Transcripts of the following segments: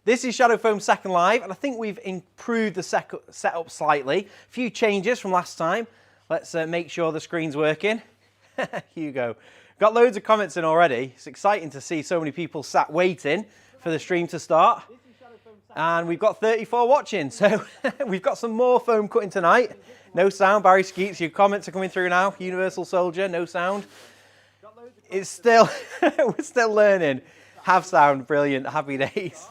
This is Shadow Foam Second Live, and I think we've improved the setup slightly. A few changes from last time. Let's make sure the screen's working. Hugo. Got loads of comments in already. It's exciting to see so many people sat waiting for the stream to start. And we've got 34 watching, so we've got some more foam cutting tonight. No sound, Barry Skeets, your comments are coming through now. Universal Soldier, no sound. It's still, we're still learning. Have sound, brilliant, happy days.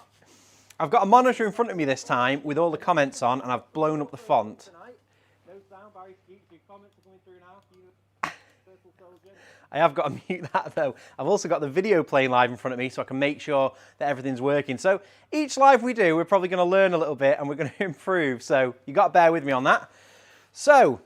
I've got a monitor in front of me this time with all the comments on, and I've blown up the font. I have got to mute that though. I've also got the video playing live in front of me so I can make sure that everything's working. So each live we do, we're probably going to learn a little bit and we're going to improve. So you got to bear with me on that. So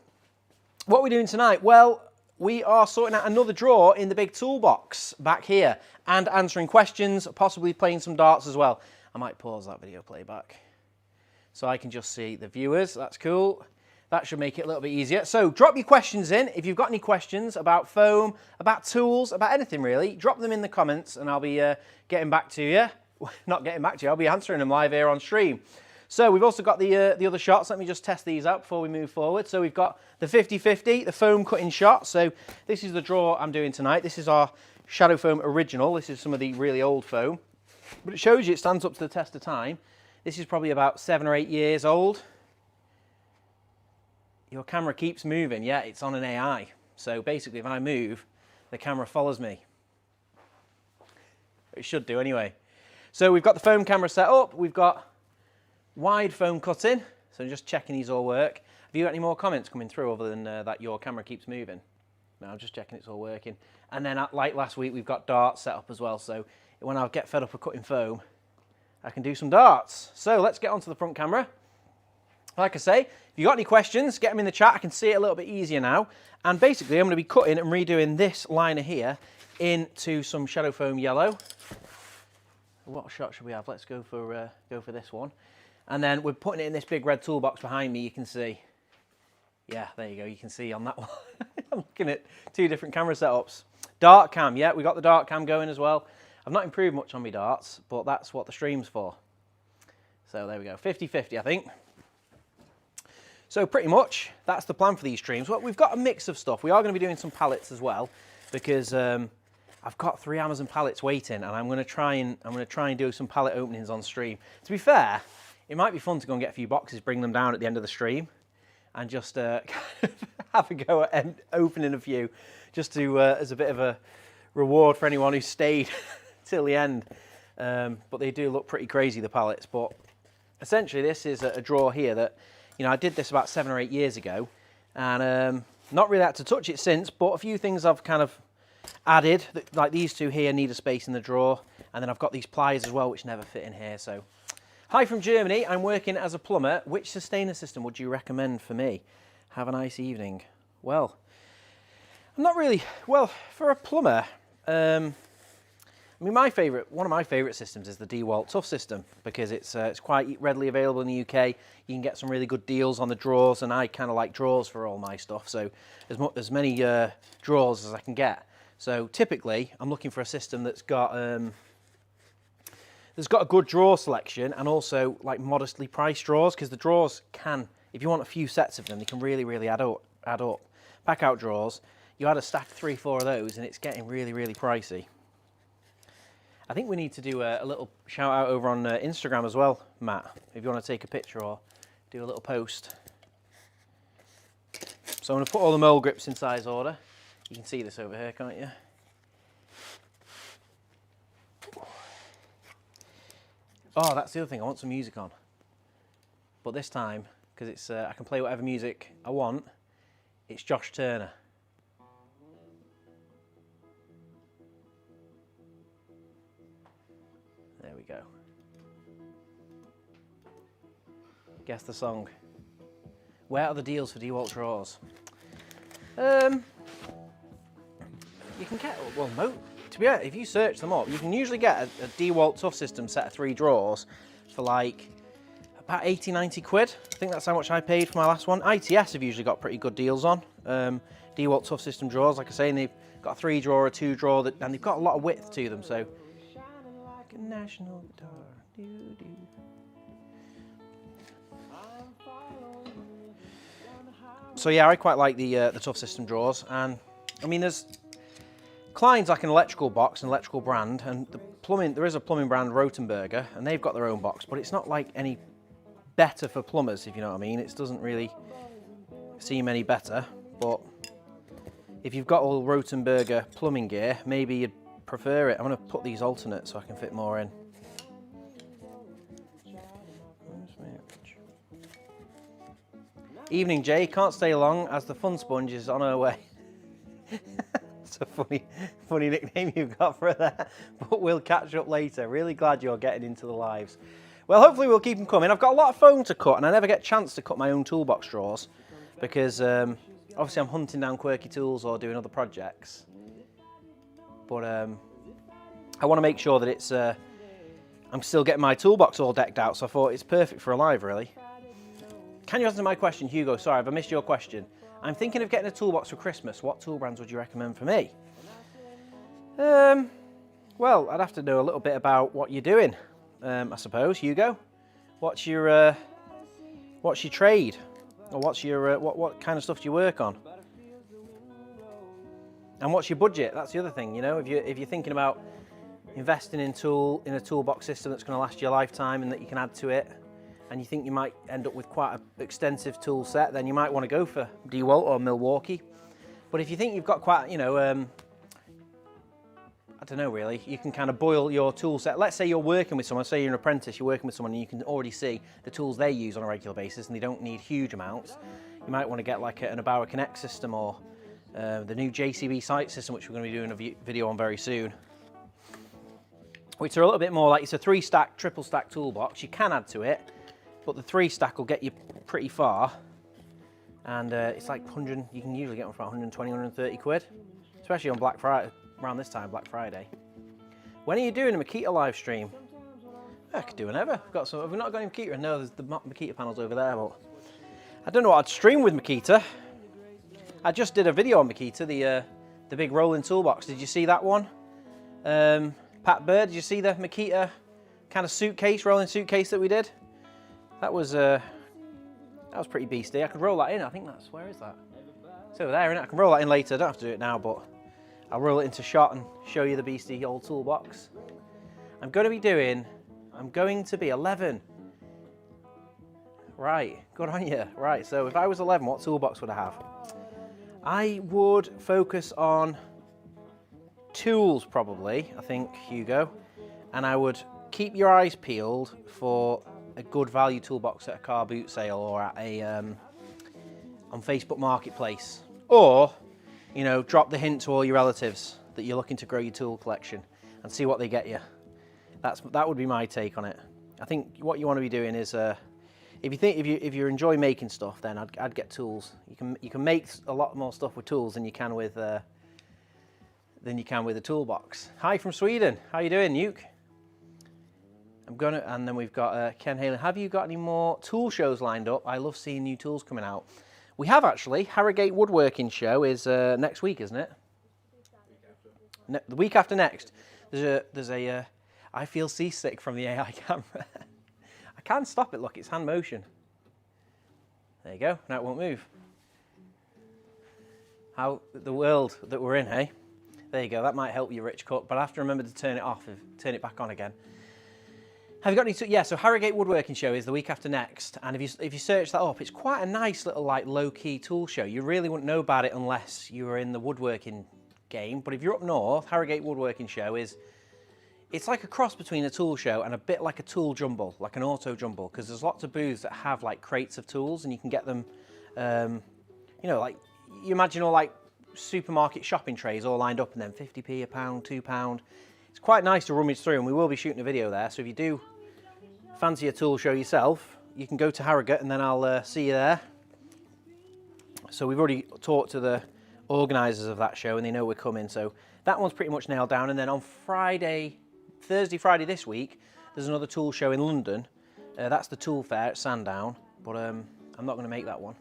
what are we doing tonight? Well, we are sorting out another drawer in the big toolbox back here and answering questions, possibly playing some darts as well. I might pause that video playback so I can just see the viewers. That's cool. That should make it a little bit easier. So drop your questions in. If you've got any questions about foam, about tools, about anything really, drop them in the comments and I'll be getting back to you. Not getting back to you, I'll be answering them live here on stream. So we've also got the other shots. Let me just test these out before we move forward. So we've got the 50-50, the foam cutting shot. So this is the drawer I'm doing tonight. This is our Shadow Foam original. This is some of the really old foam. But it shows you it stands up to the test of time. This is probably about 7 or 8 years old. Your camera keeps moving. Yeah, it's on an AI. So basically, if I move, the camera follows me. It should do anyway. So we've got the foam camera set up. We've got wide foam cutting. So I'm just checking these all work. Have you got any more comments coming through other than that your camera keeps moving? No, I'm just checking it's all working. And then like last week, we've got darts set up as well. So when I get fed up of cutting foam, I can do some darts. So let's get onto the front camera. Like I say, if you've got any questions, get them in the chat. I can see it a little bit easier now. And basically, I'm going to be cutting and redoing this liner here into some Shadow Foam yellow. What shot should we have? Let's go for this one. And then we're putting it in this big red toolbox behind me, you can see. Yeah, there you go. You can see on that one. I'm looking at 2 different camera setups. Dart cam, yeah, we got the dart cam going as well. I've not improved much on my darts, but that's what the stream's for. So there we go, 50-50, I think. So pretty much, that's the plan for these streams. Well, we've got a mix of stuff. We are going to be doing some pallets as well, because I've got 3 Amazon pallets waiting, and I'm going to try and do some pallet openings on stream. To be fair, it might be fun to go and get a few boxes, bring them down at the end of the stream, and just have a go at opening a few, just to as a bit of a reward for anyone who stayed till the end. But they do look pretty crazy, the pallets. But essentially, this is a drawer here that, you know, I did this about 7 or 8 years ago, and not really had to touch it since, but a few things I've kind of added, like these 2 here need a space in the drawer, and then I've got these pliers as well, which never fit in here. So, hi from Germany, I'm working as a plumber. Which sustainer system would you recommend for me? Have a nice evening. Well, I'm not really, well, for a plumber, I mean, one of my favourite systems is the DeWalt Tough system, because it's quite readily available in the UK. You can get some really good deals on the drawers, and I kind of like drawers for all my stuff, so as many drawers as I can get. So typically, I'm looking for a system that's got a good drawer selection, and also like modestly priced drawers, because the drawers can, if you want a few sets of them, they can really, really add up. Pack out drawers, you add a stack of 3 or 4 of those, and it's getting really, really pricey. I think we need to do a little shout out over on Instagram as well, Matt, if you want to take a picture or do a little post. So I'm going to put all the mole grips in size order. You can see this over here, can't you? Oh, that's the other thing, I want some music on. But this time, because it's I can play whatever music I want, it's Josh Turner. There we go. Guess the song. Where are the deals for DeWalt drawers? You can get, well, to be honest, if you search them up, you can usually get a DeWalt Tough System set of 3 drawers for like about 80, 90 quid. I think that's how much I paid for my last one. ITS have usually got pretty good deals on DeWalt Tough System drawers, like I say, and they've got a 3 drawer, a 2 drawer, and they've got a lot of width to them, so. Like a national guitar. Doo, doo. So yeah, I quite like the Tough System drawers, and I mean Klein's like an electrical box, an electrical brand, and there is a plumbing brand, Rotenberger, and they've got their own box, but it's not like any better for plumbers, if you know what I mean. It doesn't really seem any better, but if you've got all Rotenberger plumbing gear, maybe you'd prefer it. I'm going to put these alternate so I can fit more in. Evening, Jay. Can't stay long as the fun sponge is on her way. It's a funny nickname you've got for her there, but we'll catch up later. Really glad you're getting into the lives. Well, hopefully we'll keep them coming. I've got a lot of foam to cut, and I never get a chance to cut my own toolbox drawers because obviously I'm hunting down quirky tools or doing other projects. But I want to make sure that it's I'm still getting my toolbox all decked out, so I thought it's perfect for a live, really. Can you answer my question, Hugo? Sorry, have I missed your question? I'm thinking of getting a toolbox for Christmas. What tool brands would you recommend for me? Well, I'd have to know a little bit about what you're doing, I suppose. Hugo, what's your trade, or what's your what kind of stuff do you work on? And what's your budget? That's the other thing, you know. If you're thinking about investing in a toolbox system that's going to last your lifetime and that you can add to it, and you think you might end up with quite an extensive tool set, then you might want to go for DeWalt or Milwaukee. But if you think you've got quite, you know, I don't know really, you can kind of boil your tool set. Let's say you're working with someone, say you're an apprentice, you're working with someone and you can already see the tools they use on a regular basis and they don't need huge amounts. You might want to get like an Abauer Connect system or the new JCB sight system, which we're going to be doing a video on very soon. Which are a little bit more like, it's a 3-stack, triple stack toolbox. You can add to it, but the 3-stack will get you pretty far. And it's like 100, you can usually get them for 120, 130 quid, especially on Black Friday, around this time, Black Friday. When are you doing a Makita live stream? I could do whenever. Have we not got any Makita? No, there's the Makita panels over there, but I don't know what I'd stream with Makita. I just did a video on Makita, the big rolling toolbox. Did you see that one? Pat Bird, did you see the Makita kind of suitcase, rolling suitcase that we did? That was pretty beastly. I could roll that in. I think that's, where is that? It's over there, isn't it? I can roll that in later. I don't have to do it now, but I'll roll it into shot and show you the beastly old toolbox. I'm going to be 11. Right, good on you. Right, so if I was 11, what toolbox would I have? I would focus on tools probably, I think, Hugo, and I would keep your eyes peeled for a good value toolbox at a car boot sale or at a on Facebook Marketplace, or you know, drop the hint to all your relatives that you're looking to grow your tool collection and see what they get you. That would be my take on it. I think what you want to be doing is if you enjoy making stuff, then I'd get tools. You can make a lot more stuff with tools than you can with a toolbox. Hi from Sweden. How you doing, Nuke? And then we've got Ken Haley. Have you got any more tool shows lined up? I love seeing new tools coming out. We have actually. Harrogate Woodworking Show is next week, isn't it? The week after next. There's a I feel seasick from the AI camera. I can't stop it. Look, it's hand motion. There you go. Now it won't move. How the world that we're in, hey? There you go. That might help you, Rich Cook. But I have to remember to turn it off and turn it back on again. Have you got any? Yeah, so Harrogate Woodworking Show is the week after next, and if you search that up, it's quite a nice little like low-key tool show. You really wouldn't know about it unless you were in the woodworking game. But if you're up north, Harrogate Woodworking Show it's like a cross between a tool show and a bit like a tool jumble, like an auto jumble, because there's lots of booths that have like crates of tools, and you can get them, you know, like you imagine all like supermarket shopping trays all lined up, and then 50p, £1, £2. It's quite nice to rummage through, and we will be shooting a video there, so if you do fancy a tool show yourself, you can go to Harrogate and then I'll see you there. So we've already talked to the organisers of that show and they know we're coming, so that one's pretty much nailed down. And then on Thursday, Friday this week, there's another tool show in London. That's the Tool Fair at Sandown, but I'm not going to make that one.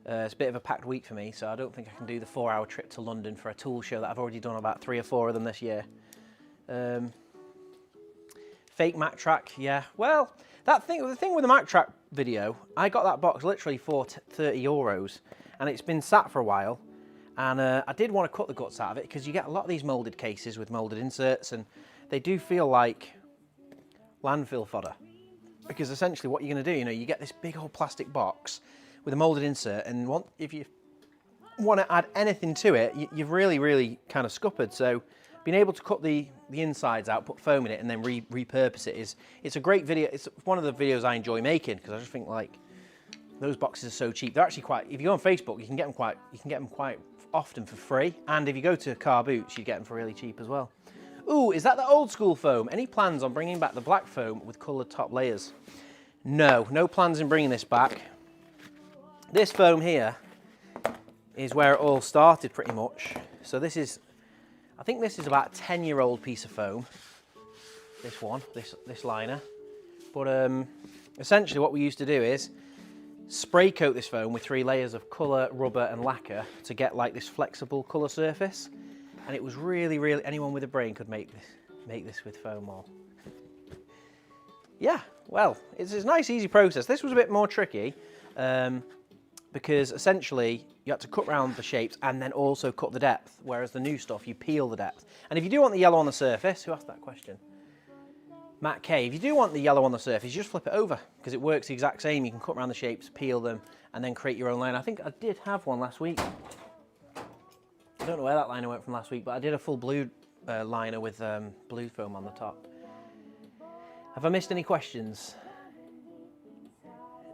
It's a bit of a packed week for me, so I don't think I can do the 4-hour trip to London for a tool show that I've already done about 3 or 4 of them this year. Fake Mac Track, yeah. Well, the thing with the Mac Track video, I got that box literally for 30 euros, and it's been sat for a while. And I did want to cut the guts out of it because you get a lot of these moulded cases with moulded inserts, and they do feel like landfill fodder. Because essentially what you're going to do, you know, you get this big old plastic box with a moulded insert, and if you want to add anything to it, you've really kind of scuppered. So being able to cut the insides out, put foam in it, and then repurpose it it's a great video. It's one of the videos I enjoy making because I just think like those boxes are so cheap. They're actually quite. If you go on Facebook, you can get them quite often for free, and if you go to Car Boots, you get them for really cheap as well. Ooh, is that the old school foam? Any plans on bringing back the black foam with coloured top layers? No plans in bringing this back. This foam here is where it all started pretty much. So this is, I think this is about a 10-year-old piece of foam. This one, this liner. But essentially what we used to do is spray coat this foam with 3 layers of colour, rubber and lacquer to get like this flexible colour surface. And it was really, anyone with a brain could make this with foam or... Yeah, well, it's a nice easy process. This was a bit more tricky because essentially you had to cut round the shapes and then also cut the depth, whereas the new stuff, you peel the depth. And if you do want the yellow on the surface, who asked that question? Matt K, if you do want the yellow on the surface, you just flip it over because it works the exact same. You can cut around the shapes, peel them, and then create your own line. I think I did have one last week. I don't know where that liner went from last week, but I did a full blue liner with blue foam on the top. Have I missed any questions?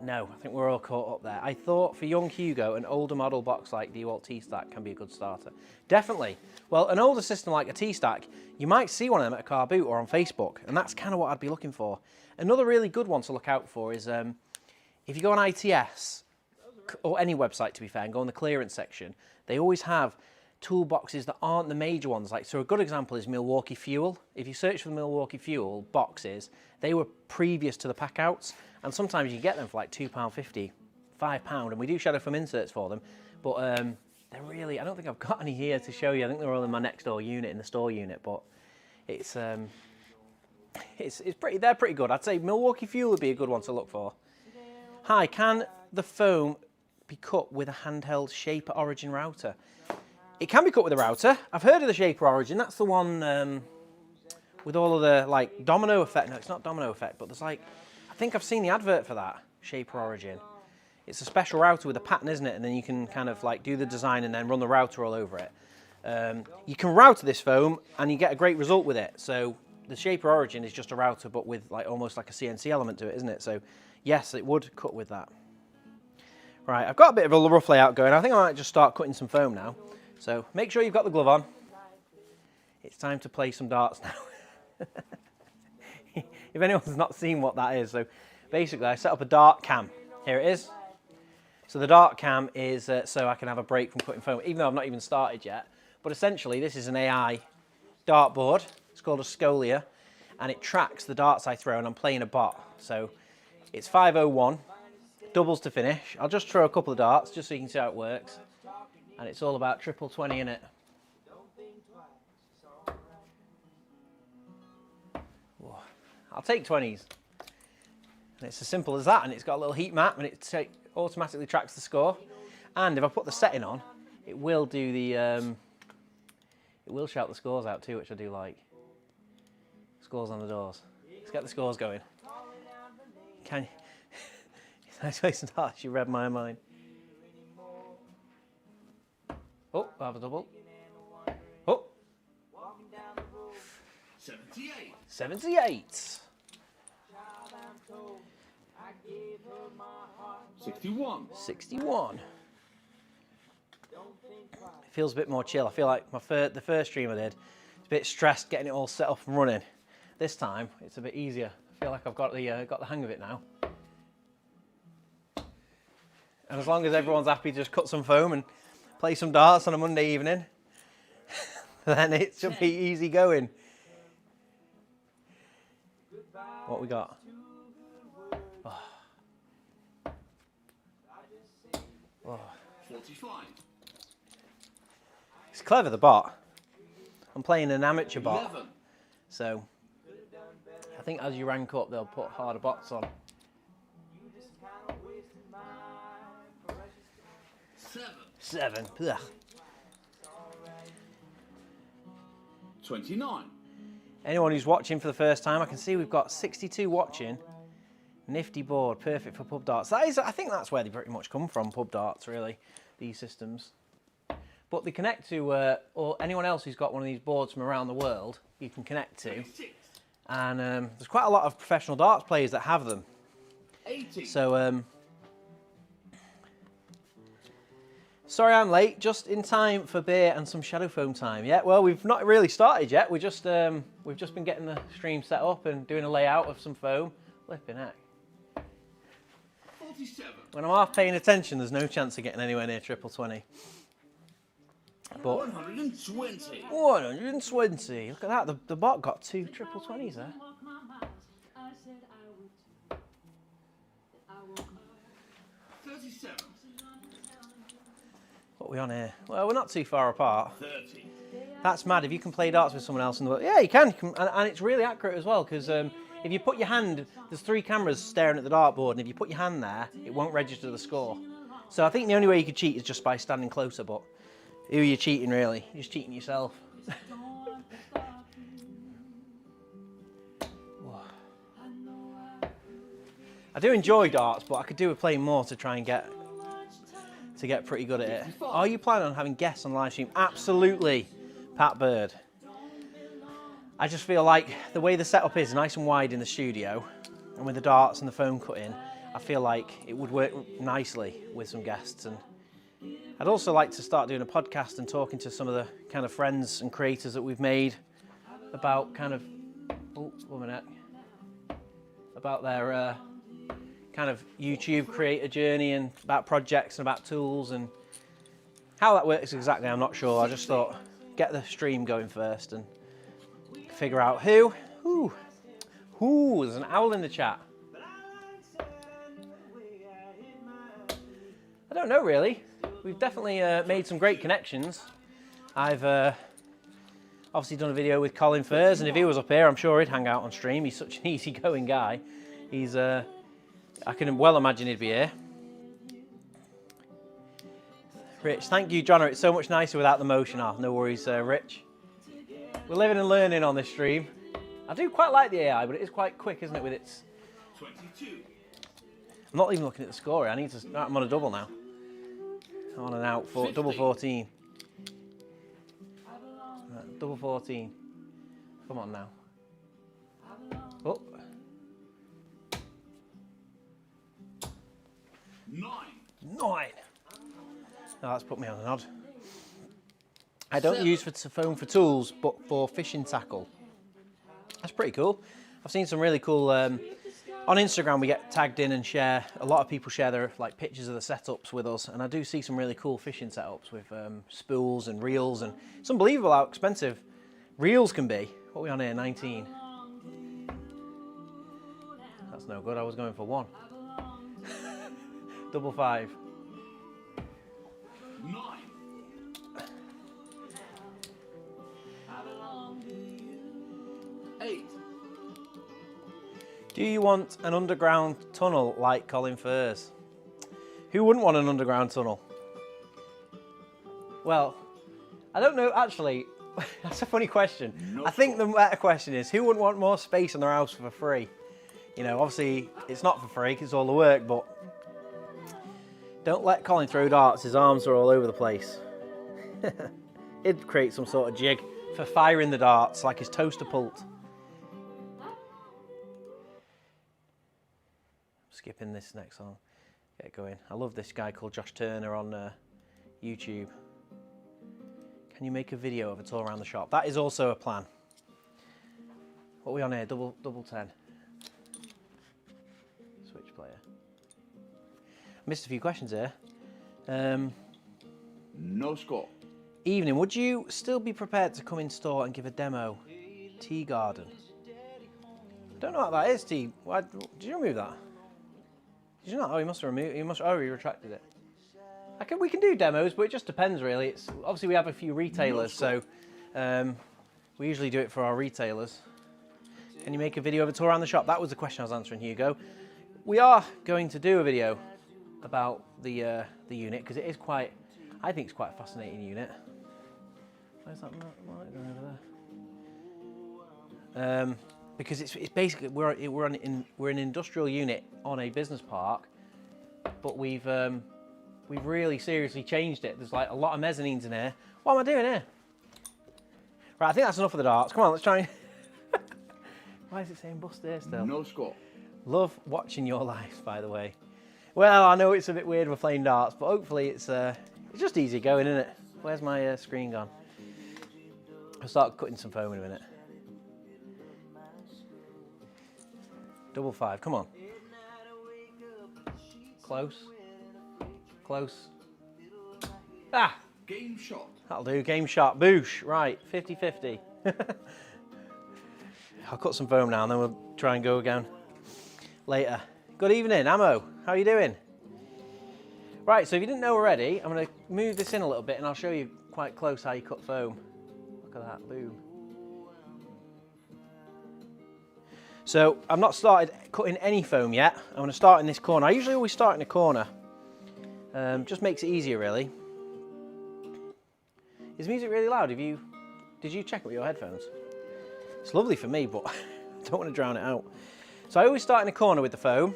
No, I think we're all caught up there. I thought for young Hugo, an older model box like DeWalt T-Stack can be a good starter. Definitely. Well, an older system like a T-Stack, you might see one of them at a car boot or on Facebook, and that's kind of what I'd be looking for. Another really good one to look out for is if you go on ITS, or any website to be fair, and go in the clearance section, they always have toolboxes that aren't the major ones. Like, so a good example is Milwaukee Fuel. If you search for the Milwaukee Fuel boxes, they were previous to the pack outs, and sometimes you get them for like £2.50, £5, and we do shadow foam inserts for them, but they're really, I don't think I've got any here to show you. I think they're all in my next door unit, in the store unit, but it's pretty, they're pretty good. I'd say Milwaukee Fuel would be a good one to look for. Hi, can the foam be cut with a handheld Shaper Origin router? It can be cut with a router. I've heard of the Shaper Origin. That's the one with all of the like domino effect. No, it's not domino effect, but there's like, I think I've seen the advert for that, Shaper Origin. It's a special router with a pattern, isn't it? And then you can kind of like do the design and then run the router all over it. You can router this foam and you get a great result with it. So the Shaper Origin is just a router, but with like almost like a CNC element to it, isn't it? So yes, it would cut with that. Right, I've got a bit of a rough layout going. I think I might just start cutting some foam now. So make sure you've got the glove on. It's time to play some darts now. If anyone's not seen what that is, so basically I set up a dart cam. Here it is. So the dart cam is so I can have a break from cutting foam, even though I've not even started yet. But essentially this is an AI dart board. It's called a Scolia, and it tracks the darts I throw, and I'm playing a bot. So it's 501, doubles to finish. I'll just throw a couple of darts just so you can see how it works. And it's all about triple 20 in it. Whoa. I'll take 20s. And it's as simple as that, and it's got a little heat map, and it automatically tracks the score. And if I put the setting on, it will do the, it will shout the scores out too, which I do like. Scores on the doors. Let's get the scores going. Can you? It's a nice way to start. You read my mind. Oh, I have a double. Oh. 78. 78. 61. 61. It feels a bit more chill. I feel like the first stream I did, it's a bit stressed getting it all set up and running. This time, it's a bit easier. I feel like I've got the hang of it now. And as long as everyone's happy to just cut some foam and play some darts on a Monday evening, then it should be easy going. What we got? Oh. Oh. 45. It's clever, the bot. I'm playing an amateur bot, 11. so I think as you rank up, they'll put harder bots on. 7. 7. Ugh. 29. Anyone who's watching for the first time, I can see we've got 62 watching. Nifty board, perfect for pub darts. That is, I think that's where they pretty much come from, pub darts, really, these systems. But they connect to, or anyone else who's got one of these boards from around the world, you can connect to. 26. And there's quite a lot of professional darts players that have them. 80. So, sorry I'm late, just in time for beer and some shadow foam time. Yeah, well, we've not really started yet. We've just been getting the stream set up and doing a layout of some foam. Flipping heck. 47. When I'm half paying attention, there's no chance of getting anywhere near triple 20. But 120. 120. Look at that. The bot got 2 triple 20s there. 37. What are we on here? Well, we're not too far apart. 30. That's mad. If you can play darts with someone else in the world, yeah, you can. And it's really accurate as well, because if you put your hand, there's 3 cameras staring at the dartboard, and if you put your hand there, it won't register the score. So I think the only way you could cheat is just by standing closer, but who are you cheating, really? You're just cheating yourself. I do enjoy darts, but I could do with playing more to try and get pretty good at it. Are you planning on having guests on live stream? Absolutely, Pat Bird. I just feel like the way the setup is nice and wide in the studio, and with the darts and the foam cut in, I feel like it would work nicely with some guests. And I'd also like to start doing a podcast and talking to some of the kind of friends and creators that we've made about kind of, oh, 1 minute, about their kind of YouTube creator journey and about projects and about tools, and how that works exactly, I'm not sure. I just thought, get the stream going first and figure out who. Ooh, there's an owl in the chat. I don't know really. We've definitely made some great connections. I've obviously done a video with Colin Furs, and if he was up here, I'm sure he'd hang out on stream. He's such an easygoing guy. He's, I can well imagine he'd be here. Rich, thank you, Jona. It's so much nicer without the motion. Oh, no worries, Rich. We're living and learning on this stream. I do quite like the AI, but it is quite quick, isn't it, with its... 22. I'm not even looking at the score. I'm on a double now. I'm on an out for 50. double 14. Double 14. Come on now. Oh. 9. 9. Oh, that's put me on an odd. I don't 7. use foam for tools, but for fishing tackle. That's pretty cool. I've seen some really cool. On Instagram, we get tagged in and share. A lot of people share their pictures of the setups with us, and I do see some really cool fishing setups with spools and reels, and it's unbelievable how expensive reels can be. What are we on here? 19. That's no good. I was going for 1. Double 5. 9. Do you want an underground tunnel like Colin Furs? Who wouldn't want an underground tunnel? Well, I don't know, actually. That's a funny question. I think the better question is, who wouldn't want more space in their house for free? You know, obviously, it's not for free because it's all the work, but don't let Colin throw darts. His arms are all over the place. He'd create some sort of jig for firing the darts, like his toaster pult. Skipping this next one. Get going. I love this guy called Josh Turner on YouTube. Can you make a video of a tour around the shop? That is also a plan. What are we on here? Double 10. Switch player. I missed a few questions here. No score. Evening. Would you still be prepared to come in store and give a demo? Tea Garden. I don't know what that is, Tea. Why, did you remove that? Did you not? Oh, he must have removed. Oh, he retracted it. We can do demos, but it just depends, really. It's obviously we have a few retailers, so we usually do it for our retailers. Can you make a video of a tour around the shop? That was the question I was answering, Hugo. We are going to do a video about the unit, because it is quite, I think it's quite a fascinating unit. Where's that light going over there? Because it's basically we're an industrial unit on a business park, but we've really seriously changed it. There's like a lot of mezzanines in here. What am I doing here? Right, I think that's enough of the darts. Come on, let's try and... Why is it saying bust there still? No score. Love watching your lives, by the way. Well, I know it's a bit weird we're playing darts, but hopefully it's just easy going, isn't it? Where's my screen gone? I'll start cutting some foam in a minute. 5-5, come on. Close. Close. Ah! Game shot. That'll do, game shot. Boosh. Right, 50-50. I'll cut some foam now and then we'll try and go again later. Good evening, Ammo. How are you doing? Right, so if you didn't know already, I'm going to move this in a little bit and I'll show you quite close how you cut foam. Look at that, boom. So I've not started cutting any foam yet. I'm going to start in this corner. I usually always start in a corner. Just makes it easier, really. Is music really loud? Did you check it with your headphones? It's lovely for me, but I don't want to drown it out. So I always start in a corner with the foam.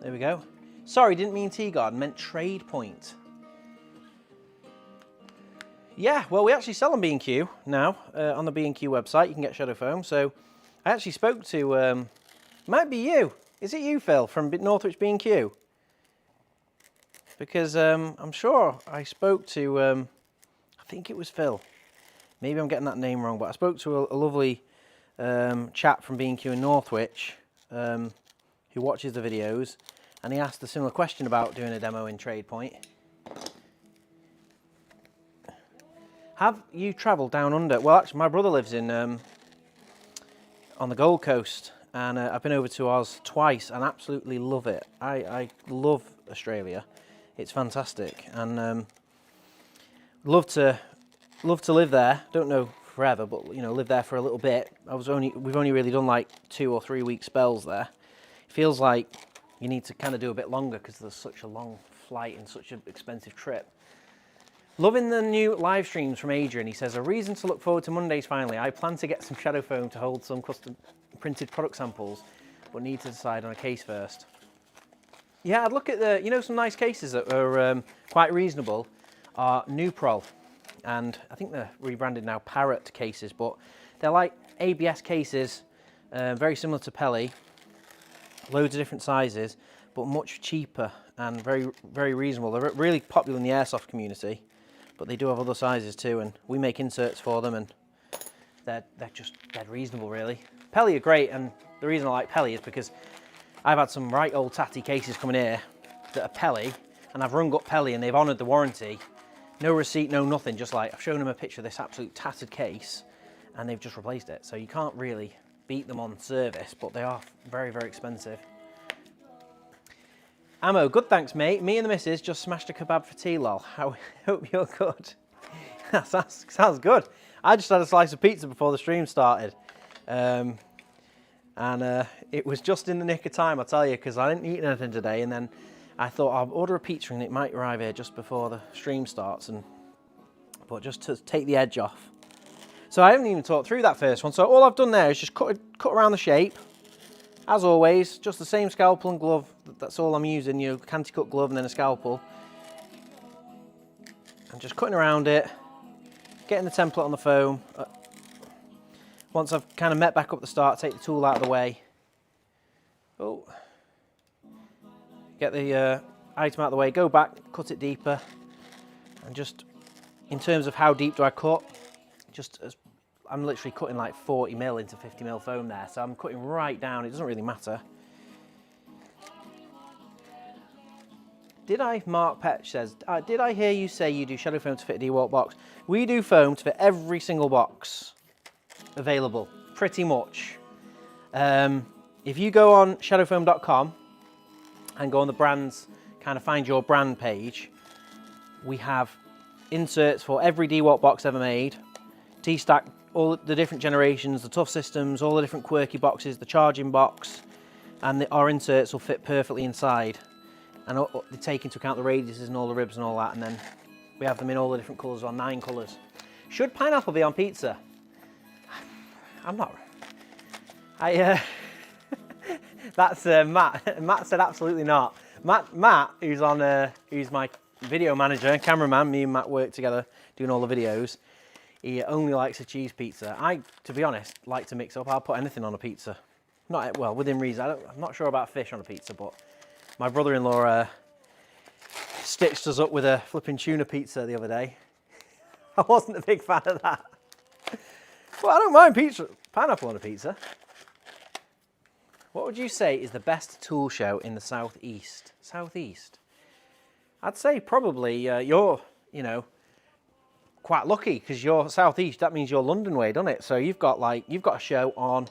There we go. Sorry, didn't mean tea garden, meant trade point. Yeah, well, we actually sell on B&Q now, on the B&Q website. You can get shadow foam. So I actually spoke to, might be you. Is it you, Phil, from Northwich B&Q? Because I'm sure I spoke to, I think it was Phil. Maybe I'm getting that name wrong, but I spoke to a lovely chap from B&Q in Northwich who watches the videos, and he asked a similar question about doing a demo in Trade Point. Have you travelled down under? Well, actually, my brother lives in on the Gold Coast, and I've been over to Oz twice and absolutely love it. I love Australia. It's fantastic, and love to live there. Don't know forever, but you know, live there for a little bit. We've only really done like 2 or 3 week spells there. It feels like you need to kind of do a bit longer because there's such a long flight and such an expensive trip. Loving the new live streams from Adrian. He says, a reason to look forward to Mondays finally. I plan to get some shadow foam to hold some custom printed product samples, but need to decide on a case first. Yeah, I'd look at the, you know, some nice cases that are quite reasonable are Nuprol, and I think they're rebranded now Parrot cases, but they're like ABS cases, very similar to Pelly, loads of different sizes, but much cheaper and very, very reasonable. They're really popular in the airsoft community, but they do have other sizes too, and we make inserts for them, and they're just dead reasonable, really. Pelly are great, and the reason I like Pelly is because I've had some right old tatty cases coming here that are Pelly, and I've rung up Pelly and they've honoured the warranty. No receipt, no nothing, just like I've shown them a picture of this absolute tattered case and they've just replaced it. So you can't really beat them on service, but they are very, very expensive. Ammo, good thanks mate. Me and the missus just smashed a kebab for tea, lol. I hope you're good. That sounds good. I just had a slice of pizza before the stream started. And it was just in the nick of time, I'll tell you, because I didn't eat anything today, and then I thought I'll order a pizza and it might arrive here just before the stream starts, but just to take the edge off. So I haven't even talked through that first one, so all I've done there is just cut around the shape. As always, just the same scalpel and glove, that's all I'm using, you know, canty cut glove and then a scalpel. I'm just cutting around it, getting the template on the foam. Once I've kind of met back up the start, take the tool out of the way. Oh. Get the item out of the way, go back, cut it deeper. And just, in terms of how deep do I cut, I'm literally cutting like 40 mil into 50 mil foam there. So I'm cutting right down, it doesn't really matter. Mark Petch says, did I hear you say you do shadow foam to fit a D-Walk box? We do foam to fit every single box available, pretty much. If you go on shadowfoam.com and go on the brands, kind of find your brand page, we have inserts for every D-Walk box ever made, T-Stack, all the different generations, the tough systems, all the different quirky boxes, the charging box, and our inserts will fit perfectly inside. and they take into account the radiuses and all the ribs and all that, and then we have them in all the different colours, on 9 colours. Should pineapple be on pizza? I'm not. That's Matt. Matt said absolutely not. Matt, who's my video manager, cameraman. Me and Matt work together doing all the videos. He only likes a cheese pizza. I, to be honest, like to mix up. I'll put anything on a pizza. Not well, within reason. I'm not sure about fish on a pizza, but my brother-in-law stitched us up with a flipping tuna pizza the other day. I wasn't a big fan of that. Well, I don't mind pineapple on a pizza. What would you say is the best tool show in the southeast? Southeast? I'd say probably you're, quite lucky because you're southeast. That means you're London way, doesn't it? So you've got a show on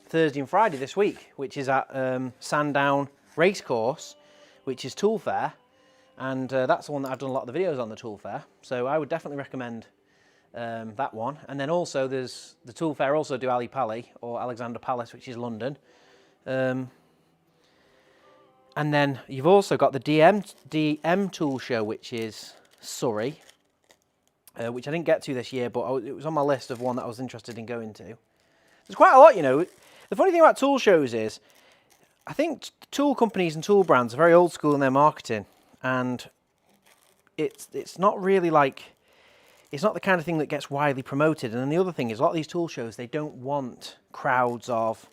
Thursday and Friday this week, which is at Sandown Racecourse, which is Tool Fair, and that's the one that I've done a lot of the videos on, the Tool Fair. So I would definitely recommend that one. And then also there's the Tool Fair also do Ali Pali or Alexander Palace, which is London. And then you've also got the DM Tool Show, which is Surrey, which I didn't get to this year, but it was on my list of one that I was interested in going to. There's quite a lot, The funny thing about tool shows is, I think tool companies and tool brands are very old school in their marketing, and it's not really it's not the kind of thing that gets widely promoted. And then the other thing is, a lot of these tool shows, they don't want crowds of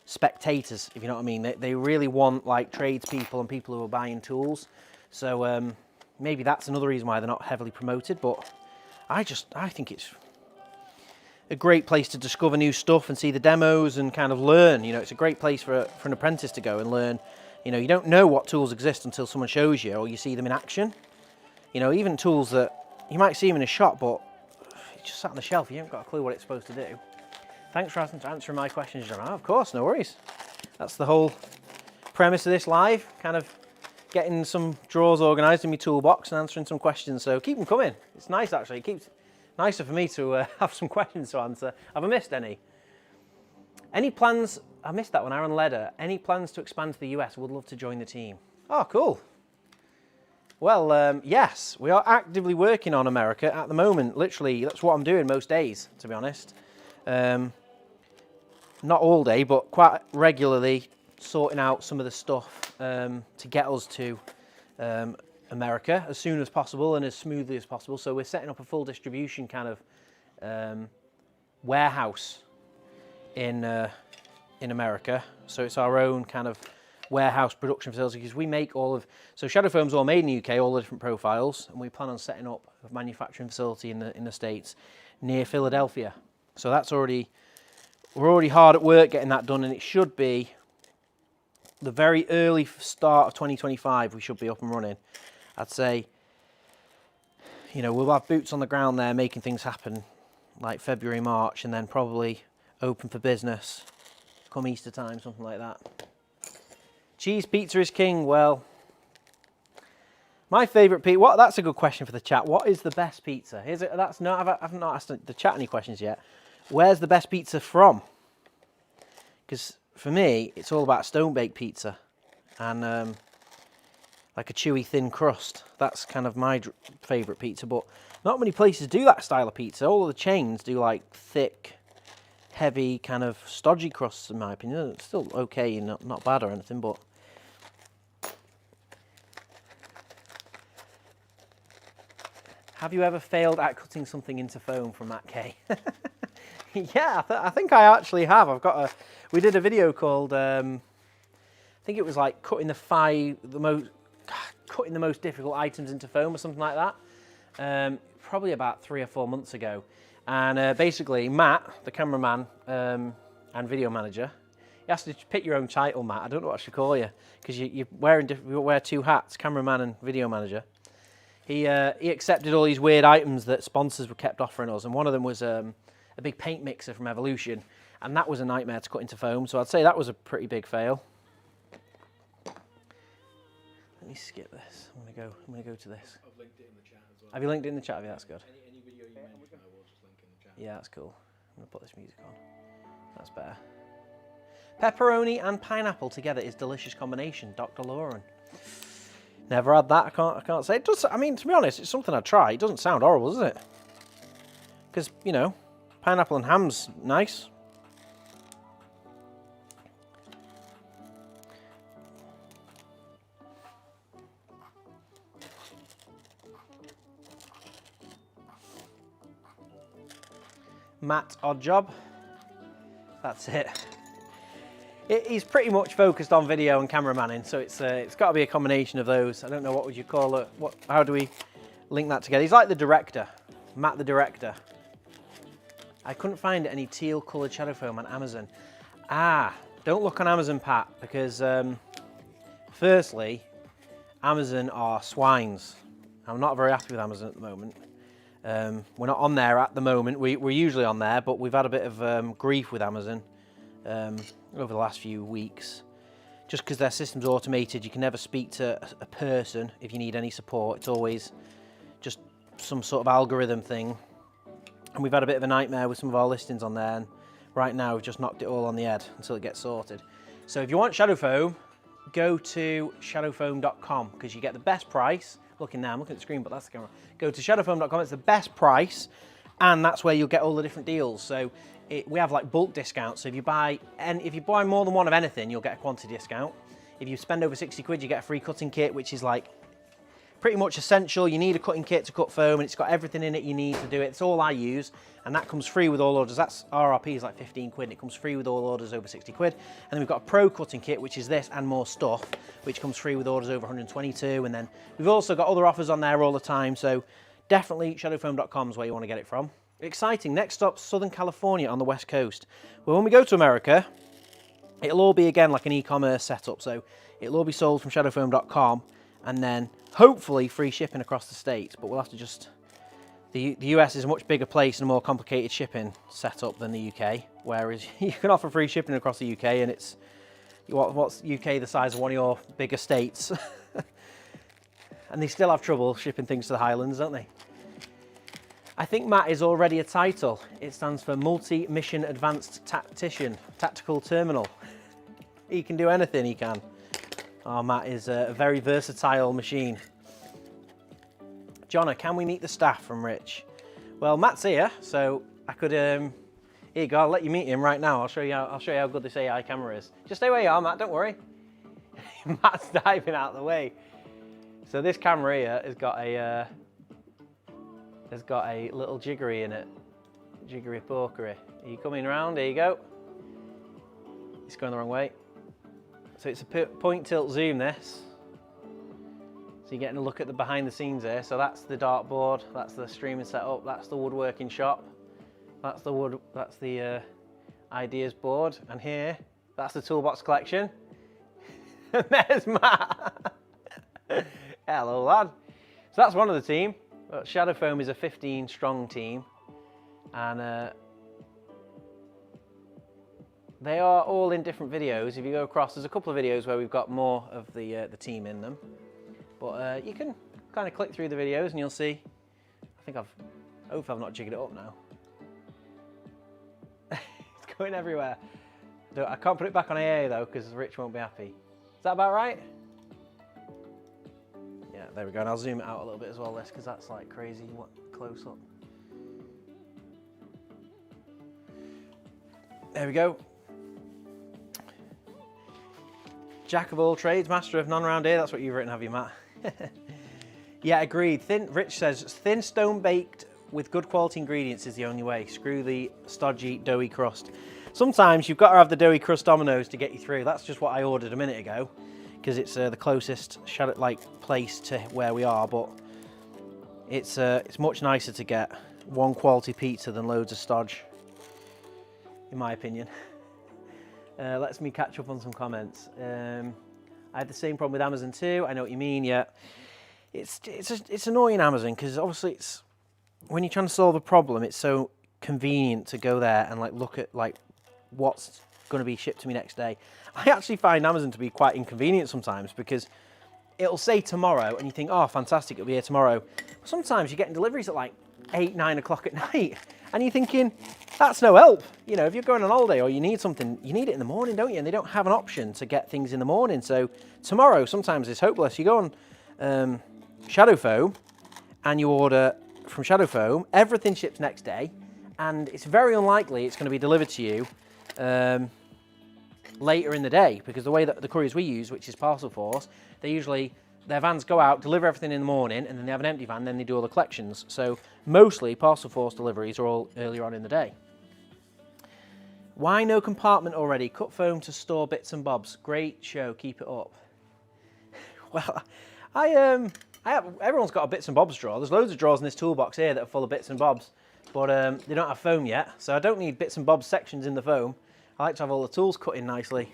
spectators, if you know what I mean. They really want tradespeople and people who are buying tools. So maybe that's another reason why they're not heavily promoted. But I think it's a great place to discover new stuff and see the demos and kind of learn. It's a great place for an apprentice to go and learn. You don't know what tools exist until someone shows you or you see them in action. Even tools that you might see them in a shop, but it's just sat on the shelf. You haven't got a clue what it's supposed to do. Thanks for answering my questions, Jona. Of course, no worries. That's the whole premise of this live, kind of getting some drawers organised in my toolbox and answering some questions. So keep them coming. It's nice, actually. It keeps nicer for me to have some questions to answer. Have I missed any? Any plans? I missed that one, Aaron Leder. Any plans to expand to the US? Would love to join the team. Oh, cool. Well, yes, we are actively working on America at the moment. Literally, that's what I'm doing most days, to be honest. Not all day, but quite regularly sorting out some of the stuff to get us to America as soon as possible and as smoothly as possible. So we're setting up a full distribution kind of warehouse in America. So it's our own kind of warehouse production facility, because we make so Shadow Foam's all made in the UK, all the different profiles, and we plan on setting up a manufacturing facility in the States near Philadelphia. So we're already hard at work getting that done, and it should be the very early start of 2025 we should be up and running. I'd say, we'll have boots on the ground there making things happen like February, March, and then probably open for business come Easter time, something like that. Cheese pizza is king. Well, my favourite pizza. That's a good question for the chat. What is the best pizza? I've not asked the chat any questions yet. Where's the best pizza from? Because for me, it's all about stone baked pizza and like a chewy thin crust. That's kind of my favourite pizza. But not many places do that style of pizza. All of the chains do thick, heavy, kind of stodgy crusts, in my opinion. It's still okay and not bad or anything, but. Have you ever failed at cutting something into foam, from Matt K? Yeah, I think I actually have. We did a video called, I think it was cutting the most difficult items into foam or something like that. Probably about 3 or 4 months ago. And basically, Matt, the cameraman and video manager, you have to pick your own title, Matt. I don't know what I should call you, because you wear 2 hats, cameraman and video manager. He accepted all these weird items that sponsors were kept offering us, and one of them was a big paint mixer from Evolution, and that was a nightmare to cut into foam, so I'd say that was a pretty big fail. Let me skip this. I'm gonna go to this. I've linked it in the chat as well. Have you linked it in the chat? Yeah, that's good. Any video you mention, I will just link in the chat. Yeah, that's cool. I'm gonna put this music on. That's better. Pepperoni and pineapple together is delicious combination, Dr. Lauren. Never had that, I can't say. It does, I mean, to be honest, it's something I'd try. It doesn't sound horrible, does it? Because, you know, pineapple and ham's nice. Matt Oddjob. That's it. He's pretty much focused on video and cameramanning, so it's got to be a combination of those. I don't know, what would you call it? How do we link that together? He's like the director, Matt the director. I couldn't find any teal coloured shadow foam on Amazon. Don't look on Amazon, Pat, because firstly, Amazon are swines. I'm not very happy with Amazon at the moment. We're not on there at the moment. We're usually on there, but we've had a bit of grief with Amazon over the last few weeks. Just because their system's automated, you can never speak to a person if you need any support. It's always just some sort of algorithm thing. And we've had a bit of a nightmare with some of our listings on there. And right now, we've just knocked it all on the head until it gets sorted. So if you want shadow foam, go to shadowfoam.com because you get the best price. Looking now, I'm looking at the screen, but that's the camera. Go to shadowfoam.com, it's the best price, and that's where you'll get all the different deals. So we have like bulk discounts. So if you buy more than one of anything, you'll get a quantity discount. If you spend over 60 quid, you get a free cutting kit, which is like pretty much essential. You need a cutting kit to cut foam, and it's got everything in it you need to do it. It's all I use, and that comes free with all orders. That's RRP is like 15 quid, and it comes free with all orders over 60 quid. And then we've got a pro cutting kit, which is this and more stuff, which comes free with orders over 122. And then we've also got other offers on there all the time. So definitely shadowfoam.com is where you want to get it from. Exciting. Next stop, Southern California on the West Coast. Well, when we go to America, it'll all be again like an e-commerce setup. So it'll all be sold from shadowfoam.com, and then hopefully free shipping across the States, but we'll have to just... The US is a much bigger place and a more complicated shipping setup than the UK, whereas you can offer free shipping across the UK, and it's... What's UK the size of one of your bigger states? And they still have trouble shipping things to the Highlands, don't they? I think Matt is already a title. It stands for Multi-Mission Advanced Tactician, Tactical Terminal. He can do anything, he can. Oh, Matt is a very versatile machine. Jona, can we meet the staff from Rich? Well, Matt's here, so I could, here you go, I'll let you meet him right now. I'll show you how good this AI camera is. Just stay where you are, Matt, don't worry. Matt's diving out of the way. So this camera here has got a little jiggery in it. Jiggery pokery. Are you coming around? There you go. It's going the wrong way. So it's a point tilt zoom, this. So you're getting a look at the behind the scenes here. So that's the dartboard, that's the streaming setup, that's the woodworking shop, that's the ideas board, and here, that's the toolbox collection. And there's Matt. Hello, lad. So that's one of the team. Shadow Foam is a 15-strong team, and they are all in different videos. If you go across, there's a couple of videos where we've got more of the team in them. But you can kind of click through the videos and you'll see. Hopefully I've not jigged it up now. It's going everywhere. I can't put it back on AA though, because Rich won't be happy. Is that about right? Yeah, there we go. And I'll zoom it out a little bit as well, this, because that's like crazy close up. There we go. Jack of all trades, master of none around here. That's what you've written, have you, Matt? Yeah, agreed. Rich says, thin stone baked with good quality ingredients is the only way. Screw the stodgy, doughy crust. Sometimes you've got to have the doughy crust Dominoes to get you through. That's just what I ordered a minute ago, because it's the closest place to where we are. But it's much nicer to get one quality pizza than loads of stodge, in my opinion. Let's me catch up on some comments. I had the same problem with Amazon too. I know what you mean. Yeah, it's annoying, Amazon, because obviously it's when you're trying to solve a problem, it's so convenient to go there and look at what's going to be shipped to me next day. I actually find Amazon to be quite inconvenient sometimes, because it'll say tomorrow and you think, oh, fantastic, it'll be here tomorrow. But sometimes you're getting deliveries at 8, 9 o'clock at night, And you're thinking, that's no help. You know, if you're going on holiday or you need something, you need it in the morning, don't you? And they don't have an option to get things in the morning. So tomorrow, sometimes it's hopeless. You go on Shadow Foam and you order from Shadow Foam, everything ships next day, and it's very unlikely it's going to be delivered to you later in the day, because the way that the couriers we use, which is Parcel Force, their vans go out, deliver everything in the morning, and then they have an empty van, then they do all the collections. So mostly Parcel Force deliveries are all earlier on in the day. Why no compartment already? Cut foam to store bits and bobs. Great show, keep it up. Well, everyone's got a bits and bobs drawer. There's loads of drawers in this toolbox here that are full of bits and bobs, but they don't have foam yet, so I don't need bits and bobs sections in the foam. I like to have all the tools cut in nicely.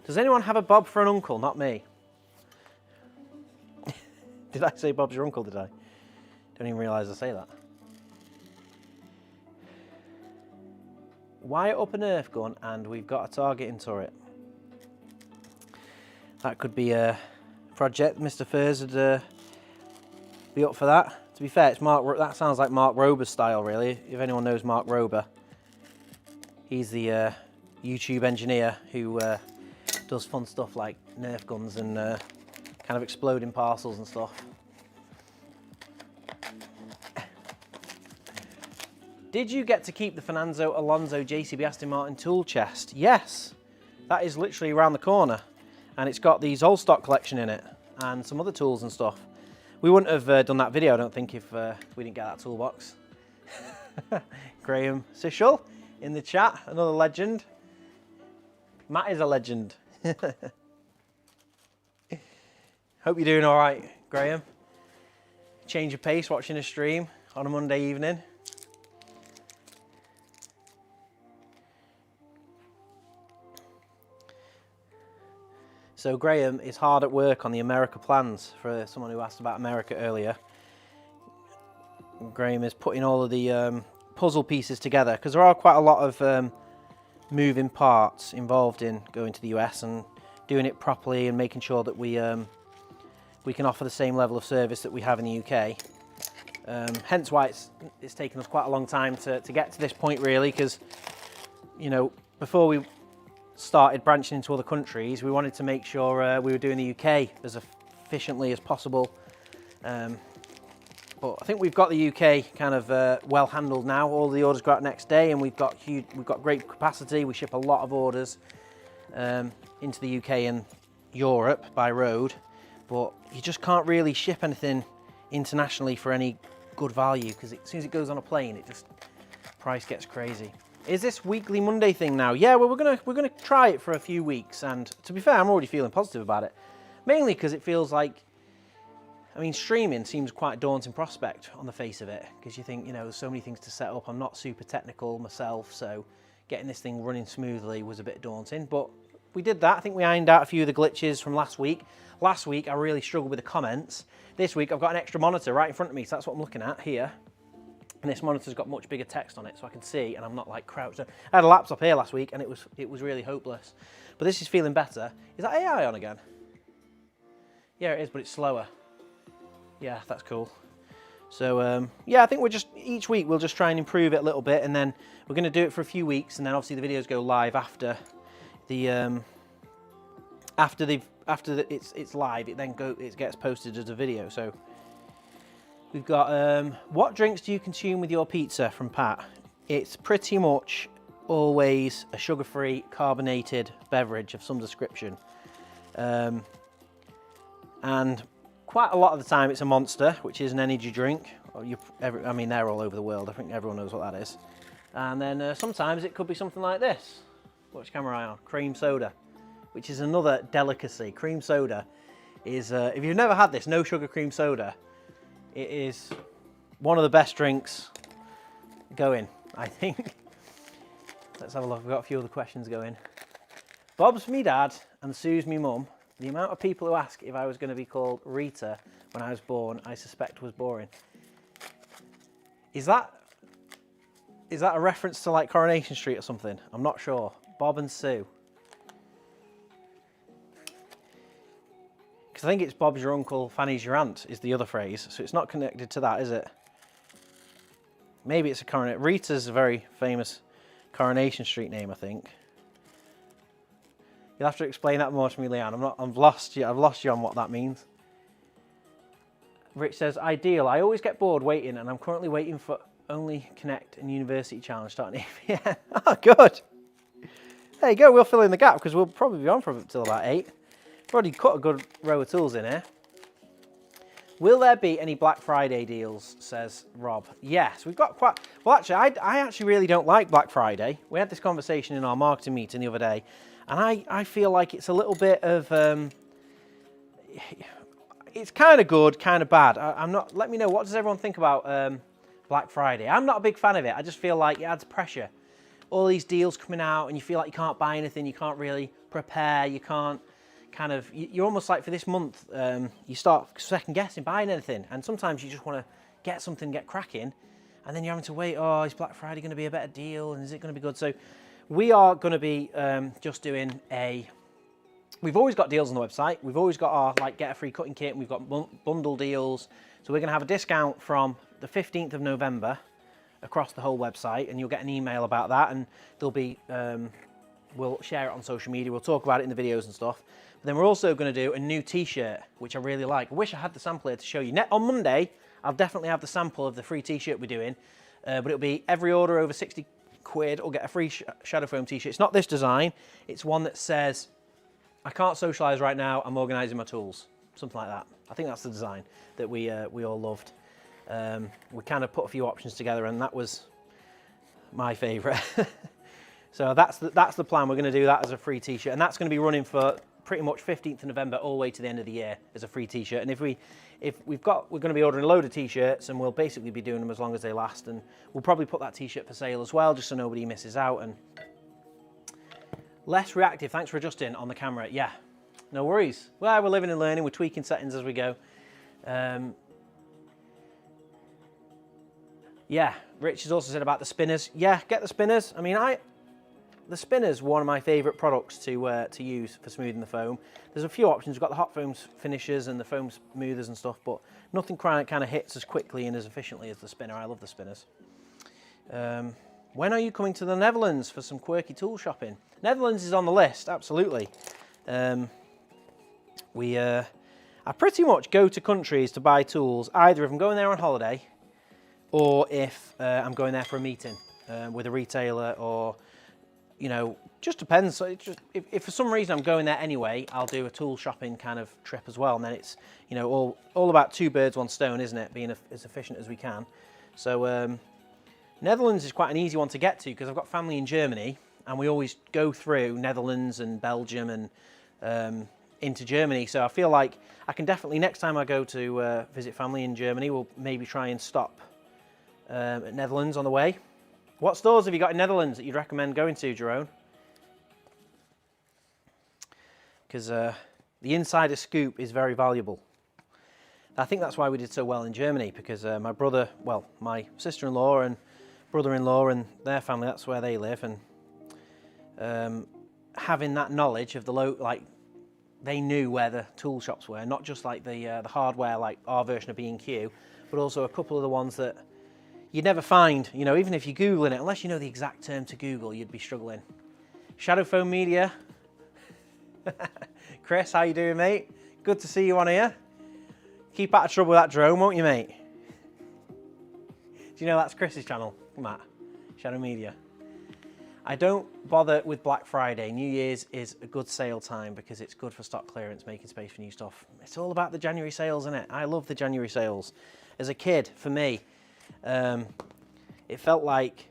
Does anyone have a bob for an uncle? Not me. Did I say Bob's your uncle, did I? Don't even realise I say that. Wire up a Nerf gun and we've got a targeting turret. That could be a project. Mr. Furs would be up for that. To be fair, it's that sounds like Mark Rober's style, really. If anyone knows Mark Rober, he's the YouTube engineer who does fun stuff like Nerf guns and kind of exploding parcels and stuff. Did you get to keep the Fernando Alonso JCB Aston Martin tool chest? Yes, that is literally around the corner, and it's got the Zoll stock collection in it and some other tools and stuff. We wouldn't have done that video, I don't think, if we didn't get that toolbox. Graham Sichel in the chat, another legend. Matt is a legend. Hope you're doing all right, Graham. Change of pace watching a stream on a Monday evening. So Graham is hard at work on the America plans, for someone who asked about America earlier. Graham is putting all of the puzzle pieces together, because there are quite a lot of moving parts involved in going to the US and doing it properly and making sure that we can offer the same level of service that we have in the UK. Hence why it's taken us quite a long time to get to this point, really, because, you know, before we started branching into other countries, we wanted to make sure we were doing the UK as efficiently as possible. But I think we've got the UK kind of well handled now. All the orders go out next day, and we've got great capacity. We ship a lot of orders into the UK and Europe by road, but you just can't really ship anything internationally for any good value, because as soon as it goes on a plane, price gets crazy. Is this weekly Monday thing now? Yeah, well, we're gonna try it for a few weeks, and to be fair, I'm already feeling positive about it. Mainly because it feels like, I mean, streaming seems quite a daunting prospect on the face of it, because you think, you know, there's so many things to set up. I'm not super technical myself, so getting this thing running smoothly was a bit daunting, but we did that. I think we ironed out a few of the glitches from last week. Last week, I really struggled with the comments. This week, I've got an extra monitor right in front of me, so that's what I'm looking at here. And this monitor's got much bigger text on it, so I can see, and I'm not like crouched. I had a laptop here last week, and it was really hopeless. But this is feeling better. Is that AI on again? Yeah, it is, but it's slower. Yeah, that's cool. So yeah, I think each week we'll just try and improve it a little bit, and then we're going to do it for a few weeks, and then obviously the videos go live after it's live. It gets posted as a video. So we've got what drinks do you consume with your pizza from Pat? It's pretty much always a sugar-free carbonated beverage of some description, and quite a lot of the time it's a Monster, which is an energy drink. I mean, they're all over the world. I think everyone knows what that is. And then sometimes it could be something like this. Watch camera eye on. Cream soda, which is another delicacy. Cream soda is, if you've never had this, no sugar cream soda, it is one of the best drinks going, I think. Let's have a look. We've got a few other questions going. Bob's me dad and Sue's me mum. The amount of people who ask if I was going to be called Rita when I was born, I suspect was boring. Is that a reference to like Coronation Street or something? I'm not sure. Bob and Sue. Because I think it's Bob's your uncle, Fanny's your aunt is the other phrase. So it's not connected to that, is it? Maybe it's a Coronation. Rita's a very famous Coronation Street name, I think. You'll have to explain that more to me, Leanne. I've lost you on what that means. Rich says, ideal. I always get bored waiting, and I'm currently waiting for Only Connect and University Challenge starting at 8 p.m. Oh, good. There you go. We'll fill in the gap because we'll probably be on for until about 8. We've already cut a good row of tools in here. Will there be any Black Friday deals, says Rob. Yes, we've got quite... Well, actually, I actually really don't like Black Friday. We had this conversation in our marketing meeting the other day, and I feel like it's a little bit of... it's kind of good, kind of bad. I'm not... Let me know, what does everyone think about Black Friday? I'm not a big fan of it. I just feel like it adds pressure. All these deals coming out, and you feel like you can't buy anything, you can't really prepare, you can't... kind of, you're almost like for this month, you start second guessing buying anything, and sometimes you just want to get something, get cracking, and then you're having to wait, oh, is Black Friday going to be a better deal, and is it going to be good? So we are going to be just doing we've always got deals on the website, we've always got our like get a free cutting kit, and we've got bundle deals, so we're going to have a discount from the 15th of November across the whole website, and you'll get an email about that, and there'll be, we'll share it on social media, we'll talk about it in the videos and stuff. But then we're also going to do a new t-shirt, which I really like. I wish I had the sample here to show you. On Monday, I'll definitely have the sample of the free t-shirt we're doing, but it'll be every order over 60 quid will get a free Shadow Foam t-shirt. It's not this design, it's one that says, I can't socialise right now, I'm organising my tools. Something like that. I think that's the design that we all loved. We kind of put a few options together, and that was my favourite. So that's the plan. We're going to do that as a free t-shirt, and that's going to be running for pretty much 15th of November all the way to the end of the year as a free t-shirt. And we're going to be ordering a load of t-shirts, and we'll basically be doing them as long as they last, and we'll probably put that t-shirt for sale as well, just so nobody misses out. And less reactive, thanks for adjusting on the camera. Yeah, no worries. Well, we're living and learning, we're tweaking settings as we go. Yeah, Rich has also said about the spinners. Yeah, get the spinners. I mean, the spinner's one of my favourite products to use for smoothing the foam. There's a few options. We've got the hot foam finishers and the foam smoothers and stuff, but nothing kind of hits as quickly and as efficiently as the spinner. I love the spinners. When are you coming to the Netherlands for some quirky tool shopping? Netherlands is on the list, absolutely. I pretty much go to countries to buy tools, either if I'm going there on holiday or if I'm going there for a meeting with a retailer, or you know, just depends. So it's just, if for some reason I'm going there anyway, I'll do a tool shopping kind of trip as well. And then it's, you know, all about two birds, one stone, isn't it? Being as efficient as we can. So Netherlands is quite an easy one to get to because I've got family in Germany, and we always go through Netherlands and Belgium and into Germany. So I feel like I can definitely, next time I go to visit family in Germany, we'll maybe try and stop at Netherlands on the way. What stores have you got in Netherlands that you'd recommend going to, Jerome? Because the insider scoop is very valuable. I think that's why we did so well in Germany, because my sister-in-law and brother-in-law and their family, that's where they live, and having that knowledge of they knew where the tool shops were, not just like the hardware, like our version of B&Q, but also a couple of the ones that you'd never find, you know, even if you Google it, unless you know the exact term to Google, you'd be struggling. Shadow Foam Media. Chris, how you doing, mate? Good to see you on here. Keep out of trouble with that drone, won't you, mate? Do you know that's Chris's channel, Matt? Shadow Media. I don't bother with Black Friday. New Year's is a good sale time because it's good for stock clearance, making space for new stuff. It's all about the January sales, isn't it? I love the January sales. As a kid, for me, it felt like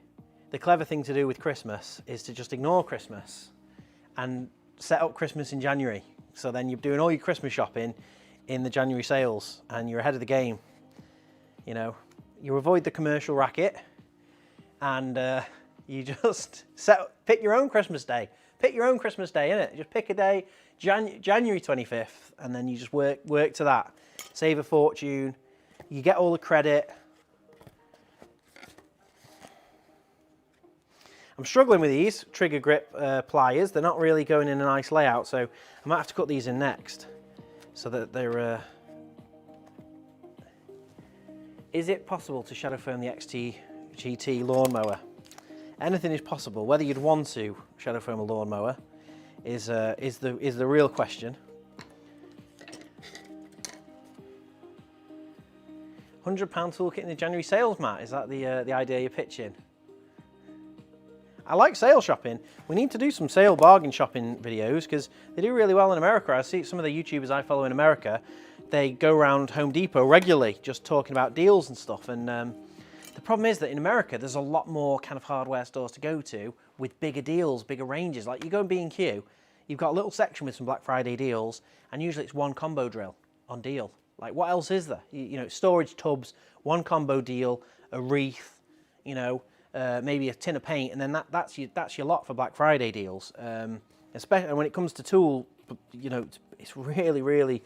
the clever thing to do with Christmas is to just ignore Christmas and set up Christmas in January. So then you're doing all your Christmas shopping in the January sales and you're ahead of the game. You know, you avoid the commercial racket and you just pick your own Christmas day. Pick your own Christmas day, innit? Just pick a day, January 25th, and then you just work to that. Save a fortune, you get all the credit. I'm struggling with these trigger grip pliers. They're not really going in a nice layout, so I might have to cut these in next so that they're... Is it possible to shadow foam the XT GT lawnmower. Anything is possible. Whether you'd want to shadow foam a lawnmower is the real question. £100 toolkit in the January sales, Matt. Is that the idea you're pitching? I like sale shopping. We need to do some sale bargain shopping videos because they do really well in America. I see some of the YouTubers I follow in America, they go around Home Depot regularly just talking about deals and stuff. And the problem is that in America, there's a lot more kind of hardware stores to go to with bigger deals, bigger ranges. Like you go in B&Q, you've got a little section with some Black Friday deals, and usually it's one combo drill on deal. Like what else is there? You know, storage tubs, one combo deal, a wreath, you know, maybe a tin of paint, and then that's your lot for Black Friday deals. Especially when it comes to tool, you know, it's really, really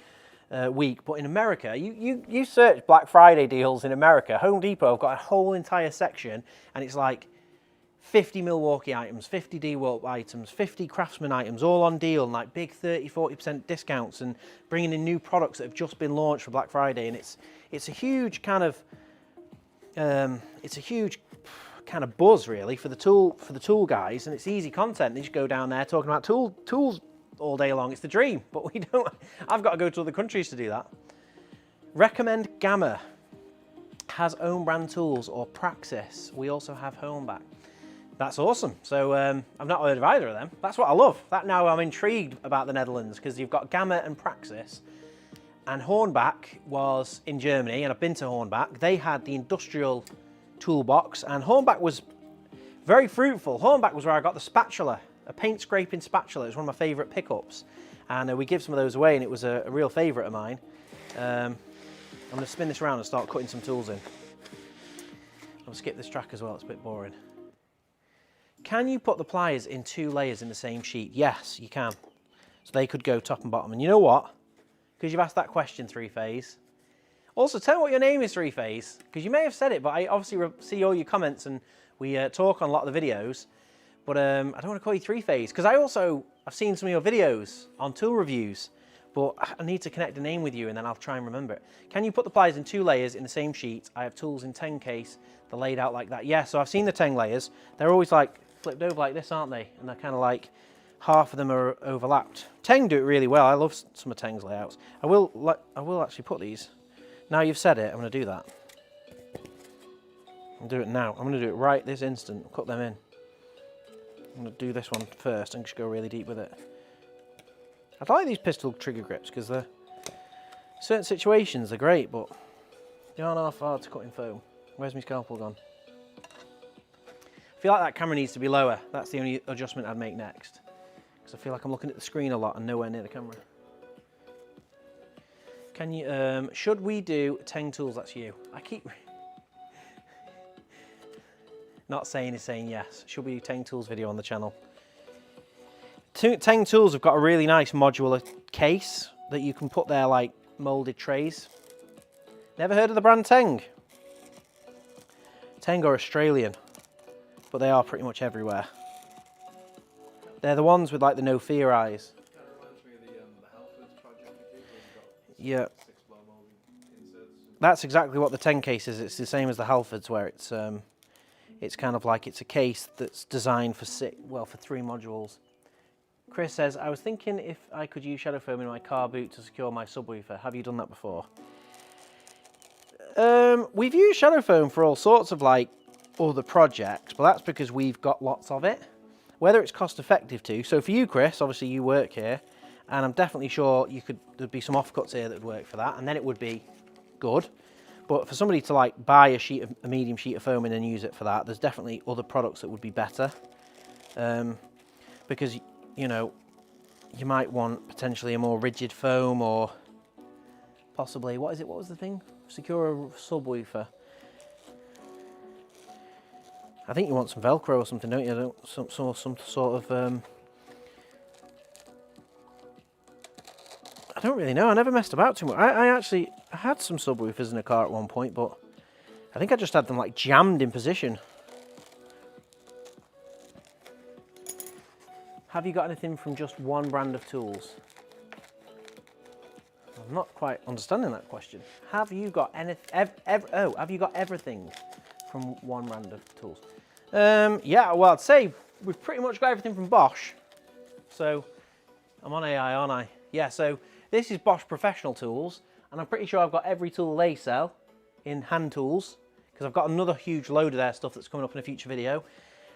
weak. But in America, you search Black Friday deals in America, Home Depot have got a whole entire section, and it's like 50 Milwaukee items, 50 DeWalt items, 50 Craftsman items, all on deal, and like big 30-40% discounts, and bringing in new products that have just been launched for Black Friday. And it's a huge kind of buzz really for the tool guys, and it's easy content. They just go down there talking about tools all day long. It's the dream, but we don't. I've got to go to other countries to do that. Recommend Gamma. Has own brand tools or Praxis. We also have Homeback. That's awesome. So I've not heard of either of them. That's what I love. That now I'm intrigued about the Netherlands because you've got Gamma and Praxis. And Hornbach was in Germany, and I've been to Hornbach. They had the industrial toolbox, and Hornbach was very fruitful. Hornbach was where I got the spatula, a paint scraping spatula. It was one of my favourite pickups, and we give some of those away, and it was a real favourite of mine. I'm going to spin this around and start cutting some tools in. I'll skip this track as well, it's a bit boring. Can you put the pliers in 2 layers in the same sheet? Yes, you can. So they could go top and bottom. And you know what? Because you've asked that question, Three Phase. Also, tell me what your name is, Three Phase, because you may have said it, but I obviously see all your comments, and we talk on a lot of the videos. But I don't want to call you Three Phase because I've seen some of your videos on tool reviews, but I need to connect a name with you, and then I'll try and remember it. Can you put the pliers in 2 layers in the same sheet? I have tools in 10 case. They're laid out like that. Yeah, so I've seen the 10 layers. They're always like flipped over like this, aren't they? And they're kind of like half of them are overlapped. Teng do it really well. I love some of Teng's layouts. I will actually put these. Now you've said it, I'm going to do that. I'll do it now. I'm going to do it right this instant. Cut them in. I'm going to do this one first and just go really deep with it. I like these pistol trigger grips because they're certain situations they're great, but they aren't half hard to cut in foam. Where's my scalpel gone? I feel like that camera needs to be lower. That's the only adjustment I'd make next, because I feel like I'm looking at the screen a lot and nowhere near the camera. Can you, should we do Teng tools? That's you. I keep not saying is saying yes. Should we do Teng tools video on the channel? Teng tools have got a really nice modular case that you can put there like molded trays. Never heard of the brand Teng? Teng are Australian, but they are pretty much everywhere. They're the ones with like the no fear eyes. Kind of reminds me of the Halfords project you did, where Yeah. you've got 6 blow molding inserts. That's exactly what the Teng case is. It's the same as the Halfords, where it's kind of like it's a case that's designed for 3 modules. Chris says, I was thinking if I could use shadow foam in my car boot to secure my subwoofer. Have you done that before? We've used shadow foam for all sorts of like other projects, but that's because we've got lots of it. Whether it's cost effective to, so for you, Chris, obviously you work here, and I'm definitely sure there'd be some offcuts here that would work for that, and then it would be good. But for somebody to like buy a medium sheet of foam and then use it for that, there's definitely other products that would be better. Because, you know, you might want potentially a more rigid foam, or possibly, what was the thing? Secure a subwoofer. I think you want some Velcro or something, don't you? Some sort of... I don't really know. I never messed about too much. I had some subwoofers in a car at one point, but I think I just had them like jammed in position. Have you got anything from just one brand of tools? I'm not quite understanding that question. Have you got anything? Have you got everything from one brand of tools. Yeah, well, I'd say we've pretty much got everything from Bosch. So I'm on AI, aren't I? Yeah, so this is Bosch Professional Tools, and I'm pretty sure I've got every tool they sell in hand tools, because I've got another huge load of their stuff that's coming up in a future video.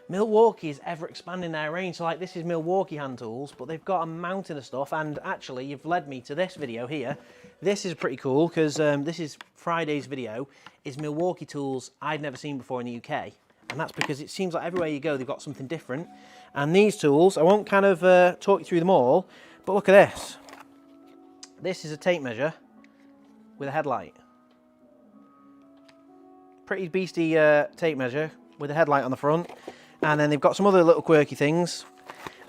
Milwaukee is ever expanding their range, so like this is Milwaukee hand tools, but they've got a mountain of stuff, and actually you've led me to this video here. This is pretty cool, because this is Friday's video, is Milwaukee tools I'd never seen before in the UK, and that's because it seems like everywhere you go they've got something different. And these tools, I won't kind of talk you through them all, but look at this. This is a tape measure with a headlight. Pretty beastie tape measure with a headlight on the front. And then they've got some other little quirky things.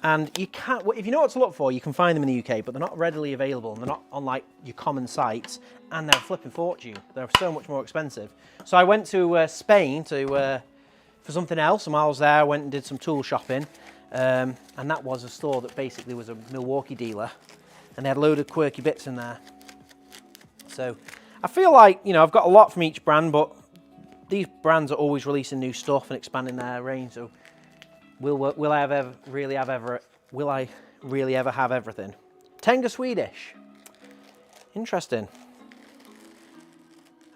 And you can't, if you know what to look for, you can find them in the UK, but they're not readily available, and they're not on like your common sites, and they're a flipping fortune. They're so much more expensive. So I went to Spain for something else, and while I was there, I went and did some tool shopping. And that was a store that basically was a Milwaukee dealer, and they had a load of quirky bits in there. So I feel like, you know, I've got a lot from each brand, but these brands are always releasing new stuff and expanding their range. So will I really ever have everything? Tenga Swedish. Interesting.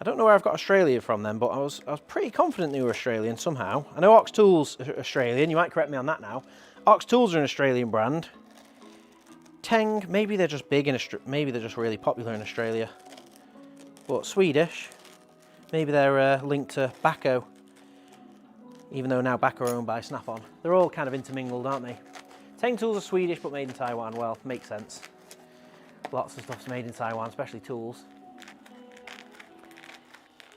I don't know where I've got Australia from then, but I was pretty confident they were Australian somehow. I know Ox Tools are Australian, you might correct me on that now. Ox Tools are an Australian brand. Teng, maybe they're just big in Australia, maybe they're just really popular in Australia. But Swedish, maybe they're linked to Bacco, even though now Bacco are owned by Snap-on. They're all kind of intermingled, aren't they? Teng Tools are Swedish but made in Taiwan. Well, makes sense. Lots of stuff's made in Taiwan, especially tools.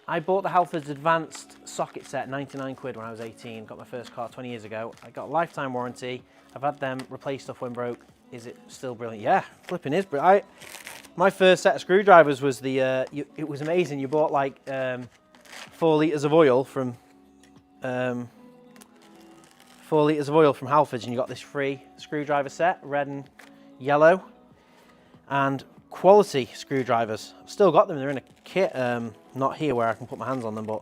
I bought the Halfords Advanced socket set, 99 quid when I was 18, got my first car 20 years ago. I got a lifetime warranty. I've had them replace stuff when broke. Is it still brilliant? Yeah, flipping is, but my first set of screwdrivers was it was amazing. You bought like 4 litres of oil from 4 litres of oil from Halfords, and you got this free screwdriver set, red and yellow, and quality screwdrivers. I've still got them, they're in a kit, not here where I can put my hands on them, but,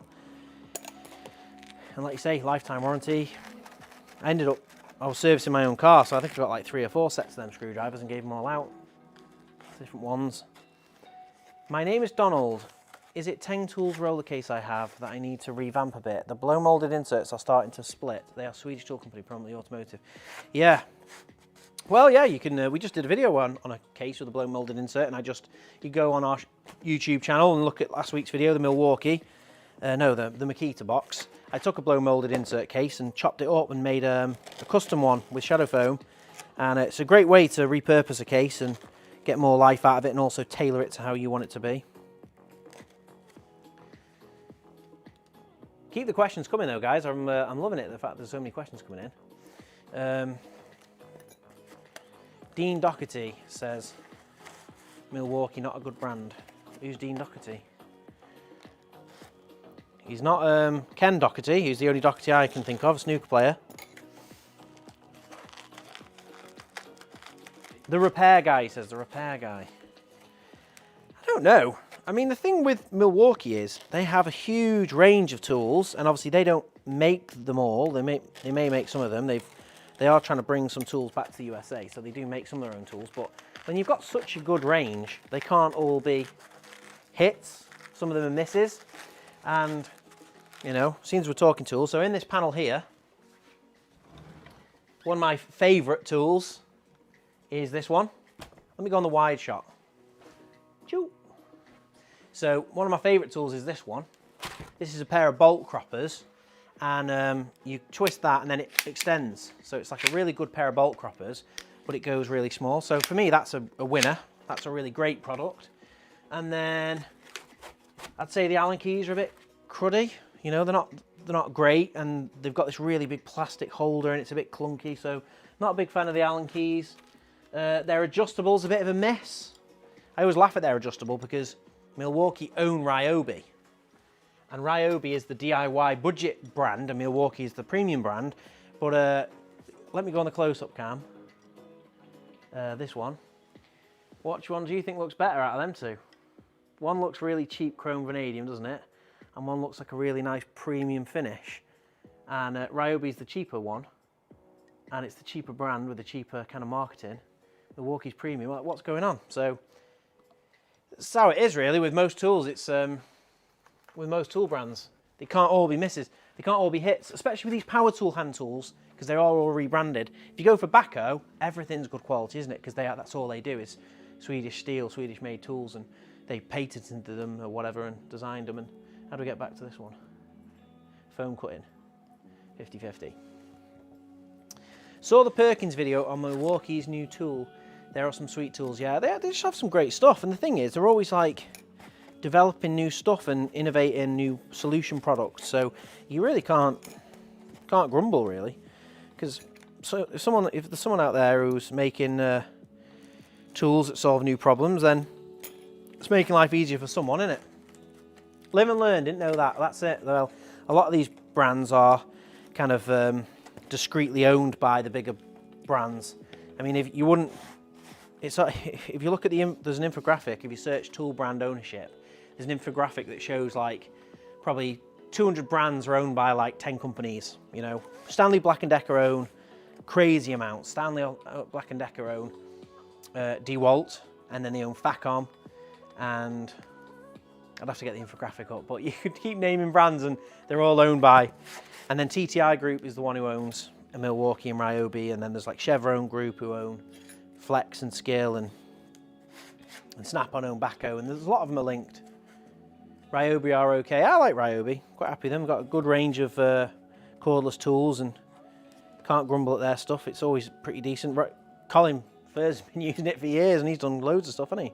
and like you say, lifetime warranty. I was servicing my own car, so I think I got like 3 or 4 sets of them screwdrivers and gave them all out. Different ones. My name is Donald. Is it Teng Tools roller case I have that I need to revamp a bit? The blow molded inserts are starting to split. They are Swedish tool company, prominently automotive. Yeah. Well, yeah, you can. We just did a video on a case with a blow molded insert, and you go on our YouTube channel and look at last week's video, the Milwaukee, the Makita box. I took a blow molded insert case and chopped it up and made a custom one with shadow foam, and it's a great way to repurpose a case and get more life out of it, and also tailor it to how you want it to be. Keep the questions coming though, guys. I'm loving it, the fact there's so many questions coming in. Dean Doherty says, Milwaukee, not a good brand. Who's Dean Doherty? He's not Ken Doherty, who's the only Doherty I can think of, snooker player. The repair guy, says the repair guy. I don't know. I mean, the thing with Milwaukee is they have a huge range of tools, and obviously they don't make them all. They may make some of them. They are trying to bring some tools back to the USA, so they do make some of their own tools. But when you've got such a good range, they can't all be hits. Some of them are misses. And, you know, since we're talking tools, so in this panel here, one of my favourite tools is this one. Let me go on the wide shot. Choo. So one of my favourite tools is this one. This is a pair of bolt croppers, and you twist that and then it extends. So it's like a really good pair of bolt croppers, but it goes really small. So for me, that's a winner. That's a really great product. And then I'd say the Allen keys are a bit cruddy. You know, they're not great, and they've got this really big plastic holder and it's a bit clunky. So not a big fan of the Allen keys. Their adjustable's a bit of a mess. I always laugh at their adjustable because Milwaukee own Ryobi, and Ryobi is the DIY budget brand and Milwaukee is the premium brand. But let me go on the close-up cam. This one. Which one do you think looks better out of them two? One looks really cheap chrome vanadium, doesn't it? and one looks like a really nice premium finish. And Ryobi's the cheaper one, and it's the cheaper brand with the cheaper kind of marketing. Milwaukee's premium. What's going on? So that's how it is really with most tools. It's with most tool brands, they can't all be misses. They can't all be hits, especially with these power tool hand tools, because they're all rebranded. If you go for Baco, everything's good quality, isn't it? Because that's all they do is Swedish steel, Swedish made tools, and they patented them or whatever and designed them. And how do we get back to this one? Foam cutting, 50/50. Saw the Perkins video on Milwaukee's new tool. There are some sweet tools, yeah. They just have some great stuff. And the thing is, they're always like developing new stuff and innovating new solution products. So you really can't grumble really, because if there's someone out there who's making tools that solve new problems, then it's making life easier for someone, isn't it? Live and learn. Didn't know that. That's it. Well, a lot of these brands are kind of discreetly owned by the bigger brands. I mean, if you wouldn't, it's like, if you look at there's an infographic. If you search tool brand ownership, there's an infographic that shows like probably 200 brands are owned by like 10 companies. You know, Stanley Black & Decker own crazy amounts. Stanley Black & Decker own DeWalt, and then they own Facom, and I'd have to get the infographic up, but you could keep naming brands and they're all owned by. And then TTI Group is the one who owns a Milwaukee and Ryobi, and then there's like Chevron Group who own Flex and Skill, and Snap-on own Baco, and there's a lot of them are linked. Ryobi are okay. I like Ryobi, quite happy with them. Got a good range of cordless tools and can't grumble at their stuff. It's always pretty decent. Colin Furr's been using it for years and he's done loads of stuff, hasn't he?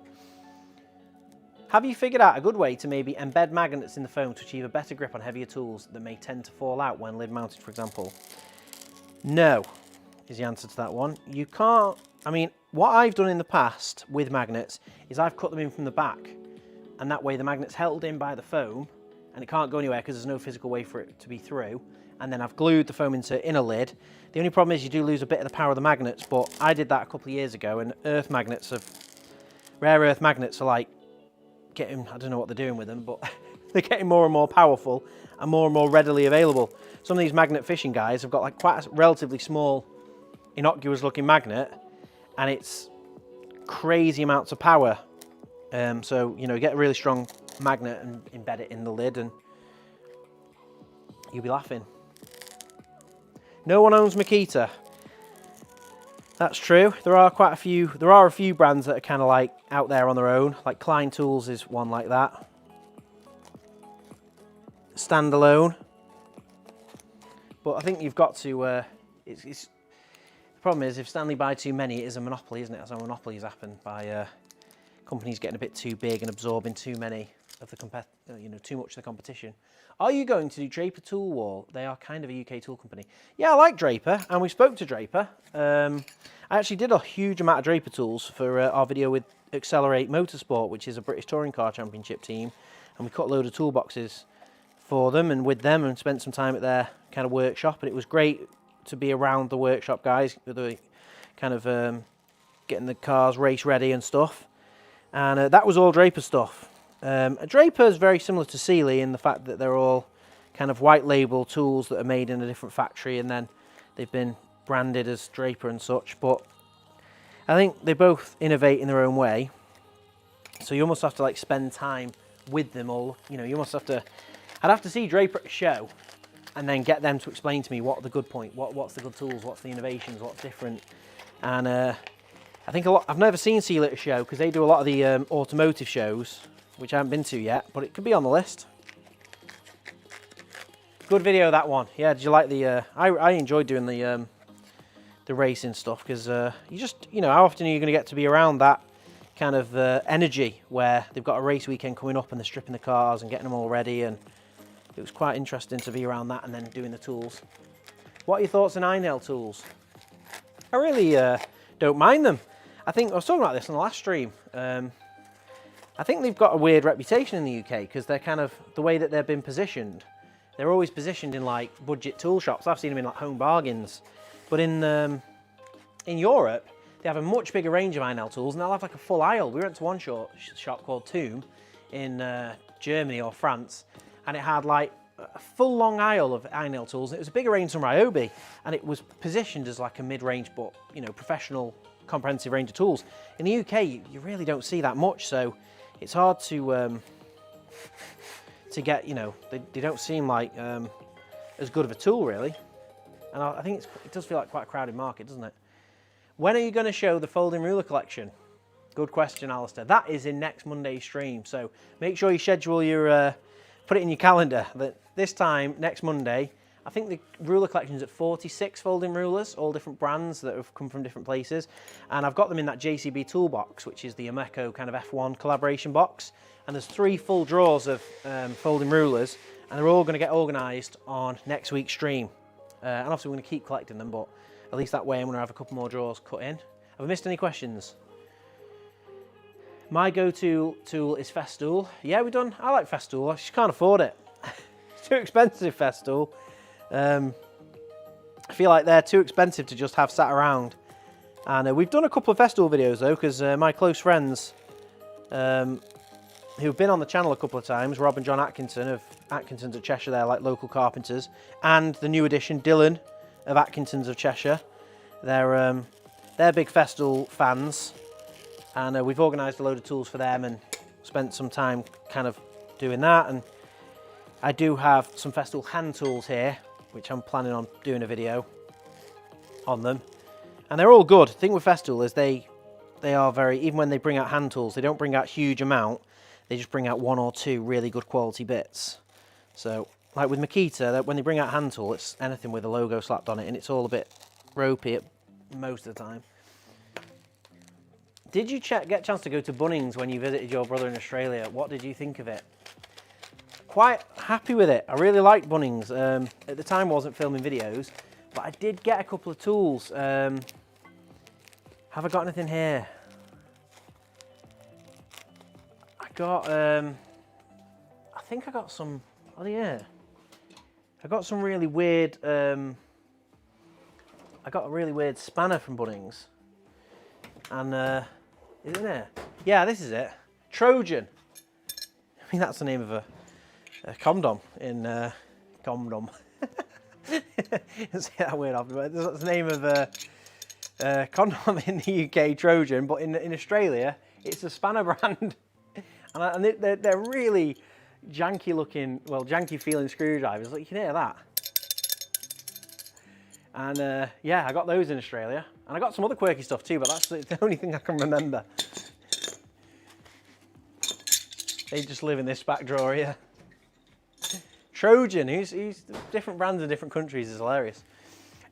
Have you figured out a good way to maybe embed magnets in the foam to achieve a better grip on heavier tools that may tend to fall out when lid mounted, for example? No, is the answer to that one. You can't. I mean, what I've done in the past with magnets is I've cut them in from the back, and that way the magnet's held in by the foam and it can't go anywhere because there's no physical way for it to be through. And then I've glued the foam into inner lid. The only problem is you do lose a bit of the power of the magnets, but I did that a couple of years ago, and rare earth magnets are like getting, I don't know what they're doing with them, but they're getting more and more powerful and more readily available. Some of these magnet fishing guys have got like quite a relatively small, innocuous looking magnet, and it's crazy amounts of power. So, you know, get a really strong magnet and embed it in the lid and you'll be laughing. No one owns Makita. That's true. There are a few brands that are kind of like out there on their own. Like Klein Tools is one like that. Standalone. But I think you've got to, the problem is if Stanley buy too many, it is a monopoly, isn't it? That's how monopolies happen, by companies getting a bit too big and absorbing too many of the too much of the competition. Are you going to do Draper Tool Wall? They are kind of a UK tool company. Yeah, I like Draper, and we spoke to Draper. I actually did a huge amount of Draper tools for our video with Accelerate Motorsport, which is a British Touring Car Championship team, and we cut a load of toolboxes for them and with them, and spent some time at their kind of workshop, and it was great to be around the workshop guys, the kind of getting the cars race ready and stuff, and that was all Draper stuff. Draper is very similar to Sealy in the fact that they're all kind of white label tools that are made in a different factory, and then they've been branded as Draper and such, but I think they both innovate in their own way, so you almost have to like spend time with them all. You know, you almost have to, I'd have to see Draper at a show and then get them to explain to me what are the good point, what's the good tools, what's the innovations, what's different. And I think I've never seen Sealy at a show because they do a lot of the automotive shows, which I haven't been to yet, but it could be on the list. Good video, that one. Yeah, did you like the, I enjoyed doing the racing stuff, because you know, how often are you going to get to be around that kind of energy where they've got a race weekend coming up and they're stripping the cars and getting them all ready, and it was quite interesting to be around that and then doing the tools. What are your thoughts on iNail tools? I really don't mind them. I think I was talking about this in the last stream. I think they've got a weird reputation in the UK because they're kind of, the way that they've been positioned, they're always positioned in like budget tool shops. I've seen them in like Home Bargains, but in Europe they have a much bigger range of iNail tools, and they'll have like a full aisle. We went to one shop called Tomb in Germany or France, and it had like a full long aisle of eye nail tools. It was a bigger range than Ryobi, and it was positioned as like a mid-range, but you know, professional, comprehensive range of tools. In the UK, you really don't see that much, so it's hard to get, you know, they don't seem like as good of a tool really. And I think it does feel like quite a crowded market, doesn't it? When are you going to show the folding ruler collection? Good question, Alistair. That is in next Monday's stream, so make sure you schedule your, put it in your calendar that this time, next Monday, I think the ruler collection is at 46 folding rulers, all different brands that have come from different places. And I've got them in that JCB toolbox, which is the Ameco kind of F1 collaboration box. And there's 3 full drawers of folding rulers, and they're all going to get organised on next week's stream. And obviously we're going to keep collecting them, but at least that way I'm going to have a couple more drawers cut in. Have I missed any questions? My go-to tool is Festool. Yeah, we've done. I like Festool. I just can't afford it. It's too expensive, Festool. I feel like they're too expensive to just have sat around. And we've done a couple of Festool videos though, because my close friends who've been on the channel a couple of times, Rob and John Atkinson of Atkinson's of Cheshire, they're like local carpenters, and the new addition, Dylan of Atkinson's of Cheshire. They're big Festool fans, and we've organised a load of tools for them and spent some time kind of doing that. And I do have some Festool hand tools here, which I'm planning on doing a video on them. And they're all good. The thing with Festool is they are very, even when they bring out hand tools, they don't bring out huge amount. They just bring out 1 or 2 really good quality bits. So, like with Makita, when they bring out hand tool, it's anything with a logo slapped on it, and it's all a bit ropey most of the time. Did you get a chance to go to Bunnings when you visited your brother in Australia? What did you think of it? Quite happy with it. I really liked Bunnings. At the time I wasn't filming videos, but I did get a couple of tools. Have I got anything here? I got, I think I got some, oh yeah. I got some really weird, I got a really weird spanner from Bunnings. And, is it there? Yeah, this is it. Trojan. I mean, that's the name of a condom in, condom. Say that word after, but that's the name of a condom in the UK, Trojan, but in Australia, it's a spanner brand. And they're really janky looking, well, janky feeling screwdrivers. Like, you can hear that. And yeah, I got those in Australia. And I got some other quirky stuff too, but that's the only thing I can remember. They just live in this back drawer here. Trojan, who's different brands in different countries, is hilarious.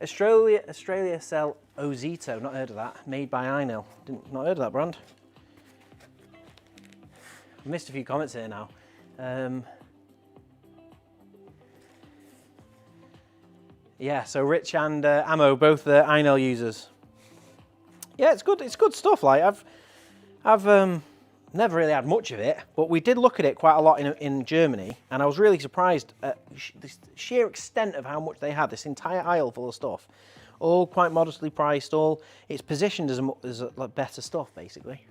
Australia sell Ozito, not heard of that. Made by Inel, not heard of that brand. I missed a few comments here now. Yeah, so Rich and Ammo, both Inel users. Yeah, it's good stuff. Like I've never really had much of it, but we did look at it quite a lot in Germany, and I was really surprised at the sheer extent of how much they had. This entire aisle full of stuff, all quite modestly priced. All it's positioned as like better stuff, basically.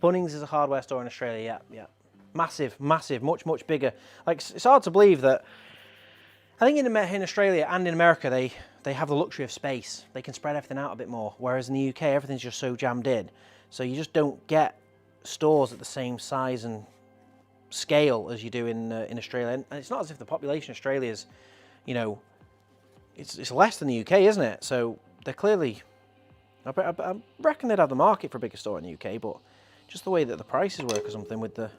Bunnings is a hardware store in Australia. Yeah, massive, much bigger. Like it's hard to believe that. I think in Australia and in America they have the luxury of space. They can spread everything out a bit more, whereas in the UK everything's just so jammed in. So you just don't get stores at the same size and scale as you do in Australia. And it's not as if the population of Australia is, you know, it's less than the UK, isn't it? So they're clearly, I reckon they'd have the market for a bigger store in the UK, but just the way that the prices work or something with the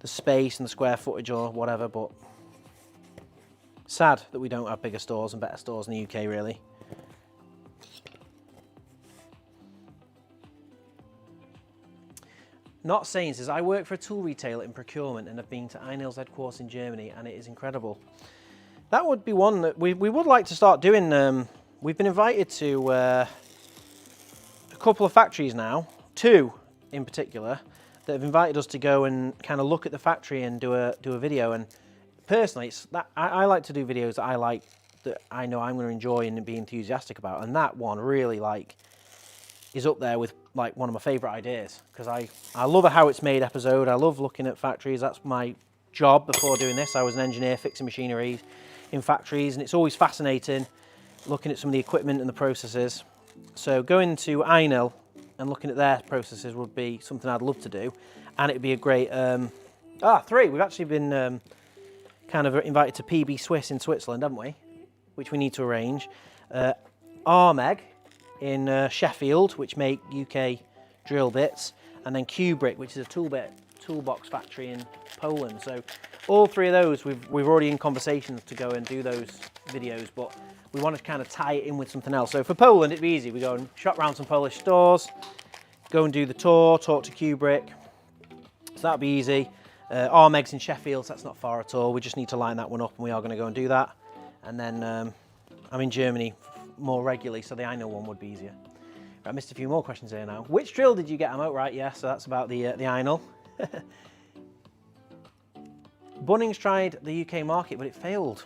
space and the square footage or whatever. But sad that we don't have bigger stores and better stores in the UK, really. Not saying says, I work for a tool retailer in procurement and have been to Inel's headquarters in Germany, and it is incredible. That would be one that we would like to start doing. We've been invited to a couple of factories now, 2 in particular, that have invited us to go and kind of look at the factory and do a video. And personally, it's that I like to do videos that I like, that I know I'm going to enjoy and be enthusiastic about. And that one really is up there with one of my favourite ideas, because I love a how it's made episode. I love looking at factories. That's my job before doing this. I was an engineer fixing machinery in factories, and it's always fascinating looking at some of the equipment and the processes. So going to INIL and looking at their processes would be something I'd love to do, and it'd be a great... three. We've actually been kind of invited to PB Swiss in Switzerland, haven't we? Which we need to arrange. Armeg in Sheffield, which make UK drill bits, and then Kubrick, which is a toolbox factory in Poland. So all three of those, we've already in conversations to go and do those videos, but we want to kind of tie it in with something else. So for Poland, it'd be easy. We go and shop around some Polish stores, go and do the tour, talk to Kubrick. So that'd be easy. Armeg's in Sheffield, so that's not far at all. We just need to line that one up, and we are going to go and do that. And then I'm in Germany more regularly, so the INIL one would be easier. I missed a few more questions here now. Which drill did you get? I'm out right, yeah, so that's about the INIL. Bunnings tried the UK market, but it failed.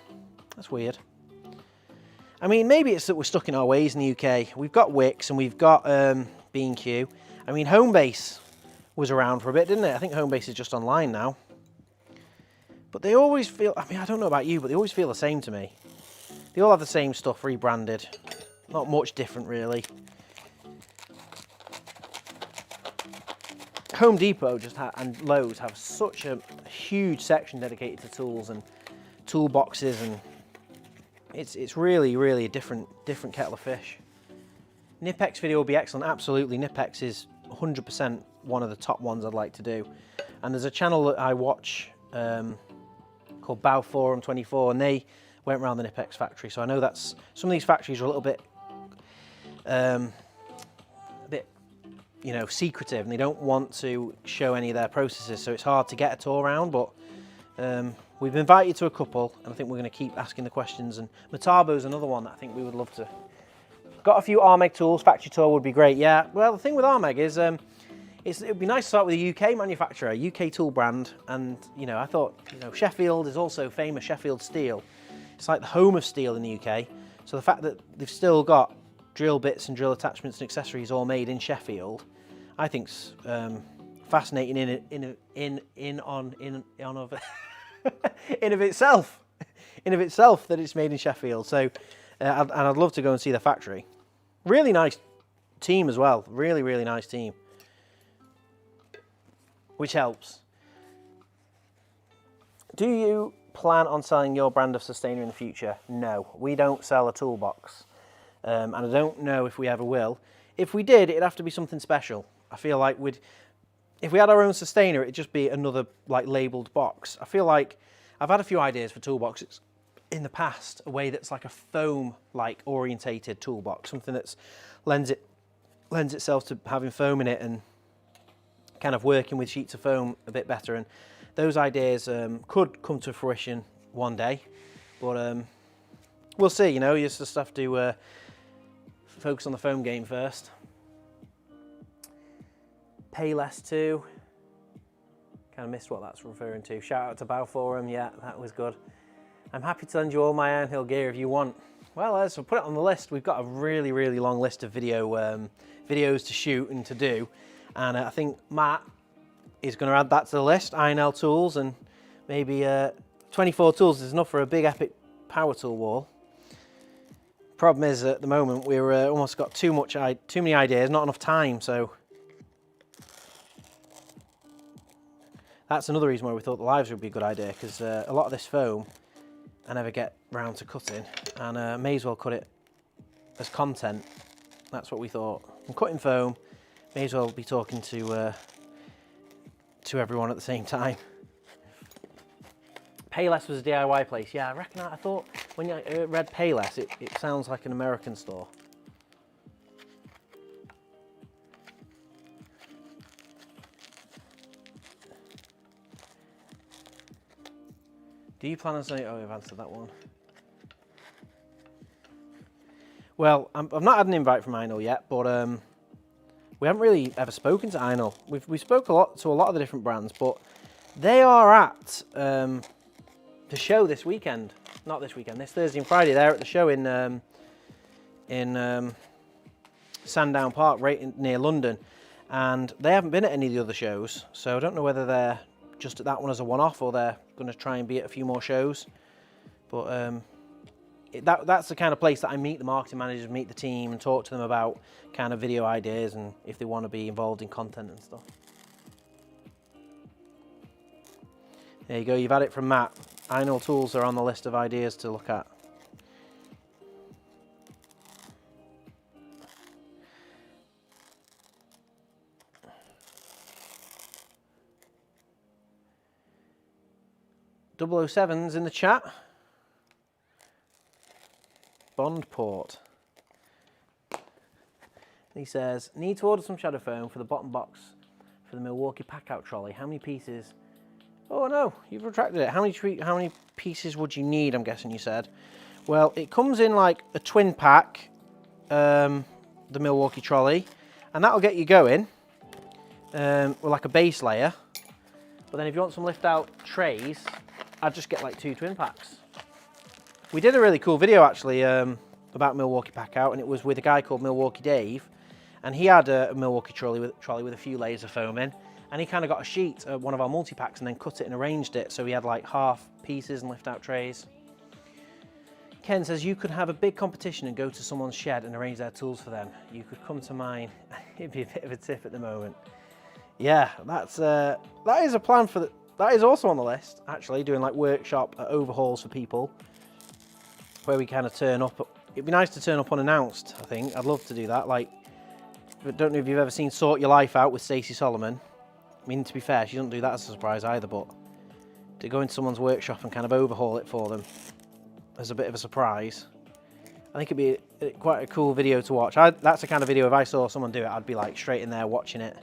That's weird. I mean, maybe it's that we're stuck in our ways in the UK. We've got Wix and we've got B&Q. I mean, Homebase was around for a bit, didn't it? I think Homebase is just online now. But they always feel, I mean, I don't know about you, but they always feel the same to me. They all have the same stuff rebranded. Not much different, really. Home Depot and Lowe's have such a huge section dedicated to tools and toolboxes, and it's really, really a different kettle of fish. Nipex video will be excellent. Absolutely, Nipex is 100% one of the top ones I'd like to do. And there's a channel that I watch called Bow Forum 24, and they went around the Nipex factory. So I know that's some of these factories are a little bit, you know, secretive, and they don't want to show any of their processes. So it's hard to get a tour around. But we've been invited to a couple, and I think we're going to keep asking the questions. And Metabo's another one that I think we would love to. Got a few Armeg tools. Factory tour would be great. Yeah. Well, the thing with Armeg is, it would be nice to start with a UK manufacturer, UK tool brand. And you know, I thought, you know, Sheffield is also famous. Sheffield steel. It's like the home of steel in the UK. So the fact that they've still got drill bits and drill attachments and accessories all made in Sheffield, I think's fascinating in of itself. In of itself that it's made in Sheffield. So, and I'd love to go and see the factory. Really nice team as well. Really, really nice team. Which helps. Do you plan on selling your brand of Sustainer in the future? No, we don't sell a toolbox. And I don't know if we ever will. If we did, it'd have to be something special. I feel like if we had our own Sustainer, it'd just be another like labelled box. I feel like I've had a few ideas for toolboxes in the past, a way that's like a foam like orientated toolbox, something that's lends itself to having foam in it and kind of working with sheets of foam a bit better. And those ideas could come to fruition one day, but we'll see. You know, you just have to focus on the foam game first. Pay less too. Kind of missed what that's referring to. Shout out to Bow Forum. Yeah, that was good. I'm happy to lend you all my Ironhill gear if you want. Well, let's put it on the list. We've got a really, really long list of videos to shoot and to do, and I think Matt is going to add that to the list. INL tools, and maybe 24 tools is enough for a big epic power tool wall. Problem is, at the moment we're almost got too many ideas, not enough time. So that's another reason why we thought the lives would be a good idea, because a lot of this foam I never get round to cutting, and may as well cut it as content. That's what we thought. I'm cutting foam, may as well be talking to everyone at the same time. Payless was a DIY place. Yeah, I reckon. I thought when I read Payless, it sounds like an American store. Do you plan on saying, oh, I've answered that one. Well, I've not had an invite from INIL yet, but we haven't really ever spoken to INIL. We spoke to a lot of the different brands, but they are at the show this weekend. Not this weekend, this Thursday and Friday. They're at the show in Sandown Park, right near London. And they haven't been at any of the other shows, so I don't know whether they're just at that one as a one-off or they're going to try and be at a few more shows. But that's the kind of place that I meet the marketing managers, meet the team, and talk to them about kind of video ideas and if they want to be involved in content and stuff. There you go, you've had it from Matt. Einol tools are on the list of ideas to look at. .007's in the chat. Bondport. He says, need to order some shadow foam for the bottom box for the Milwaukee pack-out trolley. How many pieces? Oh no, you've retracted it. How many pieces would you need, I'm guessing you said? Well, it comes in like a twin pack, the Milwaukee trolley, and that'll get you going with like a base layer. But then if you want some lift-out trays, I'd just get like 2 twin packs. We did a really cool video actually about Milwaukee pack out, and it was with a guy called Milwaukee Dave, and he had a Milwaukee trolley with a few layers of foam in, and he kind of got a sheet of one of our multi-packs and then cut it and arranged it so he had like half pieces and lift out trays. Ken says you could have a big competition and go to someone's shed and arrange their tools for them. You could come to mine. It'd be a bit of a tip at the moment. Yeah, that is a plan for that is also on the list, actually, doing like workshop overhauls for people where we kind of turn up. It'd be nice to turn up unannounced, I think. I'd love to do that. Like, I don't know if you've ever seen Sort Your Life Out with Stacey Solomon. I mean, to be fair, she doesn't do that as a surprise either, but to go into someone's workshop and kind of overhaul it for them as a bit of a surprise, I think it'd be quite a cool video to watch. That's the kind of video, if I saw someone do it, I'd be like straight in there watching it.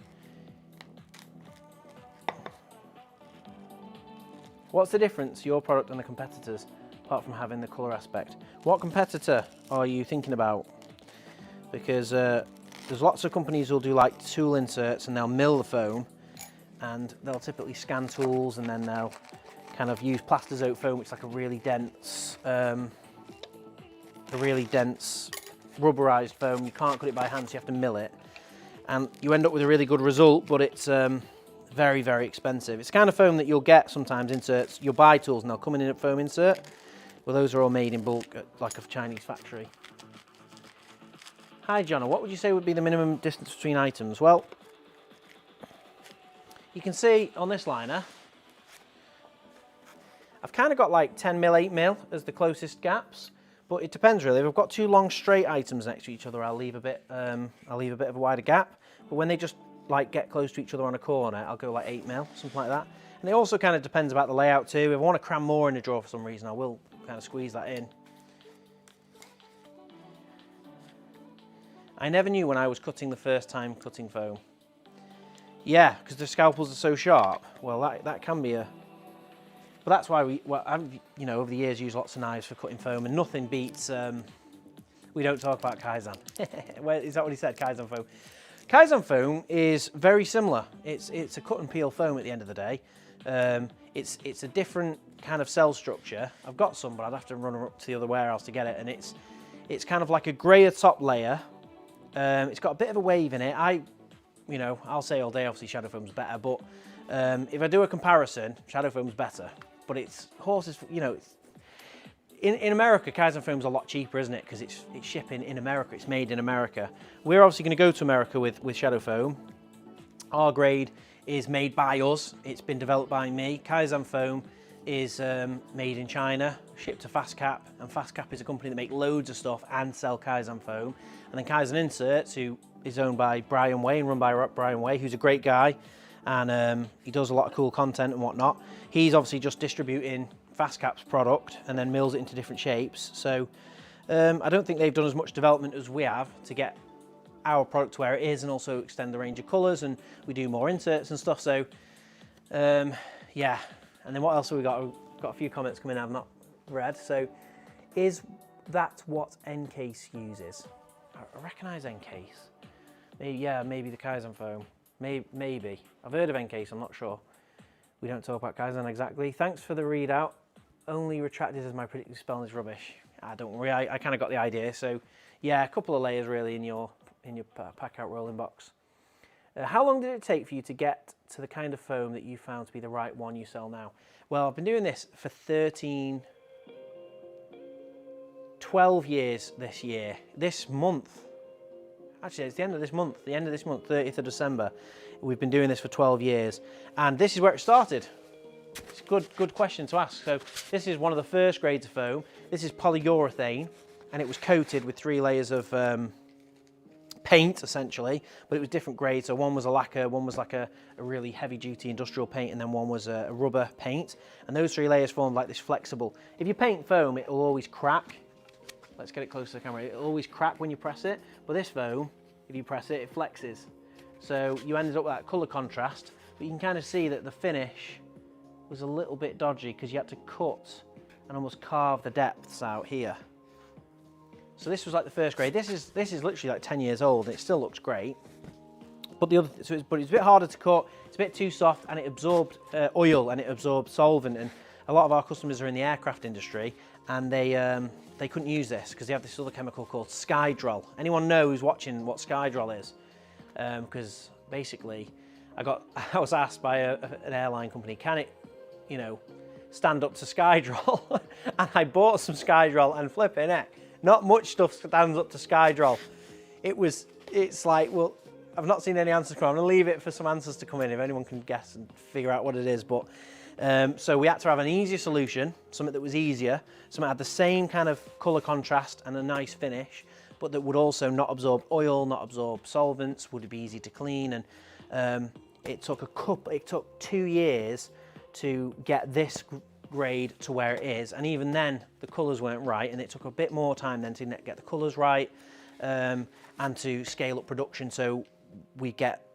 What's the difference, your product and the competitors, apart from having the colour aspect? What competitor are you thinking about? Because there's lots of companies who'll do like tool inserts and they'll mill the foam, and they'll typically scan tools, and then they'll kind of use plastizote foam, which is like a really dense rubberized foam. You can't cut it by hand, so you have to mill it. And you end up with a really good result, but it's very, very expensive. It's the kind of foam that you'll get sometimes inserts. You'll buy tools and they'll come in a foam insert. Well, those are all made in bulk at like a Chinese factory. Hi, Jona. What would you say would be the minimum distance between items? Well, you can see on this liner, I've kind of got like 10mm, 8mm as the closest gaps, but it depends really. If I've got 2 long straight items next to each other, I'll leave a bit of a wider gap. But when they just like get close to each other on a corner, I'll go like 8mm, something like that. And it also kind of depends about the layout too. If I want to cram more in a drawer for some reason, I will kind of squeeze that in. I never knew when I was cutting the first time cutting foam. Yeah, because the scalpels are so sharp. Well, that can be a... But that's why I've, you know, over the years used lots of knives for cutting foam, and nothing beats... we don't talk about Kaizen. Is that what he said, Kaizen foam? Kaizen foam is very similar. It's a cut and peel foam at the end of the day. It's a different kind of cell structure. I've got some, but I'd have to run up to the other warehouse to get it. And it's kind of like a grayer top layer. It's got a bit of a wave in it. I'll say all day, obviously shadow foam's better, but if I do a comparison, shadow foam's better. But it's horses, you know, in America, Kaizen foam's a lot cheaper, isn't it? Because it's shipping in America, it's made in America. We're obviously going to go to America with shadow foam. Our grade is made by us, it's been developed by me. Kaizen foam is made in China, shipped to FastCap, and FastCap is a company that make loads of stuff and sell Kaizen foam. And then Kaizen Inserts, who is owned by Brian Way and run by Brian Way, who's a great guy, and he does a lot of cool content and whatnot. He's obviously just distributing FastCap's product and then mills it into different shapes. So I don't think they've done as much development as we have to get our product to where it is, and also extend the range of colours, and we do more inserts and stuff. So yeah. And then what else have we got? We've got a few comments coming in I've not read. So is that what Encase uses? I recognise Encase. Maybe the Kaizen foam. Maybe. I've heard of Encase, I'm not sure. We don't talk about Kaizen exactly. Thanks for the readout. Only retracted as my predictive spelling is rubbish. Don't worry, I kind of got the idea. So yeah, a couple of layers really in your pack out rolling box. How long did it take for you to get to the kind of foam that you found to be the right one you sell now? Well, I've been doing this for 12 years this year. This month, actually it's the end of this month, 30th of December. We've been doing this for 12 years, and this is where it started. It's a good question to ask. So this is one of the first grades of foam. This is polyurethane, and it was coated with 3 layers of paint, essentially, but it was different grades. So one was a lacquer, one was like a really heavy duty industrial paint, and then one was a rubber paint. And those 3 layers formed like this flexible. If you paint foam, it will always crack. Let's get it close to the camera. It'll always crack when you press it, but this foam, if you press it, it flexes. So you ended up with that colour contrast, but you can kind of see that the finish was a little bit dodgy because you had to cut and almost carve the depths out here. So this was like the first grade. This is literally like 10 years old, and it still looks great. But it's a bit harder to cut. It's a bit too soft, and it absorbed oil and it absorbed solvent. And a lot of our customers are in the aircraft industry, and they couldn't use this because they have this other chemical called Skydrol. Anyone know who's watching what Skydrol is? Because basically, I was asked by an airline company, can it, stand up to Skydrol? And I bought some Skydrol, and flipping heck, not much stuff stands up to Skydrol. It's like, well, I've not seen any answers come. I'm gonna leave it for some answers to come in if anyone can guess and figure out what it is. But so we had to have an easier solution, something that was easier, something that had the same kind of colour contrast and a nice finish, but that would also not absorb oil, not absorb solvents, would be easy to clean. And it took 2 years to get this grade to where it is, and even then the colours weren't right, and it took a bit more time then to get the colours right, and to scale up production so we get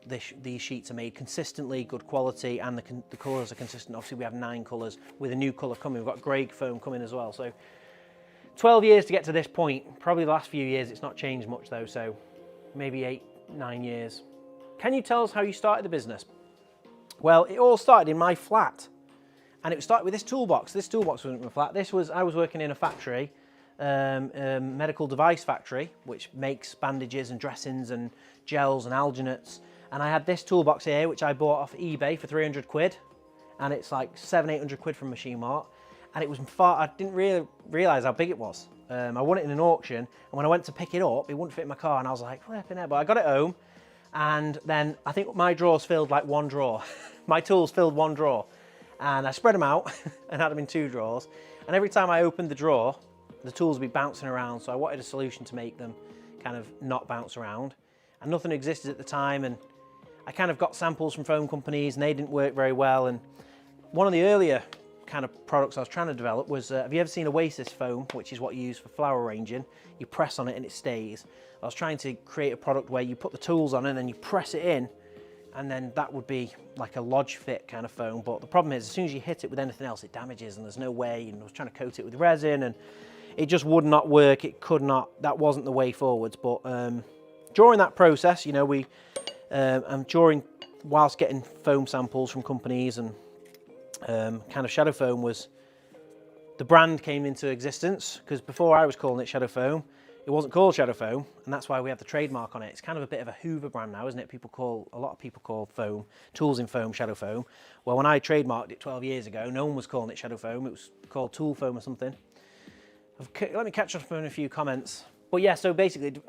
these sheets are made consistently, good quality, and the colours are consistent. Obviously we have 9 colours with a new colour coming. We've got grey foam coming as well. So 12 years to get to this point. Probably the last few years it's not changed much though, so maybe 8, 9 years. Can you tell us how you started the business? Well, it all started in my flat. And it started with this toolbox. This toolbox wasn't my flat. I was working in a factory, a medical device factory, which makes bandages and dressings and gels and alginates. And I had this toolbox here, which I bought off eBay for 300 quid. And it's like 800 quid from Machine Mart. And it was I didn't really realise how big it was. I won it in an auction. And when I went to pick it up, it wouldn't fit in my car. And I was like, flipping it. But I got it home. And then I think my drawers filled like 1 drawer. My tools filled 1 drawer. And I spread them out and had them in 2 drawers. And every time I opened the drawer, the tools would be bouncing around. So I wanted a solution to make them kind of not bounce around. And nothing existed at the time. And I kind of got samples from foam companies, and they didn't work very well. And one of the earlier kind of products I was trying to develop was, have you ever seen Oasis foam, which is what you use for flower arranging? You press on it and it stays. I was trying to create a product where you put the tools on and then you press it in, and then that would be like a lodge fit kind of foam. But the problem is, as soon as you hit it with anything else, it damages, and there's no way. And I was trying to coat it with resin, and it just would not work. It could not, that wasn't the way forwards. But during that process, whilst getting foam samples from companies, and kind of Shadow Foam was, the brand came into existence, because before I was calling it Shadow Foam, it wasn't called Shadow Foam, and that's why we have the trademark on it. It's kind of a bit of a Hoover brand now, isn't it? A lot of people call foam, tools in foam, Shadow Foam. Well, when I trademarked it 12 years ago, no one was calling it Shadow Foam. It was called Tool Foam or something. Let me catch up on a few comments. But yeah, so basically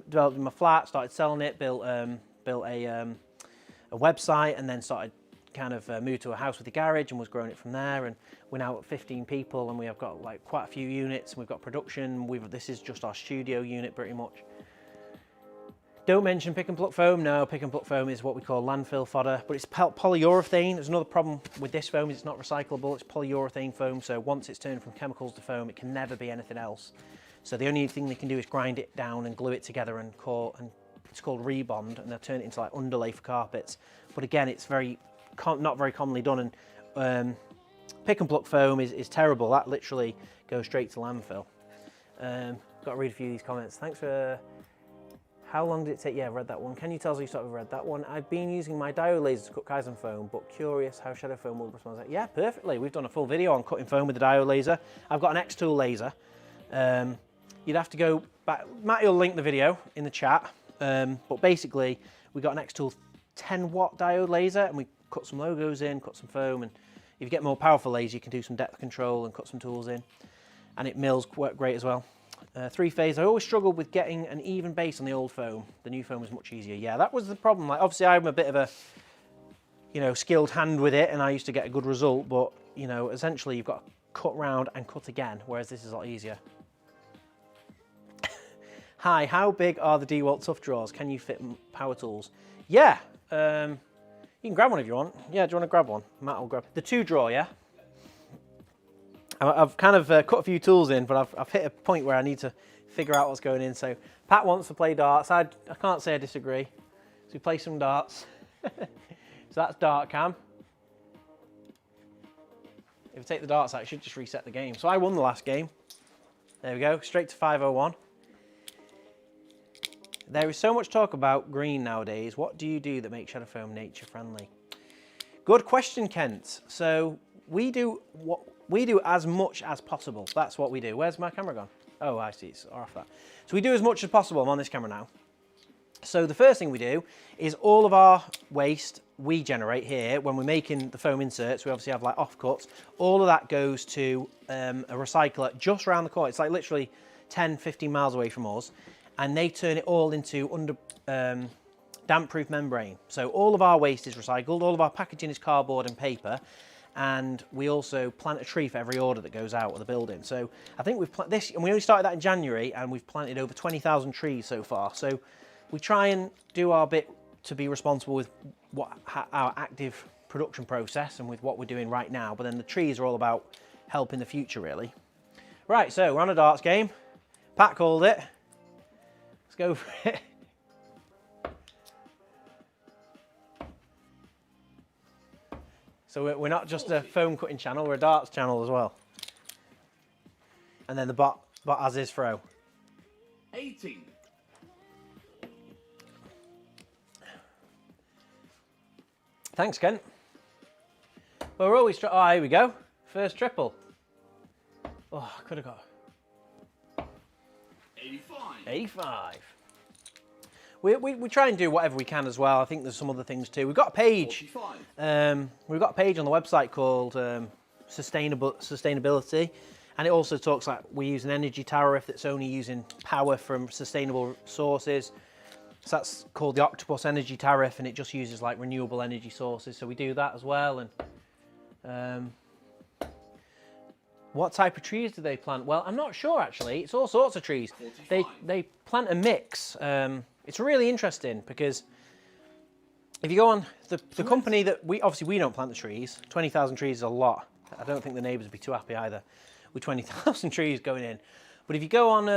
developed in my flat, started selling it, built a website, and then started kind of moved to a house with a garage and was growing it from there. And we're now at 15 people, and we have got like quite a few units, and we've got production. This is just our studio unit pretty much. Don't mention pick and pluck foam. No, pick and pluck foam is what we call landfill fodder, but it's polyurethane. There's another problem with this foam, is it's not recyclable. It's polyurethane foam, so once it's turned from chemicals to foam, it can never be anything else. So the only thing they can do is grind it down and glue it together, and it's called rebond, and they'll turn it into like underlay for carpets. But again, it's not very commonly done, and pick and pluck foam is terrible. That literally goes straight to landfill. Got to read a few of these comments. Thanks for, how long did it take? Yeah, I've read that one. Can you tell us you sort of read that one? I've been using my diode laser to cut Kaizen foam, but curious how Shadow Foam will respond. Yeah, perfectly. We've done a full video on cutting foam with the diode laser. I've got an X-Tool laser. You'd have to go back. Matty will link the video in the chat. But basically, we got an X-Tool 10-watt diode laser, and we cut some logos in, cut some foam, and if you get more powerful laser, you can do some depth control and cut some tools in, and it mills great as well. 3-phase, I always struggled with getting an even base on the old foam. The new foam was much easier. Yeah, that was the problem. Like, obviously, I'm a bit of a, you know, skilled hand with it, and I used to get a good result, but, you know, essentially you've got to cut round and cut again, whereas this is a lot easier. Hi, how big are the DeWalt Tough Drawers? Can you fit power tools? Yeah, you can grab one if you want. Yeah, do you want to grab one? Matt will grab the 2-drawer, yeah? I've kind of cut a few tools in, but I've hit a point where I need to figure out what's going in. So Pat wants to play darts. I can't say I disagree. So we play some darts. So that's dart cam. If we take the darts out, it should just reset the game. So I won the last game. There we go, straight to 501. There is so much talk about green nowadays. What do you do that makes shadow foam nature friendly? Good question, Kent. So we do as much as possible. That's what we do. Where's my camera gone? Oh, I see, it's off that. So we do as much as possible. I'm on this camera now. So the first thing we do is all of our waste we generate here when we're making the foam inserts. We obviously have like offcuts. All of that goes to a recycler just around the corner. It's like literally 10, 15 miles away from us. And they turn it all into damp-proof membrane. So all of our waste is recycled. All of our packaging is cardboard and paper. And we also plant a tree for every order that goes out of the building. So I think we've planted this, and we only started that in January, and we've planted over 20,000 trees so far. So we try and do our bit to be responsible with our active production process and with what we're doing right now. But then the trees are all about helping the future, really. Right, so we're on a darts game. Pat called it. Let's go for it. So we're not just a foam cutting channel, we're a darts channel as well. And then the bot has his throw. 18. Thanks, Kent. Well, we're always oh, here we go. First triple. Oh, I could have got 85. 85. We try and do whatever we can as well. I think there's some other things too. We've got a page. 45. We've got a page on the website called Sustainability, and it also talks like we use an energy tariff that's only using power from sustainable sources. So that's called the Octopus Energy Tariff, and it just uses like renewable energy sources. So we do that as well. And what type of trees do they plant? Well, I'm not sure actually. It's all sorts of trees. 45. They plant a mix. It's really interesting because if you go on the company that we don't plant the trees. 20,000 trees is a lot. I don't think the neighbours would be too happy either with 20,000 trees going in. But if you go on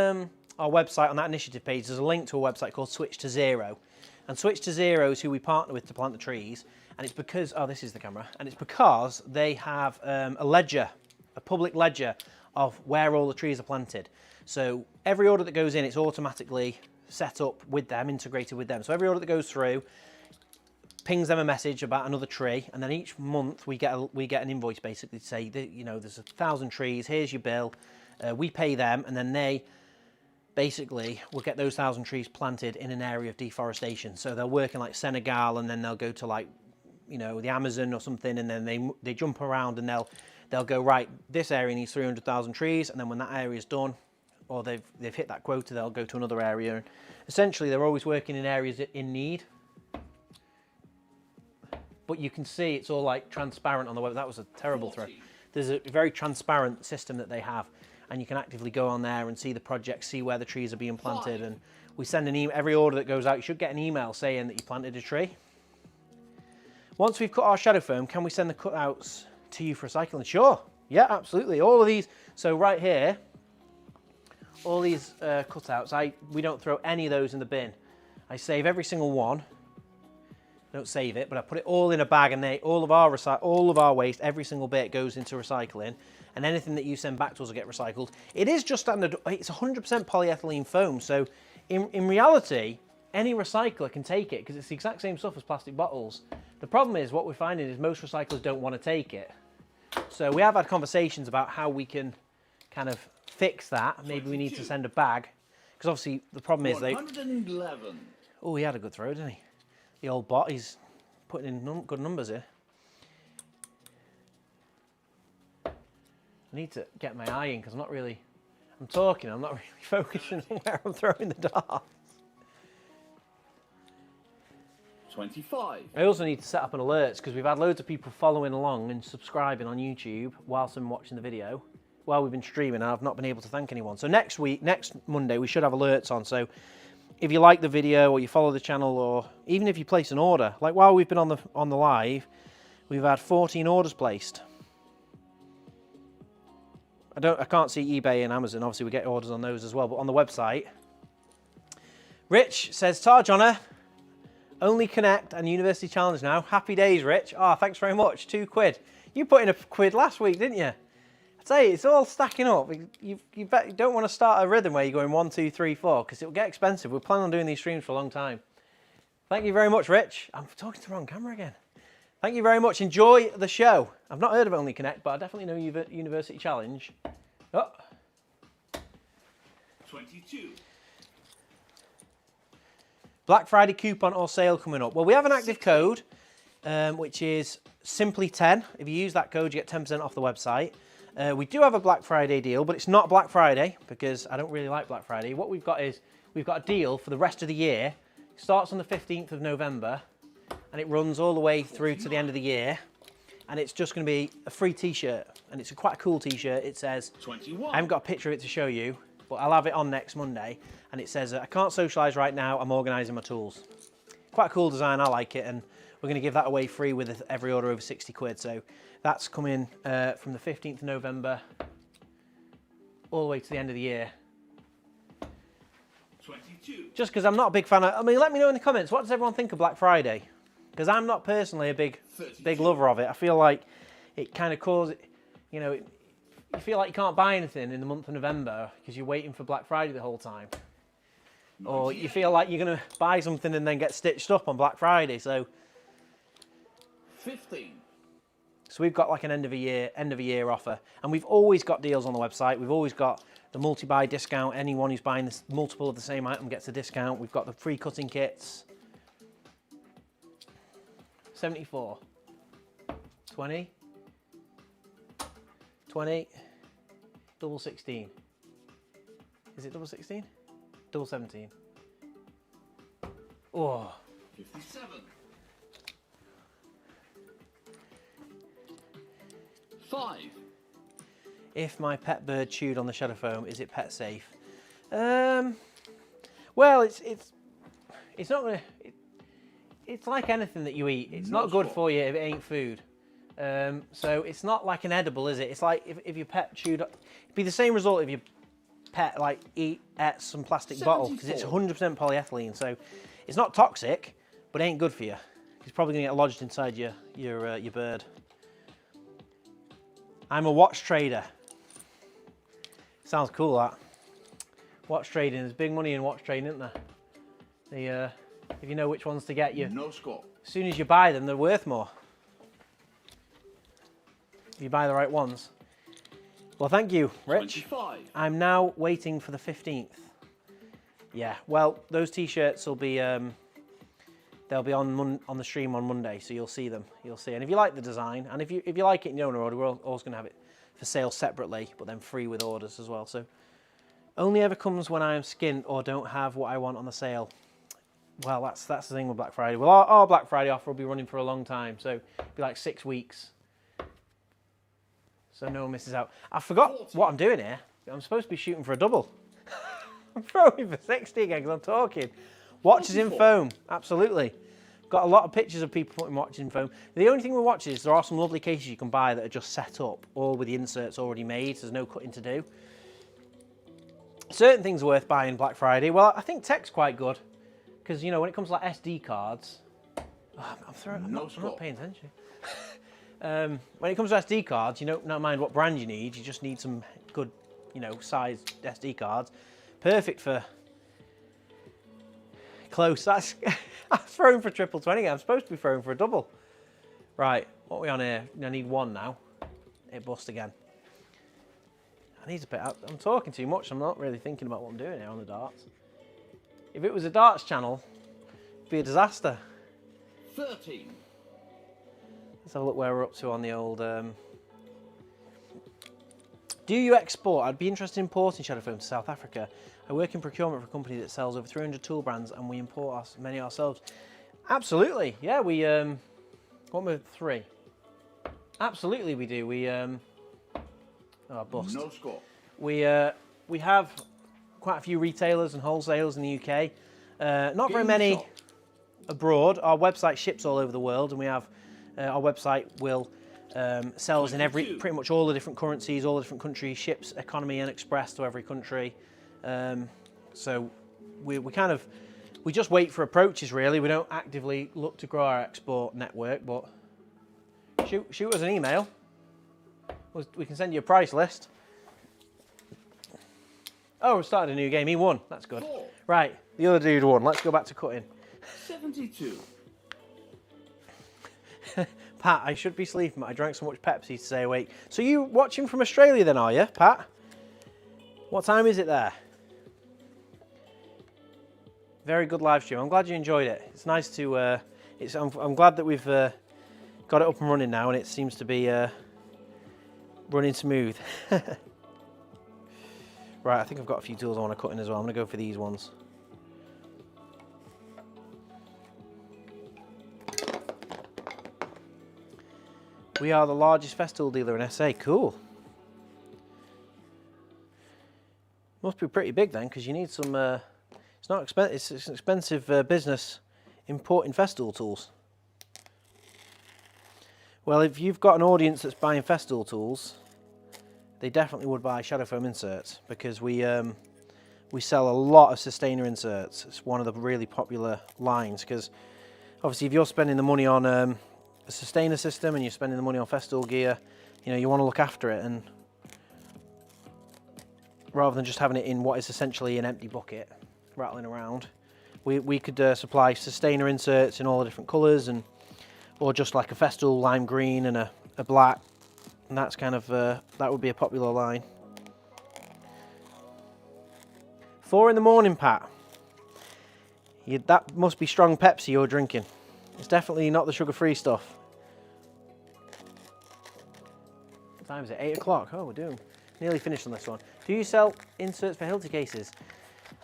our website on that initiative page, there's a link to a website called Switch to Zero, and Switch to Zero is who we partner with to plant the trees. And it's because this is the camera, and it's because they have a ledger, a public ledger of where all the trees are planted. So every order that goes in, it's automatically set up with them, integrated with them. So every order that goes through pings them a message about another tree, and then each month we get an invoice basically to say that, you know, there's 1,000 trees, here's your bill. We pay them, and then they basically will get those 1,000 trees planted in an area of deforestation. So they'll work in like Senegal, and then they'll go to like, you know, the Amazon or something, and then they jump around, and they'll go, right, this area needs 300,000 trees, and then when that area is done, or they've hit that quota, they'll go to another area. Essentially, they're always working in areas in need. But you can see it's all like transparent on the web. That was a terrible throw. There's a very transparent system that they have, and you can actively go on there and see the project, see where the trees are being planted. And we send an email, every order that goes out, you should get an email saying that you planted a tree. Once we've cut our shadow foam, can we send the cutouts to you for recycling? Sure, yeah, absolutely. All of these, so right here, all these cutouts, we don't throw any of those in the bin. I save every single one. I don't save it, but I put it all in a bag, and all of our waste, every single bit goes into recycling, and anything that you send back to us will get recycled. It is just standard, it's 100% polyethylene foam, so in reality, any recycler can take it because it's the exact same stuff as plastic bottles. The problem is, what we're finding is most recyclers don't want to take it. So we have had conversations about how we can kind of fix that. Maybe we need to send a bag, because obviously the problem is 111. Oh, he had a good throw, didn't he? The old bot, he's putting in good numbers here. I need to get my eye in because I'm not really focusing on where I'm throwing the dart. 25. I also need to set up an alerts because we've had loads of people following along and subscribing on YouTube whilst I'm watching the video. While we've been streaming, I've not been able to thank anyone. So next Monday, we should have alerts on. So if you like the video or you follow the channel, or even if you place an order, like while we've been on the live, we've had 14 orders placed. I can't see eBay and Amazon. Obviously, we get orders on those as well, but on the website. Rich says, "Tar Jona, only Connect and University Challenge now. Happy days, Rich." Oh, thanks very much. £2. You put in a quid last week, didn't you? I tell you, it's all stacking up. You don't want to start a rhythm where you're going 1, 2, 3, 4 because it'll get expensive. We're planning on doing these streams for a long time. Thank you very much, Rich. I'm talking to the wrong camera again. Thank you very much. Enjoy the show. I've not heard of Only Connect, but I definitely know University Challenge. Oh. 22. Black Friday coupon or sale coming up. Well, we have an active code, which is Simply10. If you use that code, you get 10% off the website. We do have a Black Friday deal, but it's not Black Friday because I don't really like Black Friday. What we've got is we've got a deal for the rest of the year. It starts on the 15th of November and it runs all the way through to the end of the year. And it's just going to be a free t-shirt. And it's quite a cool t-shirt. It says, 21. I haven't got a picture of it to show you, but I'll have it on next Monday. And it says, I can't socialise right now, I'm organising my tools. Quite a cool design, I like it. And we're going to give that away free with every order over 60 quid. So that's coming from the 15th of November all the way to the end of the year. 22. Just because I'm not a big fan of, I mean, let me know in the comments, what does everyone think of Black Friday? Because I'm not personally a big lover of it. I feel like it kind of causes, you know, you feel like you can't buy anything in the month of November because you're waiting for Black Friday the whole time. Or you feel like you're going to buy something and then get stitched up on Black Friday. So 15. So we've got like an end of a year offer, and we've always got deals on the website. We've always got the multi-buy discount. Anyone who's buying this multiple of the same item gets a discount. We've got the free cutting kits. 74. 20. 20. Double 16. Is it double 16? Double 17. Oh. 57. 5. If my pet bird chewed on the shadow foam, is it pet safe? Well, it's not gonna. It's like anything that you eat. It's not good for you if it ain't food. So it's not like an edible, is it? It's like if your pet chewed. It'd be the same result if your pet like ate some plastic bottle because it's 100% polyethylene. So it's not toxic, but it ain't good for you. It's probably gonna get lodged inside your bird. I'm a watch trader. Sounds cool, that. Watch trading. There's big money in watch trading, isn't there? If you know which ones to get, No score. as soon as you buy them, they're worth more. If you buy the right ones. Well, thank you, Rich. 25. I'm now waiting for the 15th. Yeah, well, those t-shirts will be, they'll be on the stream on Monday, so you'll see them. You'll see. And if you like the design, and if you like it in your own order, we're always going to have it for sale separately, but then free with orders as well. So only ever comes when I am skint or don't have what I want on the sale. Well, that's the thing with Black Friday. Well, our Black Friday offer will be running for a long time, so it'll be like 6 weeks. So no one misses out. I forgot what I'm doing here. I'm supposed to be shooting for a double. I'm throwing for 60 again because I'm talking. Watches in foam, absolutely. Got a lot of pictures of people putting watches in foam. The only thing with watches is there are some lovely cases you can buy that are just set up, all with the inserts already made, so there's no cutting to do. Certain things are worth buying Black Friday. Well, I think tech's quite good, because you know when it comes to like SD cards, I'm not paying attention. When it comes to SD cards, you don't mind what brand you need. You just need some good, sized SD cards. Perfect for close. I'm throwing for triple 20. I'm supposed to be throwing for a double. Right, what are we on here? I need one now. It bust again. I need to put out. I'm talking too much. I'm not really thinking about what I'm doing here on the darts. If it was a darts channel, it'd be a disaster. 13. Let's have a look where we're up to on the old... Do you export? I'd be interested in importing shadow foam to South Africa. I work in procurement for a company that sells over 300 tool brands and we import many ourselves. Absolutely, yeah, we... what were 3? Absolutely we do. We... oh, bust. No score. We have quite a few retailers and wholesalers in the UK. Not very many shop. abroad. Our website ships all over the world, and we have our website will sells in pretty much all the different currencies, all the different countries, ships economy and express to every country. So we just wait for approaches really. We don't actively look to grow our export network, but shoot us an email. We can send you a price list. Oh, we started a new game. He won. That's good. 4. Right, the other dude won. Let's go back to cutting. 72. Pat, I should be sleeping, but I drank so much Pepsi to stay awake. So you watching from Australia then, are you, Pat? What time is it there? Very good live stream. I'm glad you enjoyed it. It's nice to... I'm glad that we've got it up and running now, and it seems to be running smooth. Right, I think I've got a few tools I want to cut in as well. I'm going to go for these ones. We are the largest Festool dealer in SA. Cool. Must be pretty big then, because you need some... it's not expensive. It's an expensive business importing Festool tools. Well, if you've got an audience that's buying Festool tools, they definitely would buy shadow foam inserts, because we sell a lot of sustainer inserts. It's one of the really popular lines, because obviously if you're spending the money on a sustainer system and you're spending the money on Festool gear, you know, you want to look after it, and rather than just having it in what is essentially an empty bucket rattling around, we could supply sustainer inserts in all the different colours, and or just like a Festool lime green and a black. And that's kind of, that would be a popular line. 4 in the morning, Pat. That must be strong Pepsi you're drinking. It's definitely not the sugar-free stuff. What time is it? 8 o'clock. Oh, we're doing nearly finished on this one. Do you sell inserts for Hilti cases?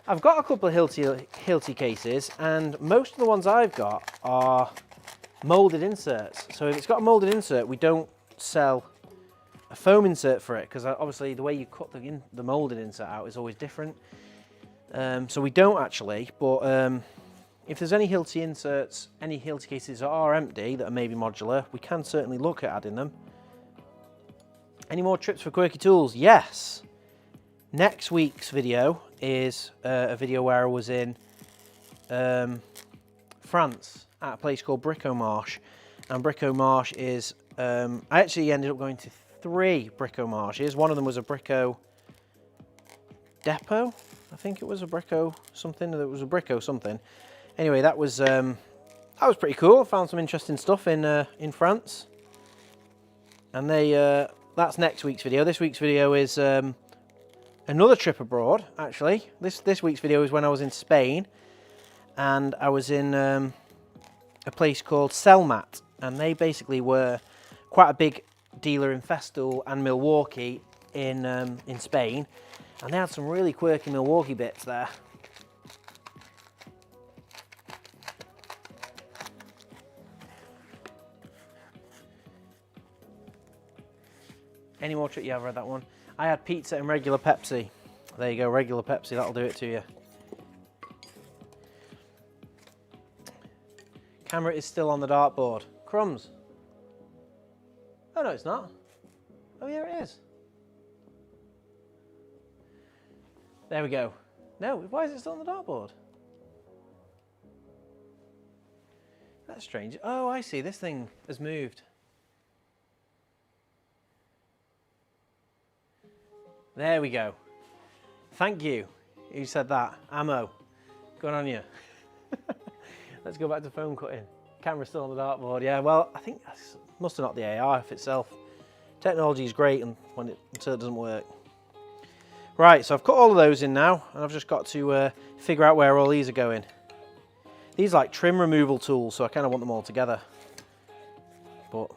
I've got a couple of Hilti cases, and most of the ones I've got are moulded inserts. So if it's got a moulded insert, we don't sell a foam insert for it, because obviously the way you cut the moulded insert out is always different. So we don't actually, but if there's any Hilti inserts, any Hilti cases that are empty that are maybe modular, we can certainly look at adding them. Any more trips for quirky tools? Yes. Next week's video is a video where I was in France at a place called Bricomarche, and Bricomarche is, I actually ended up going to 3 Bricomarches. One of them was a Brico depot. I think it was a Brico something. There was a Brico something. Anyway, that was pretty cool. I found some interesting stuff in France. And that's next week's video. This week's video is another trip abroad. Actually, this week's video is when I was in Spain, and I was in a place called Selmat, and they basically were quite a big dealer in Festool and Milwaukee in Spain, and they had some really quirky Milwaukee bits there. Any more trick? Yeah, I've read that one. I had pizza and regular Pepsi. There you go, regular Pepsi, that'll do it to you. Camera is still on the dartboard. Crumbs. Oh no, it's not. Oh yeah, it is. There we go. No, why is it still on the dartboard? That's strange. Oh, I see, this thing has moved. There we go. Thank you. You said that. Ammo. Good on you. Let's go back to foam cutting. Camera's still on the dartboard. Yeah, well, I think that's must have knocked the AR itself. Technology is great until it doesn't work. Right, so I've cut all of those in now, and I've just got to figure out where all these are going. These are like trim removal tools, so I kind of want them all together. but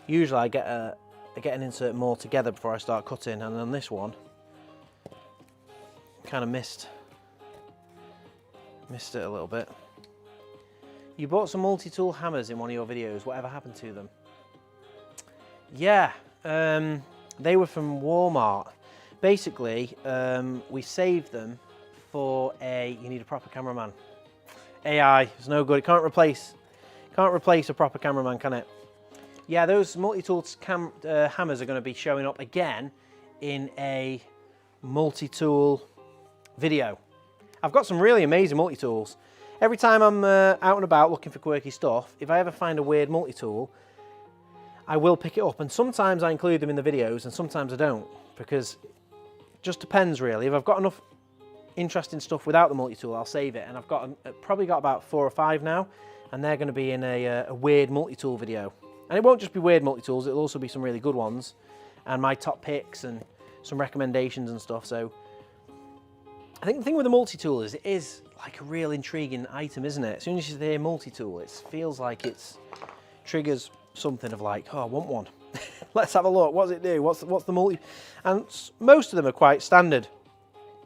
usually I get an insert more together before I start cutting, and on this one, kind of missed it a little bit. You bought some multi-tool hammers in one of your videos. Whatever happened to them? Yeah, they were from Walmart. Basically, we saved them for you need a proper cameraman. AI is no good. It can't replace a proper cameraman, can it? Yeah, those multi-tool hammers are going to be showing up again in a multi-tool video. I've got some really amazing multi-tools. Every time I'm out and about looking for quirky stuff, if I ever find a weird multi-tool, I will pick it up, and sometimes I include them in the videos and sometimes I don't, because it just depends really. If I've got enough interesting stuff without the multi-tool, I'll save it, and I've probably got about 4 or 5 now, and they're going to be in a weird multi-tool video. And it won't just be weird multi-tools, it'll also be some really good ones, and my top picks and some recommendations and stuff. So I think the thing with the multi-tool is it is like a real intriguing item, isn't it? As soon as you hear multi-tool, it feels like it triggers something of like, oh, I want one. Let's have a look. What does it do? What's the multi? And most of them are quite standard.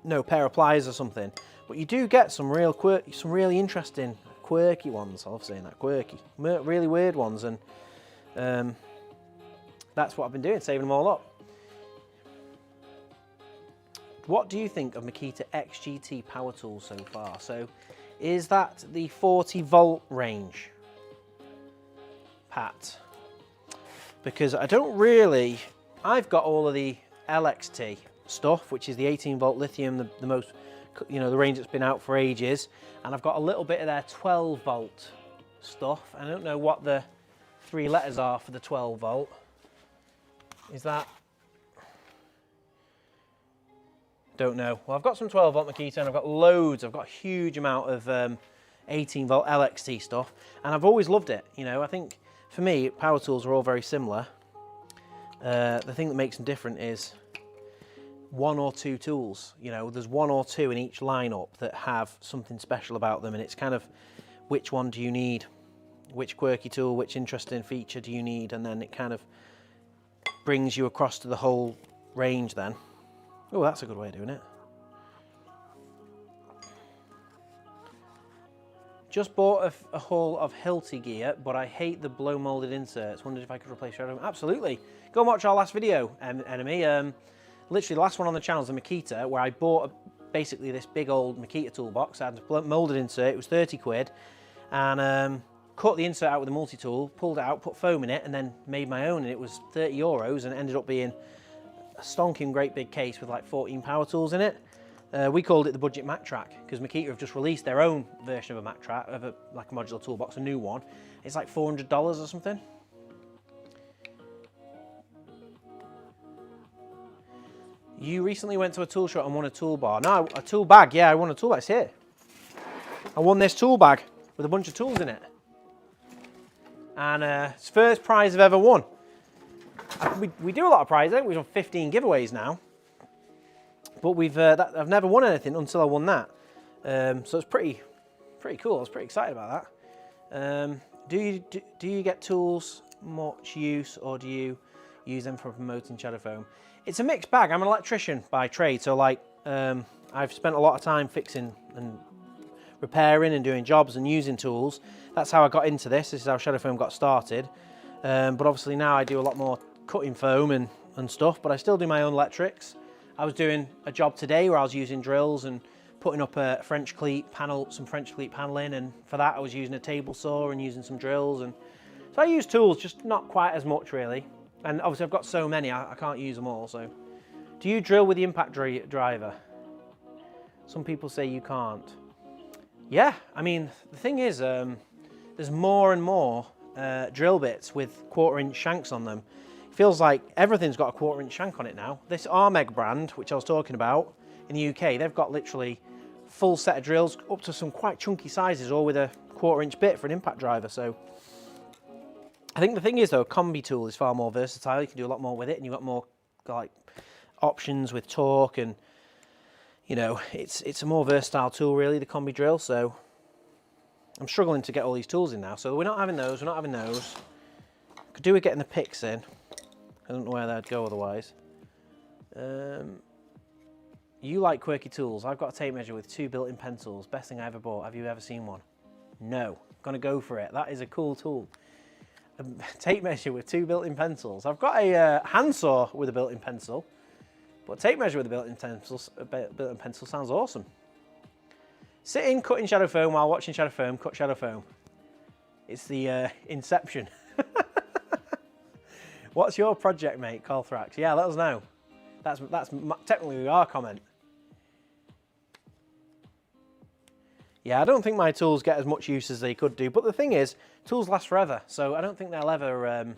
No pair of pliers or something. But you do get some really interesting, quirky ones. I love saying that, quirky. Really weird ones, and that's what I've been doing, saving them all up. What do you think of Makita XGT power tools so far? So, is that the 40 volt range, Pat? Because I've got all of the LXT stuff, which is the 18 volt lithium, the most, the range that's been out for ages, and I've got a little bit of their 12 volt stuff. I don't know what the 3 letters are for the 12 volt. Is that? Don't know. Well, I've got some 12 volt Makita, and I've got a huge amount of 18 volt LXT stuff, and I've always loved it. I think for me, power tools are all very similar. The thing that makes them different is 1 or 2 tools. There's 1 or 2 in each lineup that have something special about them, and it's kind of which one do you need, which quirky tool, which interesting feature do you need, and then it kind of brings you across to the whole range then. Oh, that's a good way of doing it. Just bought a haul of Hilti gear, but I hate the blow molded inserts. Wondered if I could replace Shadow. Absolutely. Go and watch our last video, enemy. Literally the last one on the channel is the Makita, where I bought basically this big old Makita toolbox. I had a molded insert. It was 30 quid, and cut the insert out with a multi-tool, pulled it out, put foam in it, and then made my own. And it was 30 euros, and it ended up being a stonking great big case with like 14 power tools in it. We called it the budget Mac Track because Makita have just released their own version of a Mac Track, like a modular toolbox, a new one. It's like $400 or something. You recently went to a tool shop and won a toolbar. No, a tool bag. Yeah, I won a tool bag. It's here. I won this tool bag with a bunch of tools in it. And it's the first prize I've ever won. We do a lot of prizes. I think we've done 15 giveaways now. But I've never won anything until I won that. So it's pretty cool. I was pretty excited about that. Do you get tools much use, or do you use them for promoting shadow foam? It's a mixed bag. I'm an electrician by trade, so like I've spent a lot of time fixing and repairing and doing jobs and using tools. That's how I got into this. This is how shadow foam got started. But obviously now I do a lot more cutting foam and stuff, but I still do my own electrics. I was doing a job today where I was using drills and putting up a French cleat panel, some French cleat paneling, and for that I was using a table saw and using some drills. And so I use tools, just not quite as much really. And obviously I've got so many, I can't use them all. So, do you drill with the impact driver? Some people say you can't. Yeah, I mean, the thing is, there's more and more drill bits with 1/4 inch shanks on them. It feels like everything's got a 1/4 inch shank on it now. This Armeg brand, which I was talking about in the UK, they've got literally full set of drills up to some quite chunky sizes, all with a 1/4 inch bit for an impact driver. So I think the thing is though, a combi tool is far more versatile. You can do a lot more with it, and you've got more like options with torque, and it's a more versatile tool really, the combi drill. So I'm struggling to get all these tools in now. So we're not having those. Could do with getting the picks in. I don't know where they'd go otherwise. You like quirky tools. I've got a tape measure with 2 built-in pencils. Best thing I ever bought. Have you ever seen one? No. Gonna go for it. That is a cool tool. A tape measure with 2 built-in pencils. I've got a handsaw with a built-in pencil, but a tape measure with a built-in pencil sounds awesome. Sitting, cutting shadow foam while watching shadow foam, cut shadow foam. It's the Inception. What's your project, mate? Colthrax. Yeah, let us know. That's technically our comment. Yeah, I don't think my tools get as much use as they could do, but the thing is, tools last forever, so I don't think they'll ever,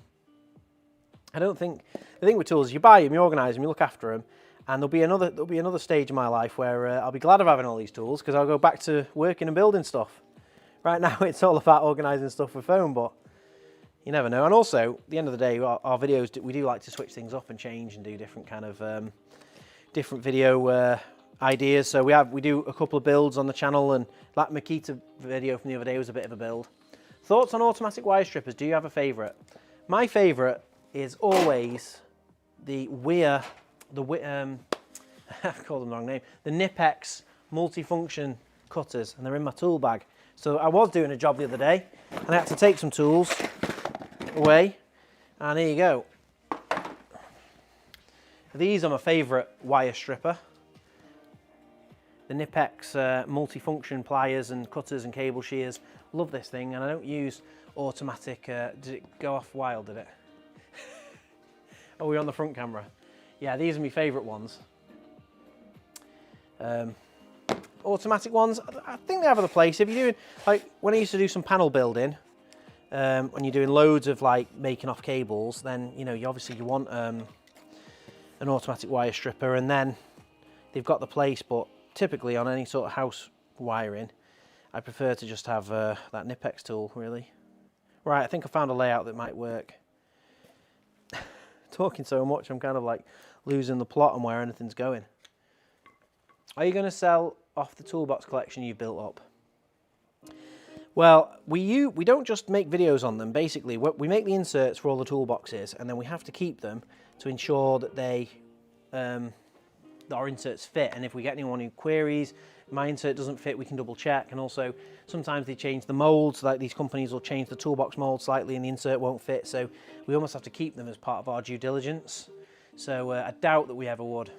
the thing with tools is you buy them, you organise them, you look after them, and there'll be another stage in my life where I'll be glad of having all these tools, because I'll go back to working and building stuff. Right now it's all about organising stuff with foam, but you never know. And also, at the end of the day, our videos, we do like to switch things up and change and do different kind of, different video ideas. So we do a couple of builds on the channel, and that Makita video from the other day was a bit of a build. Thoughts on automatic wire strippers? Do you have a favourite? My favourite is always the I've called them the wrong name. The Knipex multifunction cutters, and they're in my tool bag. So I was doing a job the other day, and I had to take some tools away, and here you go. These are my favourite wire stripper. The Knipex multifunction pliers and cutters and cable shears. Love this thing, and I don't use automatic. Did it go off wild, did it? Oh, we're on the front camera. Yeah, these are my favourite ones. Automatic ones, I think they have other place. If you're doing, like when I used to do some panel building, when you're doing loads of like making off cables, then you know you obviously want an automatic wire stripper, and then they've got the place. But typically on any sort of house wiring, I prefer to just have that Knipex tool really. Right, I think I found a layout that might work. Talking so much, I'm kind of like losing the plot on where anything's going. Are you going to sell off the toolbox collection you've built up? Well, we don't just make videos on them. Basically, we make the inserts for all the toolboxes, and then we have to keep them to ensure that they that our inserts fit. And if we get anyone who queries, my insert doesn't fit, we can double check. And also, sometimes they change the molds, like these companies will change the toolbox mold slightly and the insert won't fit. So we almost have to keep them as part of our due diligence. So I doubt that we ever would.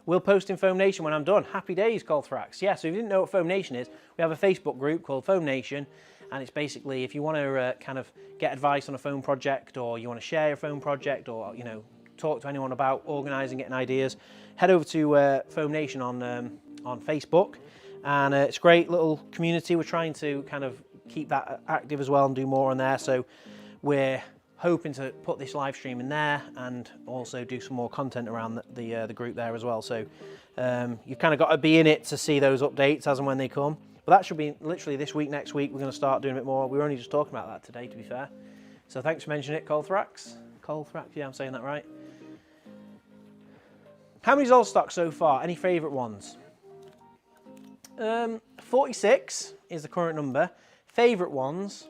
We'll post in Foam Nation when I'm done. Happy days, Colthrax. Yeah, so if you didn't know what Foam Nation is, we have a Facebook group called Foam Nation, and it's basically if you want to kind of get advice on a foam project, or you want to share a foam project, or you know, talk to anyone about organising, getting ideas, head over to Foam Nation on Facebook, and it's a great little community. We're trying to kind of keep that active as well and do more on there. So we're hoping to put this live stream in there and also do some more content around the group there as well. So you've kind of got to be in it to see those updates as and when they come. But that should be literally this week, next week. We're going to start doing a bit more. We were only just talking about that today, to be fair. So thanks for mentioning it, Colthrax. Colthrax, yeah, I'm saying that right. How many's all stock so far? Any favourite ones? 46 is the current number. Favourite ones?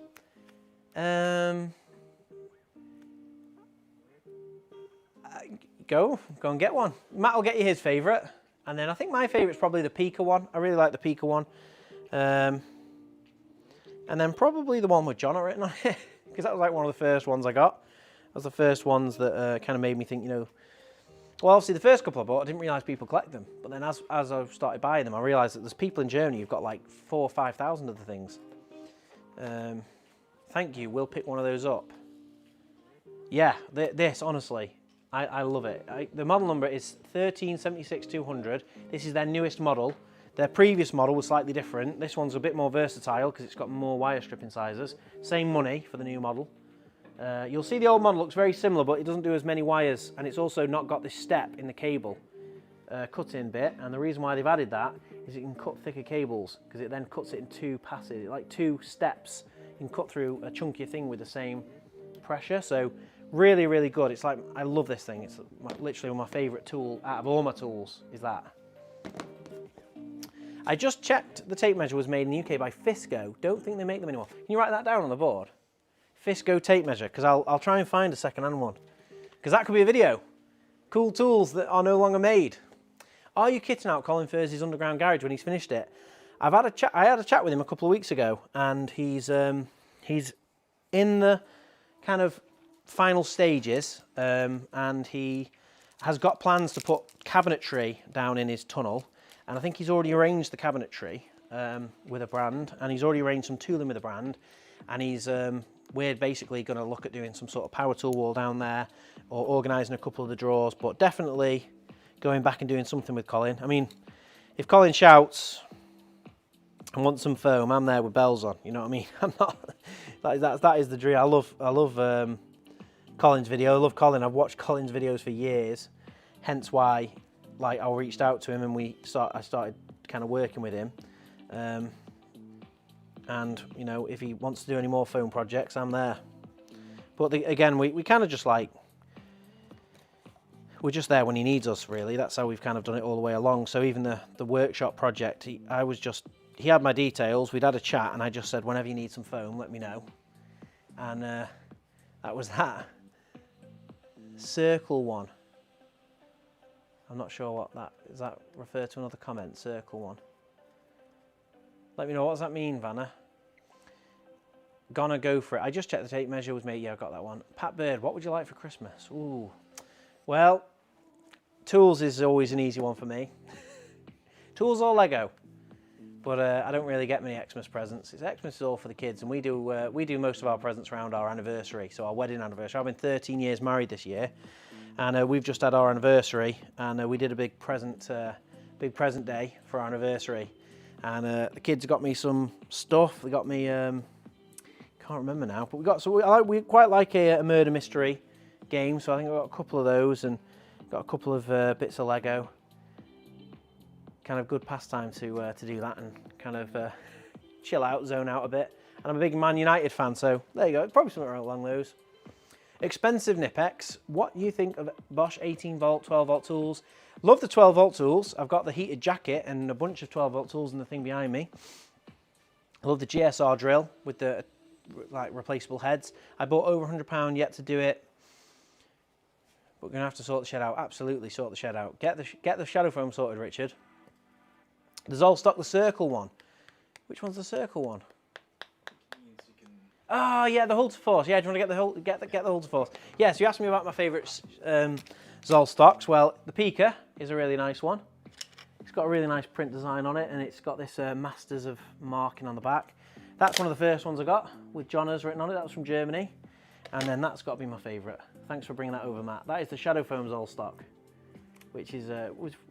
Go and get one. Matt will get you his favourite, and then I think my favourite's probably the Pika one. I really like the Pika one, and then probably the one with Jona written on it, because that was like one of the first ones I got. That was the first ones that kind of made me think, you know, well, obviously the first couple I bought, I didn't realise people collect them, but then as I started buying them, I realised that there's people in Germany who've got like 4,000 or 5,000 of the things. Thank you. We'll pick one of those up. Yeah, this honestly. I love it. The model number is 1376200. This is their newest model. Their previous model was slightly different. This one's a bit more versatile because it's got more wire stripping sizes. Same money for the new model. You'll see the old model looks very similar, but it doesn't do as many wires, and it's also not got this step in the cable cut-in bit. And the reason why they've added that is it can cut thicker cables, because it then cuts it in 2 passes, like 2 steps. You can cut through a chunkier thing with the same pressure. So really, really good. It's like, I love this thing. It's literally my favourite tool out of all my tools is that. I just checked the tape measure was made in the UK by Fisco. Don't think they make them anymore. Can you write that down on the board? Fisco tape measure, because I'll try and find a second-hand one. Because that could be a video. Cool tools that are no longer made. Are you kitting out Colin Fursey's underground garage when he's finished it? I had a chat with him a couple of weeks ago, and he's in the kind of final stages, and he has got plans to put cabinetry down in his tunnel, and I think he's already arranged the cabinetry with a brand, and he's already arranged some tooling with a brand, and we're basically going to look at doing some sort of power tool wall down there, or organising a couple of the drawers, but definitely going back and doing something with Colin. I mean, if Colin shouts and wants some foam, I'm there with bells on, you know what I mean? I'm not, that is the dream. I love Colin's video. I love Colin. I've watched Colin's videos for years, hence why like I reached out to him and I started kind of working with him. And you know, if he wants to do any more foam projects, I'm there. But again, we kind of just like, we're just there when he needs us, really. That's how we've kind of done it all the way along. So even the workshop project, he had my details, we'd had a chat, and I just said, whenever you need some foam, let me know. And that was that. Circle one. I'm not sure what does that refer to another comment, circle one. Let me know, what does that mean, Vanna? Gonna go for it. I just checked the tape measure with me. Yeah, I got that one. Pat Bird, what would you like for Christmas? Ooh. Well, tools is always an easy one for me. Tools or Lego. But I don't really get many Xmas presents. Xmas is all for the kids, and we do most of our presents around our anniversary, so our wedding anniversary. I've been 13 years married this year, and we've just had our anniversary, and we did a big present day for our anniversary. And the kids got me some stuff. They got me, can't remember now, but we quite like a murder mystery game, so I think we got a couple of those, and got a couple of bits of Lego. Kind of good pastime to do that and kind of chill out, zone out a bit. And I'm a big Man United fan, so there you go. Probably something along those. Expensive Nipex. What do you think of Bosch 18 volt, 12 volt tools? Love the 12 volt tools. I've got the heated jacket and a bunch of 12 volt tools in the thing behind me. I love the GSR drill with the like replaceable heads. I bought over £100 yet to do it. But we're gonna have to sort the shed out. Absolutely sort the shed out. Get the shadow foam sorted, Richard. There's all stock the circle one. Which one's the circle one? Ah, yeah, the Hulter Force. Yeah, do you want to get the Hulter Force? Yeah, so you asked me about my favourite Zoll stocks. Well, the Pika is a really nice one. It's got a really nice print design on it, and it's got this Masters of marking on the back. That's one of the first ones I got with Jona's written on it. That was from Germany. And then that's got to be my favourite. Thanks for bringing that over, Matt. That is the Shadow Foam Zoll stock, which is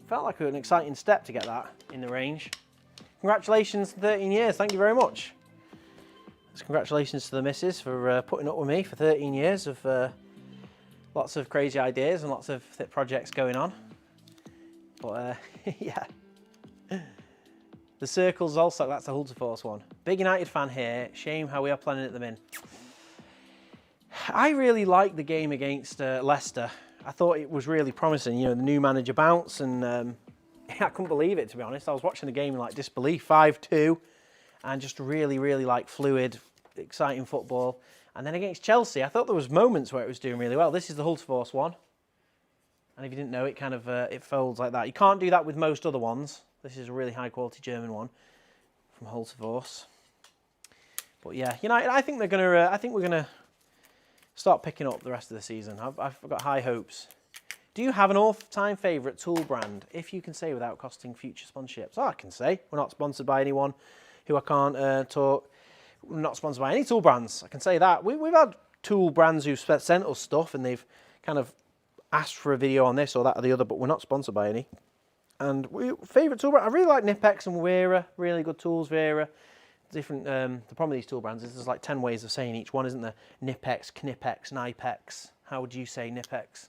felt like an exciting step to get that in the range. Congratulations, 13 years. Thank you very much. Congratulations to the missus for putting up with me for 13 years of lots of crazy ideas and lots of projects going on. But yeah. The Circles also, that's the Hulter Force one. Big United fan here. Shame how we are planning at them in. I really liked the game against Leicester. I thought it was really promising. You know, the new manager bounce, and I couldn't believe it, to be honest. I was watching the game in like disbelief, 5-2, and just really, really like fluid, exciting football. And then against Chelsea, I thought there was moments where it was doing really well. This is the Hulter Force one. And if you didn't know, it kind of it folds like that. You can't do that with most other ones. This is a really high quality German one from Hulter Force. But yeah, United, I think they're gonna. I think we're gonna start picking up the rest of the season. I've got high hopes. Do you have an all-time favourite tool brand? If you can say without costing future sponsorships. Oh, I can say. We're not sponsored by anyone who I can't talk. We're not sponsored by any tool brands. I can say that. We've had tool brands who've sent us stuff and they've kind of asked for a video on this or that or the other, but we're not sponsored by any. And favourite tool brand, I really like Nipex and Wera, really good tools, Wera. Different, the problem with these tool brands is there's like 10 ways of saying each one, isn't there? Nipex, Knipex, Nipex. How would you say Nipex?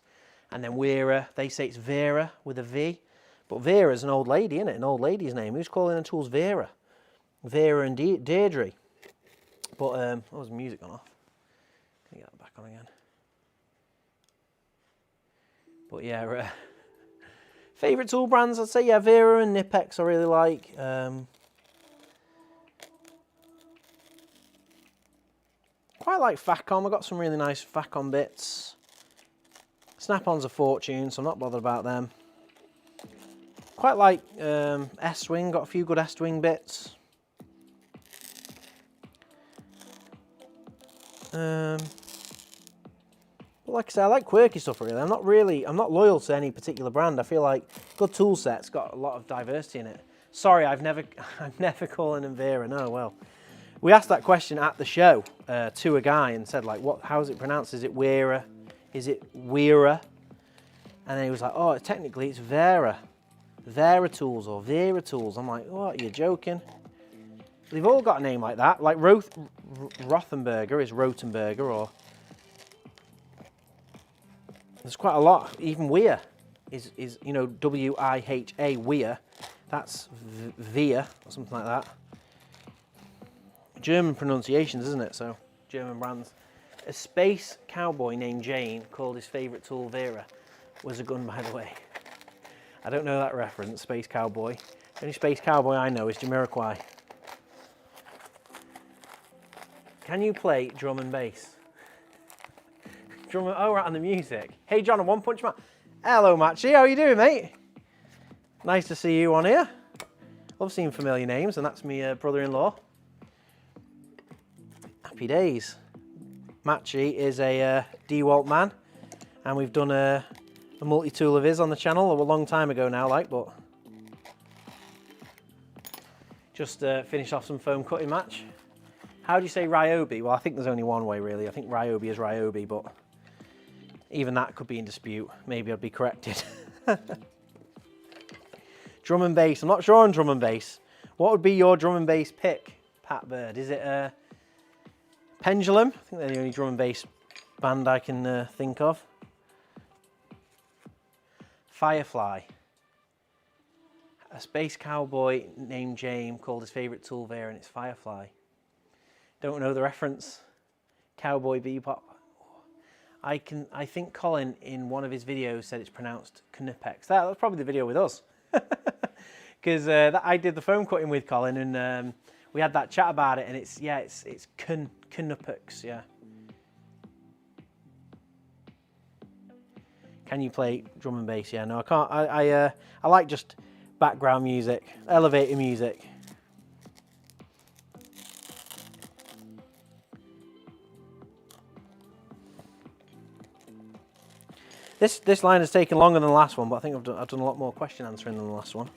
And then Wera, they say it's Vera with a V. But Vera's an old lady, isn't it? An old lady's name. Who's calling her tools Vera? Vera and Deirdre. But, oh, there's music gone off. Can you get that back on again? But yeah, favourite tool brands, I'd say, yeah, Vera and Nipex I really like. Quite quite like Facom. I've got some really nice Facom bits. Snap-on's a fortune, so I'm not bothered about them. Quite like S-Wing, got a few good S-Wing bits. But like I say, I like quirky stuff really. I'm not loyal to any particular brand. I feel like good tool set's got a lot of diversity in it. Sorry, I'm never calling them Vera. No, well, we asked that question at the show to a guy and said like, how is it pronounced? Is it Wera? Is it Wera? And then he was like, oh, technically it's Vera. Vera Tools or Vera Tools. I'm like, what, you're joking? They've all got a name like that. Like Rothenberger is Rotenberger, or there's quite a lot. Even Weir is you know, W-I-H-A, Weir. That's Via or something like that. German pronunciations, isn't it? So German brands. A space cowboy named Jane called his favourite tool Vera. Was a gun, by the way. I don't know that reference, Space Cowboy. The only Space Cowboy I know is Jamiroquai. Can you play drum and bass? Oh, right, on the music. Hey, John, a One Punch Man. Hello, Matchy. How are you doing, mate? Nice to see you on here. Love seeing familiar names, and that's me brother-in-law. Happy days. Matchy is a DeWalt man, and we've done a multi-tool of his on the channel a long time ago now, like, but just finished off some foam cutting match. How do you say Ryobi? Well, I think there's only one way really. I think Ryobi is Ryobi, but even that could be in dispute. Maybe I'd be corrected. Drum and bass. I'm not sure on drum and bass. What would be your drum and bass pick, Pat Bird? Is it Pendulum? I think they're the only drum and bass band I can think of. Firefly. A space cowboy named James called his favourite tool Vera, and it's Firefly. Don't know the reference. Cowboy Bebop. I think Colin in one of his videos said it's pronounced Knupex. That was probably the video with us. Because I did the foam cutting with Colin, and we had that chat about it, and it's Knupex, yeah. Can you play drum and bass? Yeah, no, I can't. I like just background music, elevator music. This line has taken longer than the last one, but I think I've done a lot more question answering than the last one.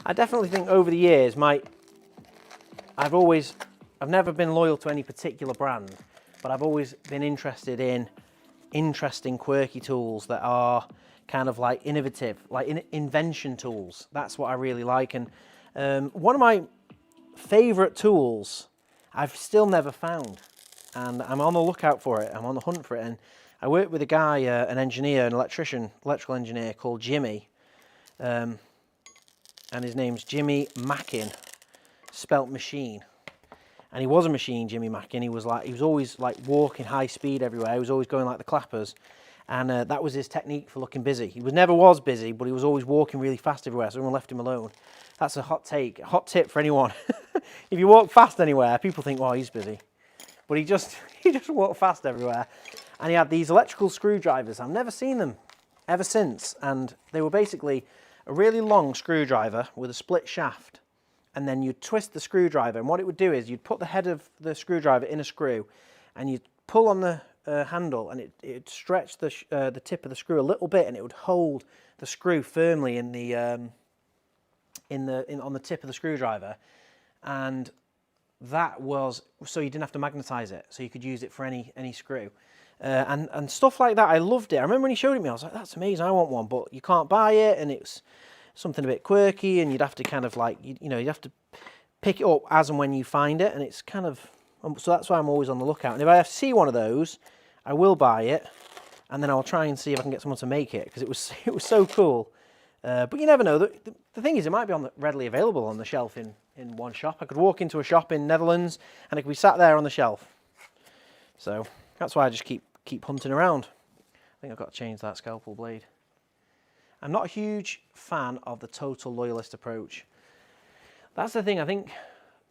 I definitely think over the years, I've never been loyal to any particular brand, but I've always been interested in interesting, quirky tools that are kind of like innovative, like invention tools. That's what I really like. And one of my favourite tools I've still never found, and I'm on the lookout for it. I'm on the hunt for it. And I work with a guy, an engineer, an electrical engineer called Jimmy, and his name's Jimmy Mackin, spelt machine. And he was a machine, Jimmy Mackin. He was always like walking high speed everywhere. He was always going like the clappers, and that was his technique for looking busy. He never was busy, but he was always walking really fast everywhere, so everyone left him alone. That's a hot tip for anyone. If you walk fast anywhere, people think, well, he's busy. But he just walked fast everywhere. And he had these electrical screwdrivers. I've never seen them ever since. And they were basically a really long screwdriver with a split shaft. And then you'd twist the screwdriver. And what it would do is you'd put the head of the screwdriver in a screw, and you'd pull on the handle, and it'd stretch the tip of the screw a little bit, and it would hold the screw firmly in the on the tip of the screwdriver. And that was so you didn't have to magnetize it, so you could use it for any screw, and stuff like that. I loved it. I remember when he showed it me, I was like, that's amazing, I want one. But you can't buy it, and it's something a bit quirky, and you'd have to kind of like you'd have to pick it up as and when you find it, and it's kind of so that's why I'm always on the lookout. And if I see one of those, I will buy it, and then I'll try and see if I can get someone to make it, because it was so cool. But you never know. The thing is, it might be readily available on the shelf in one shop. I could walk into a shop in Netherlands and it could be sat there on the shelf. So that's why I just keep hunting around. I think I've got to change that scalpel blade. I'm not a huge fan of the total loyalist approach. That's the thing. I think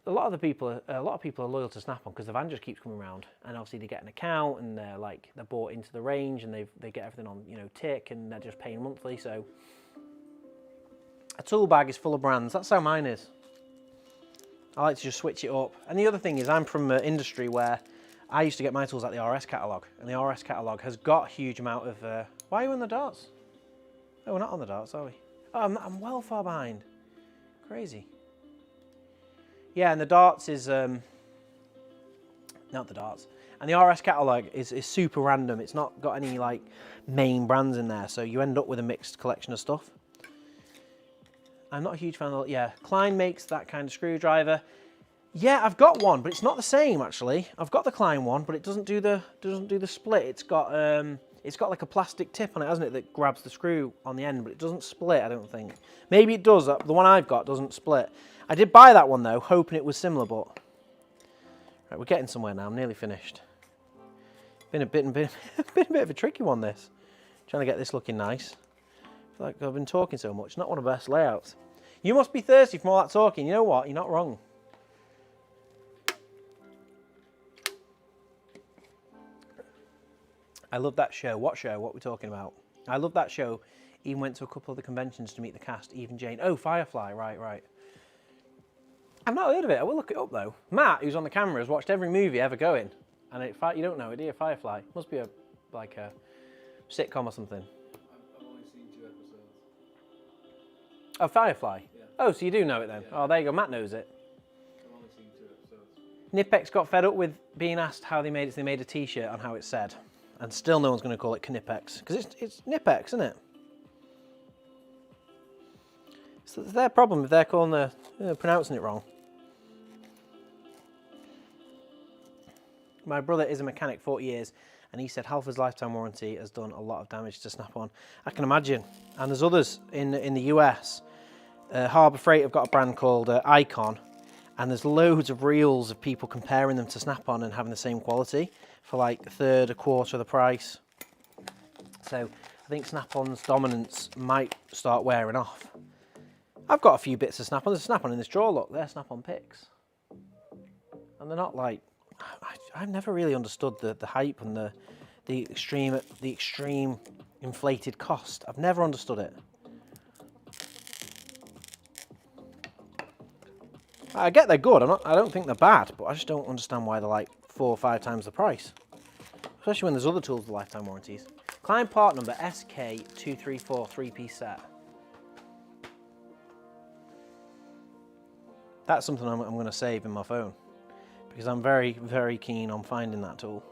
a lot of people are loyal to Snap-on because the van just keeps coming around, and obviously they get an account and they're bought into the range and they get everything on tick and they're just paying monthly. So a tool bag is full of brands. That's how mine is. I like to just switch it up. And the other thing is I'm from an industry where I used to get my tools at the RS catalogue, and the RS catalogue has got a huge amount of. Why are you on the darts? Oh, we're not on the darts, are we? Oh, I'm well far behind. Crazy. Yeah, and the darts is not the darts. And the RS catalogue is super random. It's not got any main brands in there, so you end up with a mixed collection of stuff. I'm not a huge fan of. Yeah, Klein makes that kind of screwdriver. Yeah, I've got one, but it's not the same actually. I've got the Klein one, but it doesn't do the split. It's got like a plastic tip on it, hasn't it, that grabs the screw on the end, but it doesn't split, I don't think. Maybe it does. The one I've got doesn't split. I did buy that one though, hoping it was similar, but right, we're getting somewhere now. I'm nearly finished. Been a bit of a tricky one, this. Trying to get this looking nice. I feel like I've been talking so much. Not one of the best layouts. You must be thirsty from all that talking. You know what? You're not wrong. I love that show. What show? What are we talking about? I love that show. Even went to a couple of the conventions to meet the cast. Even Jane. Oh, Firefly. Right. I've not heard of it. I will look it up though. Matt, who's on the camera, has watched every movie ever going. And you don't know it, do you? Firefly. Must be a sitcom or something. I've only seen 2 episodes. Oh, Firefly? Yeah. Oh, so you do know it then? Yeah. Oh, there you go. Matt knows it. I've only seen 2 episodes. Knipex got fed up with being asked how they made it, so they made a t-shirt on how it said. And still no one's going to call it Knipex. Because it's Knipex, isn't it? So it's their problem if they're pronouncing it wrong. My brother is a mechanic, 40 years, and he said Halfords lifetime warranty has done a lot of damage to Snap-on. I can imagine. And there's others in the US. Harbour Freight have got a brand called Icon, and there's loads of reels of people comparing them to Snap-on and having the same quality for like a third, a quarter of the price. So I think Snap-on's dominance might start wearing off. I've got a few bits of Snap-on. There's a Snap-on in this drawer, look. They're Snap-on picks. And they're not like... I've never really understood the hype and the extreme inflated cost. I've never understood it. I get they're good. I don't think they're bad, but I just don't understand why they're like 4 or 5 times the price. Especially when there's other tools with lifetime warranties. Klein part number SK234 3-piece set. That's something I'm going to save in my phone, because I'm very, very keen on finding that tool.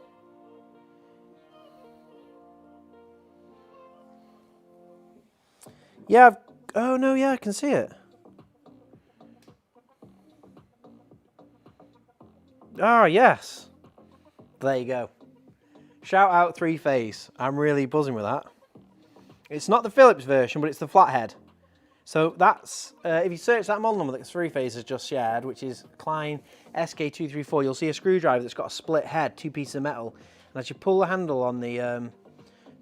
Yeah, oh no, yeah, I can see it. Ah, yes. There you go. Shout out 3-phase. I'm really buzzing with that. It's not the Philips version, but it's the flathead. So that's, if you search that model number that 3-phase has just shared, which is Klein SK234, you'll see a screwdriver that's got a split head, 2 pieces of metal. And as you pull the handle on the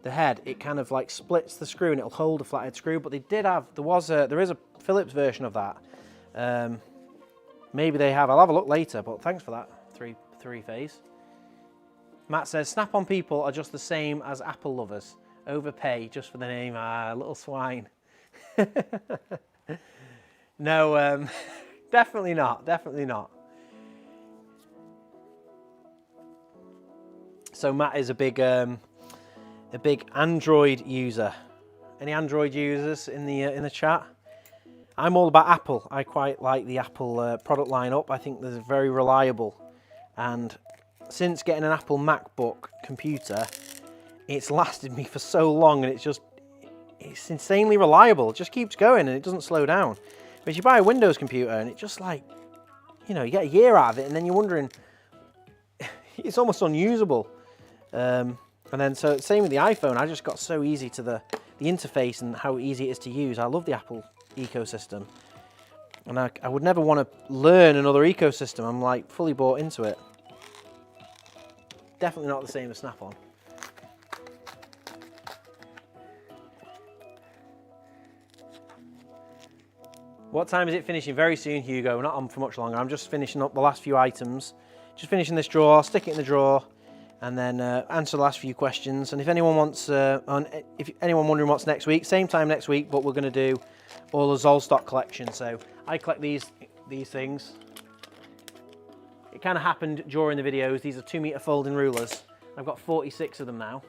head, it kind of like splits the screw and it'll hold a flathead screw. But they did have, there is a Philips version of that. Maybe they have, I'll have a look later, but thanks for that, 3-phase. Matt says, Snap-on people are just the same as Apple lovers. Overpay just for the name, little swine. No, definitely not, definitely not. So Matt is a big Android user. Any Android users in the chat? I'm all about Apple. I quite like the Apple product lineup. I think they're very reliable, and since getting an Apple MacBook computer, it's lasted me for so long, and it's insanely reliable. It just keeps going and it doesn't slow down. But if you buy a Windows computer and it just like, you get a year out of it and then you're wondering, it's almost unusable. And then so same with the iPhone. I just got so easy to the interface and how easy it is to use. I love the Apple ecosystem. And I would never want to learn another ecosystem. I'm like fully bought into it. Definitely not the same as Snap-on. What time is it finishing? Very soon, Hugo. We're not on for much longer. I'm just finishing up the last few items. Just finishing this drawer, stick it in the drawer, and then answer the last few questions. And if anyone wants, if anyone wondering what's next week, same time next week, but we're going to do all the Zollstock collection. So I collect these things. It kind of happened during the videos. These are 2-meter folding rulers. I've got 46 of them now,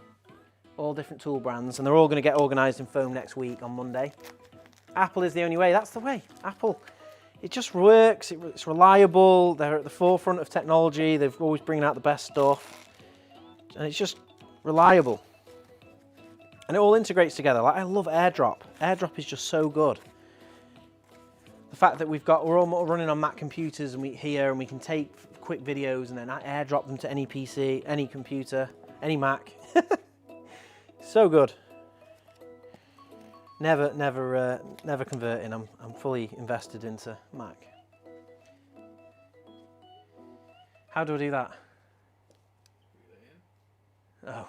all different tool brands, and they're all going to get organised in foam next week on Monday. Apple is the only way. That's the way. Apple, it just works. It's reliable. They're at the forefront of technology. They've always bringing out the best stuff, and it's just reliable. And it all integrates together. Like, I love AirDrop. AirDrop is just so good. The fact that we're all running on Mac computers and we can take quick videos and then AirDrop them to any PC, any computer, any Mac. So good. Never converting. I'm fully invested into Mac. How do I do that? Oh.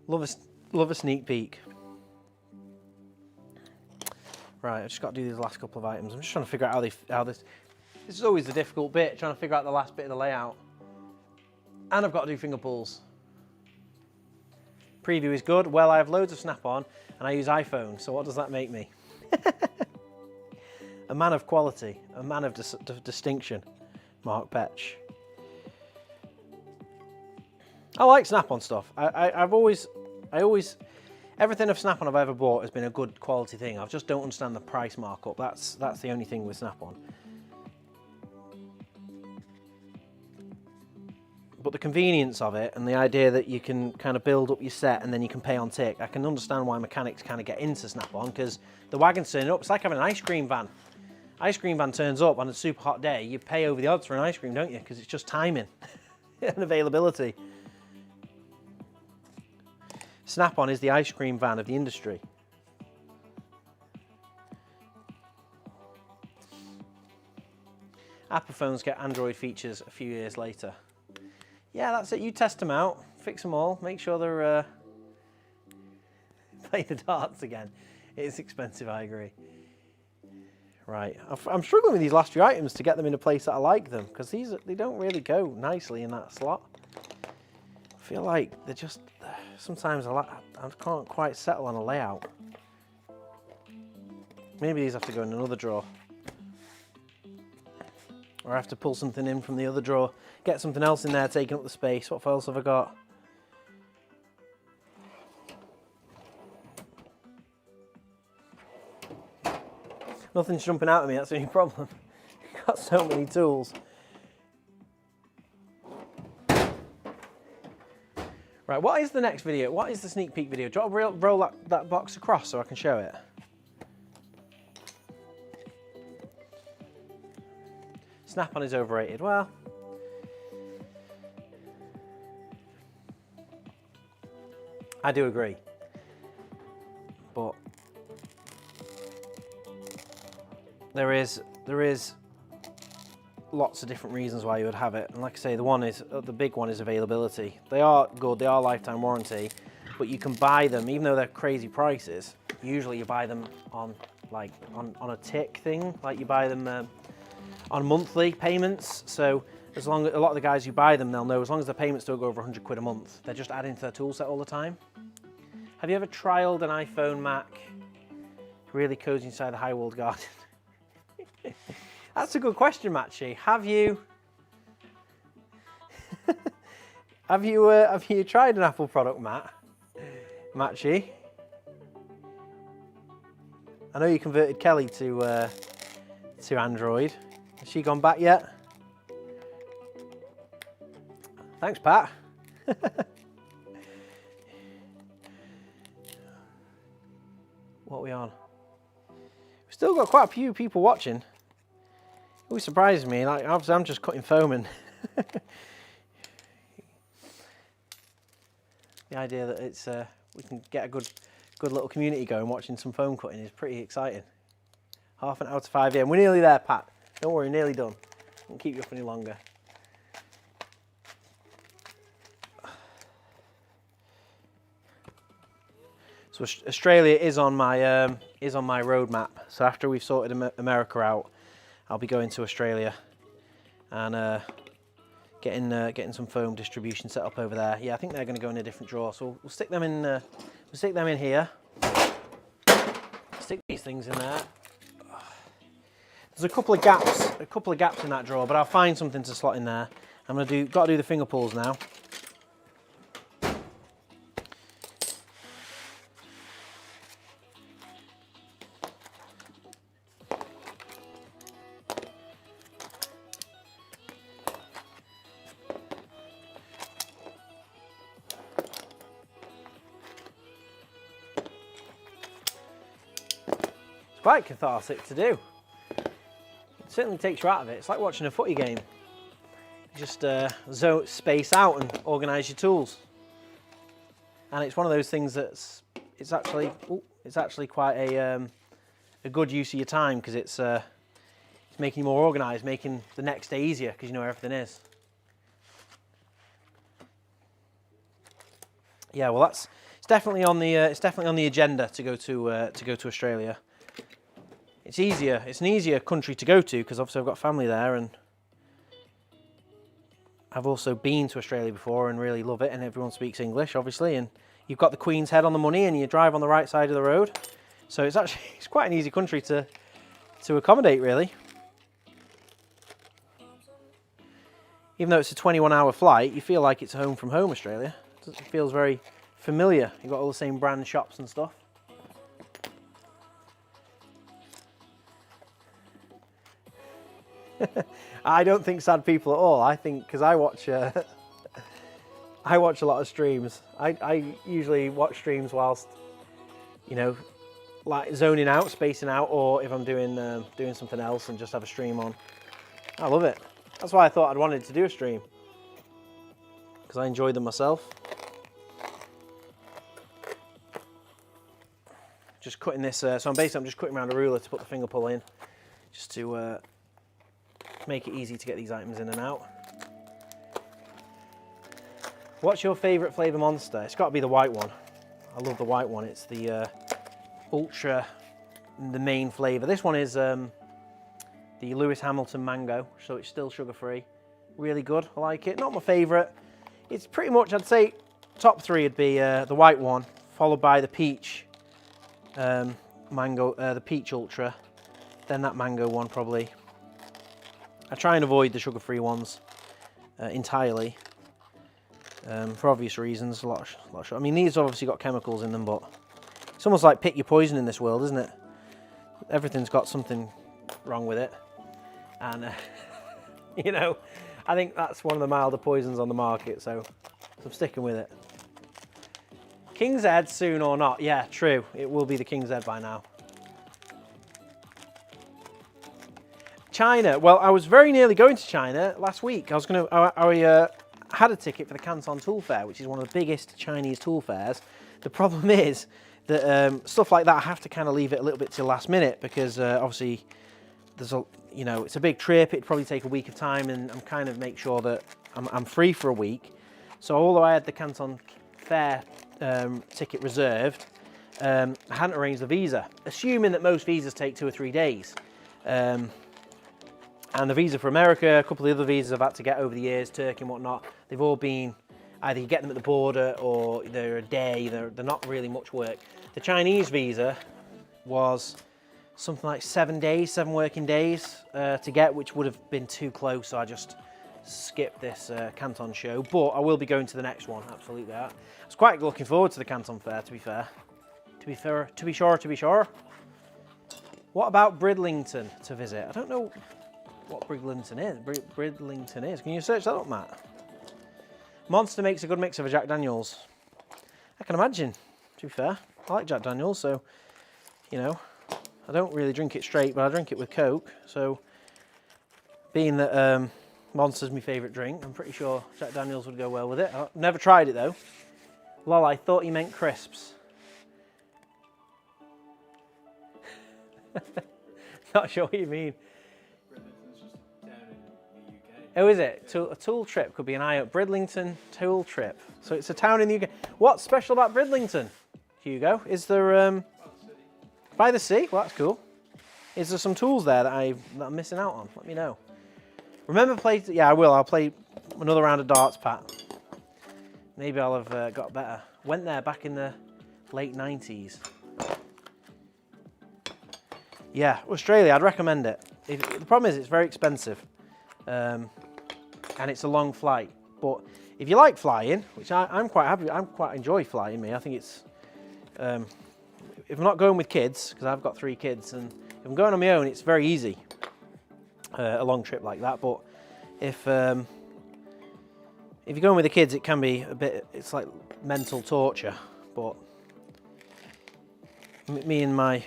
Love a sneak peek. Right, I've just got to do these last couple of items. I'm just trying to figure out how this is always the difficult bit, trying to figure out the last bit of the layout. And I've got to do finger pulls. Preview is good. Well, I have loads of Snap-on and I use iPhone, so what does that make me? A man of quality, a man of distinction, Mark Petch. I like Snap-on stuff. Everything of Snap-on I've ever bought has been a good quality thing. I just don't understand the price markup. That's the only thing with Snap-on. But the convenience of it and the idea that you can kind of build up your set and then you can pay on tick, I can understand why mechanics kind of get into Snap-on, because the wagon's turning up. It's like having an ice cream van. Ice cream van turns up on a super hot day, you pay over the odds for an ice cream, don't you? Because it's just timing and availability. Snap-on is the ice cream van of the industry. Apple phones get Android features a few years later. Yeah, that's it. You test them out, fix them all, make sure they're play the darts again. It is expensive, I agree. Right, I'm struggling with these last few items to get them in a place that I like them, because they don't really go nicely in that slot. I feel like they're just, sometimes I can't quite settle on a layout. Maybe these have to go in another drawer. Or I have to pull something in from the other drawer, get something else in there taking up the space. What else have I got? Nothing's jumping out at me, that's the only problem. I've got so many tools. Right, what is the next video? What is the sneak peek video? Do you want to roll that box across so I can show it? Snap-on is overrated. Well, I do agree. But there is lots of different reasons why you would have it. And like I say, the big one is availability. They are good, they are lifetime warranty, but you can buy them, even though they're crazy prices, usually you buy them on a tick thing, like you buy them on monthly payments. So as long as a lot of the guys who buy them, they'll know as long as the payments don't go over 100 quid a month, they're just adding to their tool set all the time. Have you ever trialed an iPhone Mac really cozy inside the high walled garden? That's a good question, Matchy. Have you have you tried an Apple product, Matchy? I know you converted Kelly to Android. Has she gone back yet? Thanks, Pat. What are we on? We've still got quite a few people watching. It always surprises me. Like, obviously, I'm just cutting foam and the idea that it's we can get a good little community going watching some foam cutting is pretty exciting. Half an hour to 5 AM. We're nearly there, Pat. Don't worry, nearly done. Won't keep you up any longer. So So Australia is on my roadmap. So after we've sorted America out, I'll be going to Australia and getting some foam distribution set up over there. Yeah, I think they're going to go in a different drawer. So we'll stick them in. We'll stick them in here. Stick these things in there. There's a couple of gaps in that drawer, but I'll find something to slot in there. I'm got to do the finger pulls now. It's quite cathartic to do. It certainly takes you out of it. It's like watching a footy game. Just space out and organise your tools. And it's one of those things it's actually quite a good use of your time, because it's making you more organised, making the next day easier because you know where everything is. Yeah, well, it's definitely on the agenda to go to Australia. It's an easier country to go to because obviously I've got family there, and I've also been to Australia before and really love it, and everyone speaks English obviously, and you've got the Queen's Head on the money and you drive on the right side of the road. So it's quite an easy country to accommodate, really. Even though it's a 21-hour flight, you feel like it's home from home, Australia. It feels very familiar. You've got all the same brand shops and stuff. I don't think sad people at all. I think, because I watch a lot of streams. I usually watch streams whilst, you know, like zoning out, spacing out, or if I'm doing something else and just have a stream on. I love it. That's why I thought I'd wanted to do a stream, because I enjoy them myself. Just cutting this, so I'm just cutting around a ruler to put the finger pull in, just to make it easy to get these items in and out. What's your favourite flavour Monster? It's got to be the white one. I love the white one. It's the Ultra, the main flavour. This one is the Lewis Hamilton Mango, so it's still sugar-free. Really good, I like it. Not my favourite. It's pretty much, I'd say, top three would be the white one, followed by the peach mango, the peach Ultra, then that mango one probably. I try and avoid the sugar-free ones entirely, for obvious reasons. I mean, these obviously got chemicals in them, but it's almost like pick your poison in this world, isn't it? Everything's got something wrong with it, and you know, I think that's one of the milder poisons on the market, so I'm sticking with it. King's Head soon or not? Yeah, true. It will be the King's Head by now. China. Well, I was very nearly going to China last week. I had a ticket for the Canton Tool Fair, which is one of the biggest Chinese tool fairs. The problem is that stuff like that, I have to kind of leave it a little bit till last minute, because obviously there's it's a big trip. It'd probably take a week of time, and I'm kind of make sure that I'm free for a week. So although I had the Canton Fair ticket reserved, I hadn't arranged the visa, assuming that most visas take 2 or 3 days. And the visa for America, a couple of the other visas I've had to get over the years, Turkey and whatnot, they've all been either you get them at the border or they're a day, they're not really much work. The Chinese visa was something like 7 working days to get, which would have been too close, so I just skipped this Canton show. But I will be going to the next one, absolutely. I was quite looking forward to the Canton Fair, to be fair. To be sure. What about Bridlington to visit? I don't know what Bridlington is. Can you search that up, Matt? Monster makes a good mix of a Jack Daniels. I can imagine, to be fair. I like Jack Daniels, so, you know, I don't really drink it straight, but I drink it with Coke. So, being that Monster's my favourite drink, I'm pretty sure Jack Daniels would go well with it. I've never tried it, though. Lol, I thought you meant crisps. Not sure what you mean. Oh, is it? A tool trip could be an eye up. Bridlington tool trip. So it's a town in the UK. What's special about Bridlington? Hugo? Is there by the sea? Well, that's cool. Is there some tools there that I'm missing out on? Let me know. Remember play? Yeah, I will. I'll play another round of darts, Pat. Maybe I'll have got better. Went there back in the late 90s. Yeah, Australia. I'd recommend it. The problem is it's very expensive, and it's a long flight. But if you like flying, which I'm quite happy, I quite enjoy flying. I think it's. If I'm not going with kids, because I've got 3 kids, and if I'm going on my own, it's very easy. A long trip like that, but if you're going with the kids, it can be a bit. It's like mental torture. But me and my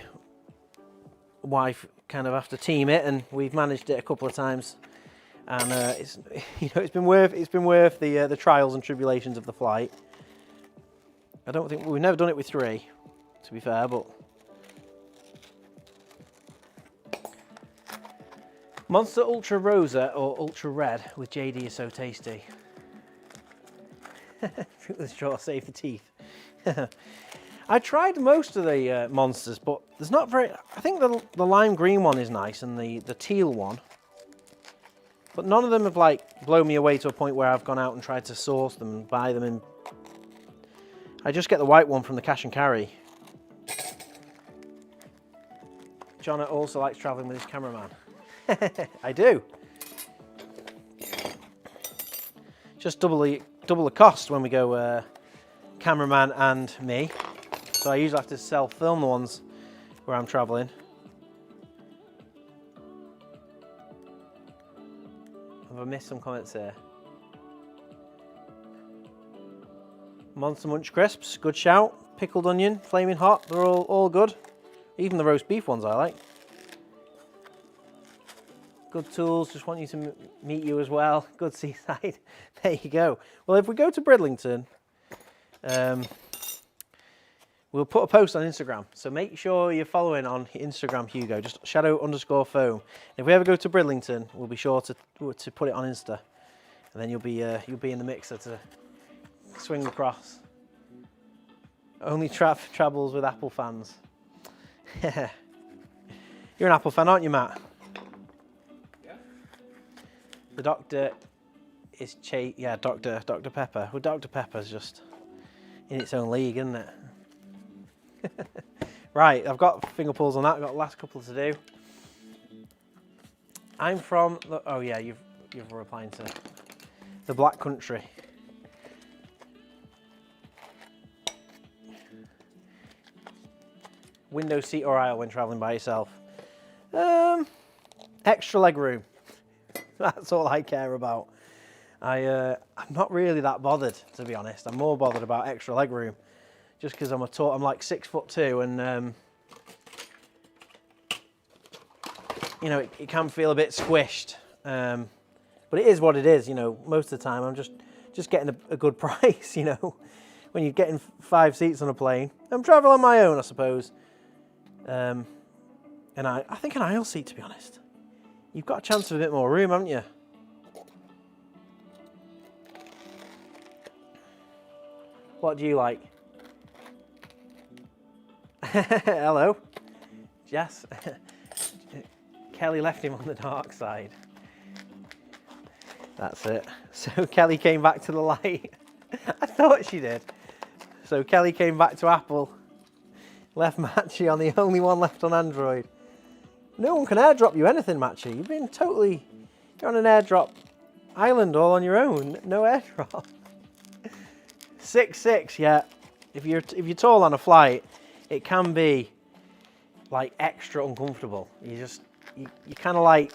wife kind of have to team it, and we've managed it a couple of times, and it's it's been worth the trials and tribulations of the flight. I don't think we've never done it with 3, to be fair, but. Monster Ultra Rosa or Ultra Red with JD is so tasty. The straw save the teeth. I tried most of the monsters, but there's not very. I think the lime green one is nice and the teal one, but none of them have like blown me away to a point where I've gone out and tried to source them and buy them. And I just get the white one from the cash and carry. Jona also likes travelling with his cameraman. I do. Just double the cost when we go cameraman and me. So I usually have to self-film the ones where I'm travelling. Have I missed some comments here? Monster Munch crisps, good shout. Pickled onion, flaming hot, they're all good. Even the roast beef ones I like. Good tools, just want you to meet you as well. Good seaside. There you go. Well, if we go to Bridlington, we'll put a post on Instagram. So make sure you're following on Instagram, Hugo. Just shadow_foam. If we ever go to Bridlington, we'll be sure to put it on Insta, and then you'll be in the mixer to swing across. Only travels with Apple fans. You're an Apple fan, aren't you, Matt? The doctor is Dr. Pepper. Well, Dr. Pepper's just in its own league, isn't it? Right, I've got finger pulls on that. I've got the last couple to do. I'm from. Oh yeah, you're replying to the Black Country. Window seat or aisle when travelling by yourself? Extra leg room. That's all I care about. I'm not really that bothered, to be honest. I'm more bothered about extra leg room, just because I'm like 6'2", and it can feel a bit squished. But it is what it is. Most of the time I'm just getting a good price. When you're getting 5 seats on a plane, I'm traveling on my own, I suppose. And I think an aisle seat, to be honest. You've got a chance of a bit more room, haven't you? What do you like? Hello. Jess. Kelly left him on the dark side. That's it. So Kelly came back to the light. I thought she did. So Kelly came back to Apple. Left Matchy on the only one left on Android. No one can airdrop you anything, Matchy. You're on an airdrop island all on your own. No airdrop. 6'6", yeah. If you're tall on a flight, it can be like extra uncomfortable. You kind of like,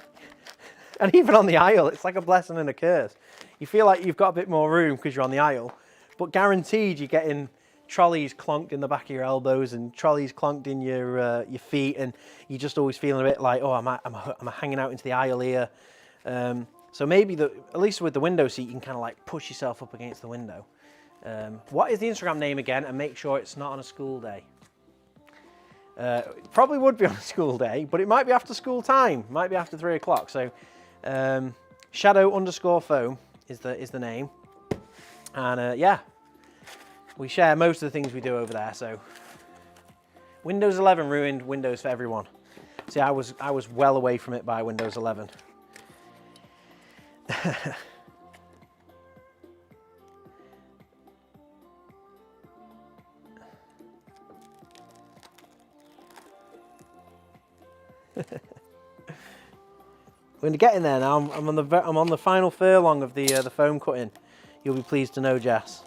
and even on the aisle, it's like a blessing and a curse. You feel like you've got a bit more room because you're on the aisle, but guaranteed you're getting trolleys clonked in the back of your elbows and trolleys clonked in your feet, and you're just always feeling a bit like, oh, I'm hanging out into the aisle here. So maybe at least with the window seat, you can kind of like push yourself up against the window. What is the Instagram name again? And make sure it's not on a school day. It probably would be on a school day, but it might be after school time. Might be after 3 o'clock. So shadow_foam is the name, and yeah. We share most of the things we do over there, so Windows 11 ruined Windows for everyone. See, I was well away from it by Windows 11. We're getting there now. I'm on the final furlong of the foam cutting. You'll be pleased to know, Jess.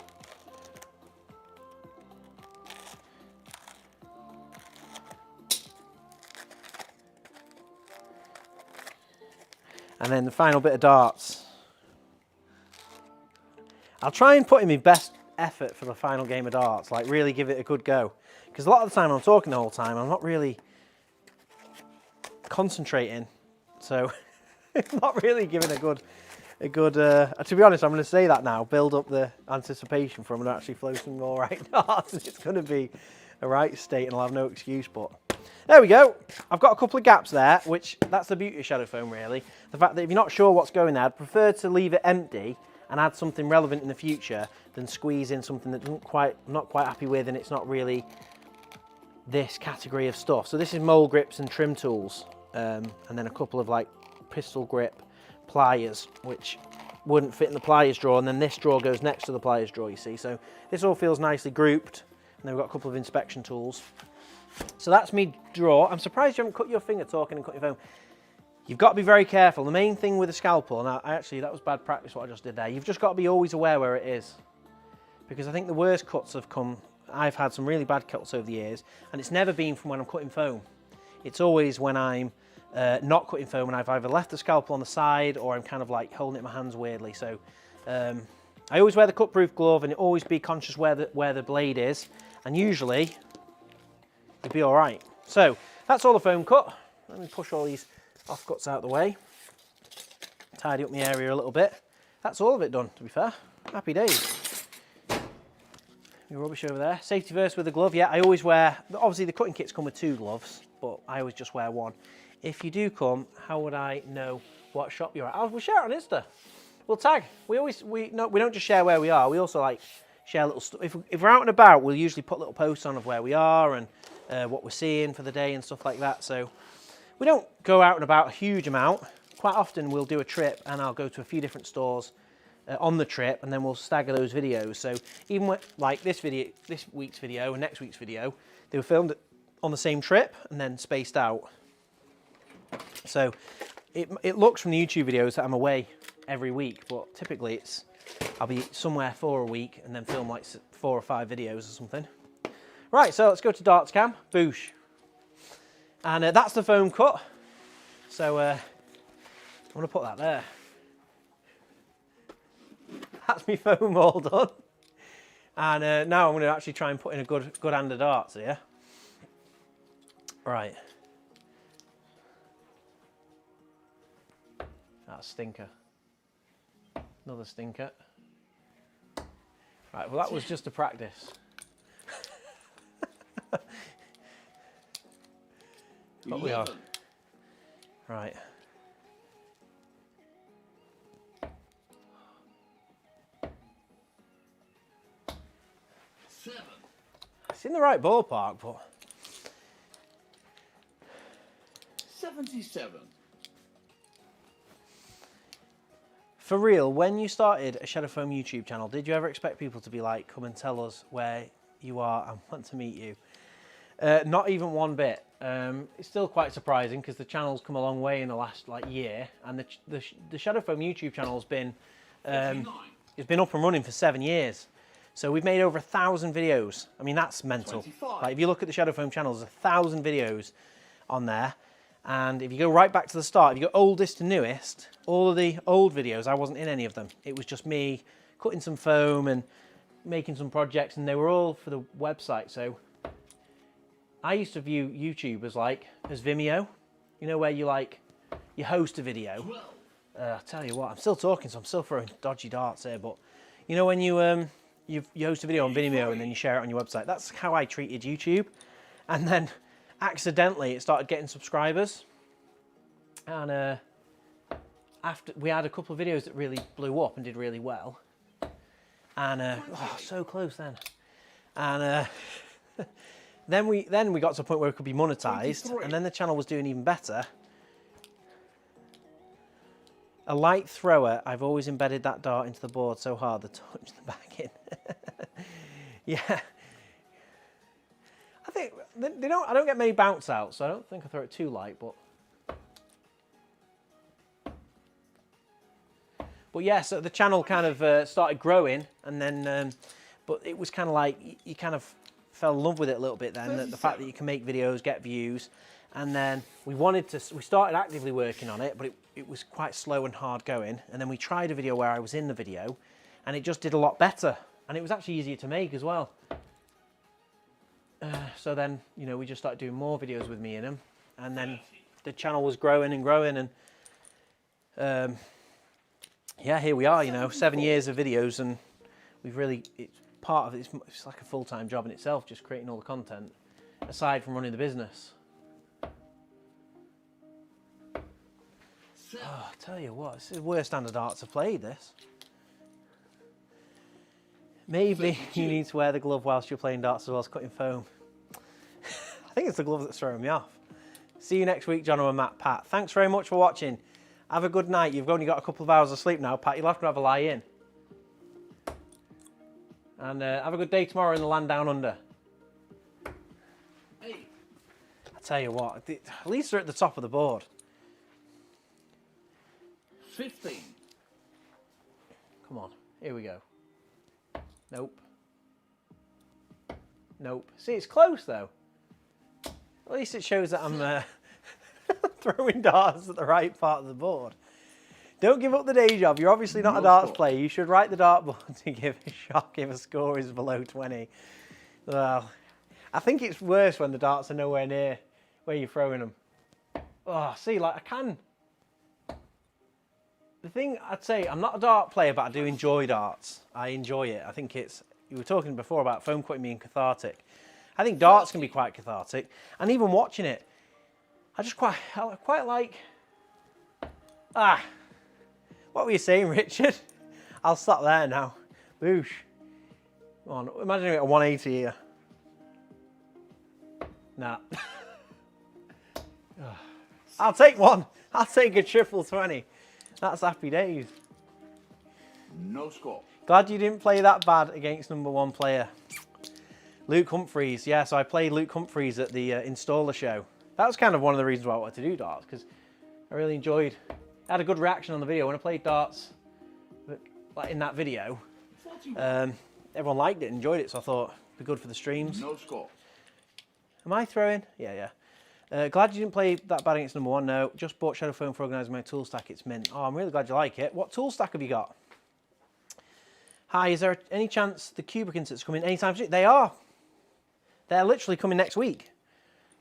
And then the final bit of darts. I'll try and put in my best effort for the final game of darts, like really give it a good go. Because a lot of the time I'm talking the whole time, I'm not really concentrating. So I'm not really giving a good, to be honest, I'm going to say that now, build up the anticipation for them to actually flow some more right darts. It's going to be a right state and I'll have no excuse, but there we go. I've got a couple of gaps there, which that's the beauty of shadow foam really. The fact that if you're not sure what's going there, I'd prefer to leave it empty and add something relevant in the future than squeeze in something that I'm not quite happy with and it's not really this category of stuff. So this is mole grips and trim tools, and then a couple of like pistol grip pliers, which wouldn't fit in the pliers drawer, and then this drawer goes next to the pliers drawer, you see. So this all feels nicely grouped, and then we've got a couple of inspection tools. So that's me drawer. I'm surprised you haven't cut your finger talking and cut your foam. You've got to be very careful. The main thing with a scalpel, and actually that was bad practice what I just did there, you've just got to be always aware where it is. Because I think the worst cuts have come, I've had some really bad cuts over the years, and it's never been from when I'm cutting foam. It's always when I'm not cutting foam and I've either left the scalpel on the side or I'm kind of like holding it in my hands weirdly. So I always wear the cut-proof glove and always be conscious where the blade is, and usually you'll be all right. So that's all the foam cut. Let me push all these offcuts out of the way, tidy up my area a little bit. That's all of it done, to be fair. Happy days. Your rubbish over there. Safety first with the glove. Yeah, I always wear, obviously the cutting kits come with 2 gloves, but I always just wear 1. If you do come, how would I know what shop you're at? We'll share it on Insta. We'll tag. We don't just share where we are. We also like share little stuff. If we're out and about, we'll usually put little posts on of where we are and what we're seeing for the day and stuff like that. So we don't go out and about a huge amount. Quite often we'll do a trip and I'll go to a few different stores on the trip, and then we'll stagger those videos. So even with, like this week's video and next week's video, they were filmed on the same trip and then spaced out. So it looks from the YouTube videos that I'm away every week, but typically I'll be somewhere for a week and then film like 4 or 5 videos or something. Right, so let's go to darts cam. Boosh. And that's the foam cut. So I'm going to put that there. That's me foam all done. And now I'm going to actually try and put in a good hand of darts here. Right. That's a stinker. Another stinker. Right, well that was just a practice. But we are. Right. It's in the right ballpark, but 77. For real, when you started a Shadow Foam YouTube channel, did you ever expect people to be like, come and tell us where you are and want to meet you? Not even one bit. It's still quite surprising because the channel's come a long way in the last year, and the Shadow Foam YouTube channel's been it's been up and running for 7 years. So we've made over 1,000 videos. I mean, that's mental. 25. Like if you look at the Shadow Foam channel, there's 1,000 videos on there. And if you go right back to the start, if you go oldest to newest, all of the old videos, I wasn't in any of them. It was just me cutting some foam and making some projects, and they were all for the website. So I used to view YouTube as Vimeo, you know, where you host a video. I tell you what, I'm still talking, so I'm still throwing dodgy darts here, but you know when you host a video on Vimeo and then you share it on your website, that's how I treated YouTube. And then accidentally it started getting subscribers, and after we had a couple of videos that really blew up and did really well, and oh, so close then, and Then we got to a point where it could be monetized, 23. and then the channel was doing even better. A light thrower, I've always embedded that dart into the board so hard the touch the back in. Yeah. I think I don't get many bounce outs, so I don't think I throw it too light, but yeah, so the channel kind of started growing, and then but it was kind of like you kind of fell in love with it a little bit then, the fact that you can make videos, get views, and then we started actively working on it, but it was quite slow and hard going, and then we tried a video where I was in the video, and it just did a lot better, and it was actually easier to make as well. So then, you know, we just started doing more videos with me in them, and then the channel was growing and growing, and yeah, here we are, you know, 7 years of videos, and we've really, it's part of it, it's like a full-time job in itself, just creating all the content, aside from running the business. Oh, I tell you what, this is the worst standard darts I've played, this. Maybe you need to wear the glove whilst you're playing darts as well as cutting foam. I think it's the glove that's throwing me off. See you next week, Jona and Matt. Pat, thanks very much for watching. Have a good night. You've only got a couple of hours of sleep now, Pat. You'll have to have a lie in. And have a good day tomorrow in the land down under. Hey. I tell you what, at least they're at the top of the board. 15. Come on, here we go. Nope. Nope. See, it's close though. At least it shows that I'm throwing darts at the right part of the board. Don't give up the day job. You're obviously not a darts player. You should write the dartboard to give a shock if a score is below 20. Well, I think it's worse when the darts are nowhere near where you're throwing them. Oh, see, like I can. The thing I'd say, I'm not a dart player, but I do enjoy darts. I enjoy it. I think it's, you were talking before about foam cutting being cathartic. I think darts can be quite cathartic. And even watching it, I quite like, what were you saying, Richard? I'll stop there now. Boosh. Come on, imagine it at 180 here. Nah. I'll take one. I'll take a triple 20. That's happy days. No score. Glad you didn't play that bad against #1 player. Luke Humphreys. Yeah, so I played Luke Humphreys at the installer show. That was kind of one of the reasons why I wanted to do darts, because I really enjoyed, I had a good reaction on the video when I played darts, like in that video. Everyone liked it, enjoyed it, so I thought it'd be good for the streams. No score. Am I throwing? Yeah. Glad you didn't play that bad against #1. No, just bought Shadow Foam for organising my tool stack. It's mint. Oh, I'm really glad you like it. What tool stack have you got? Hi, is there any chance the Kubrick insets coming anytime soon? They are. They're literally coming next week.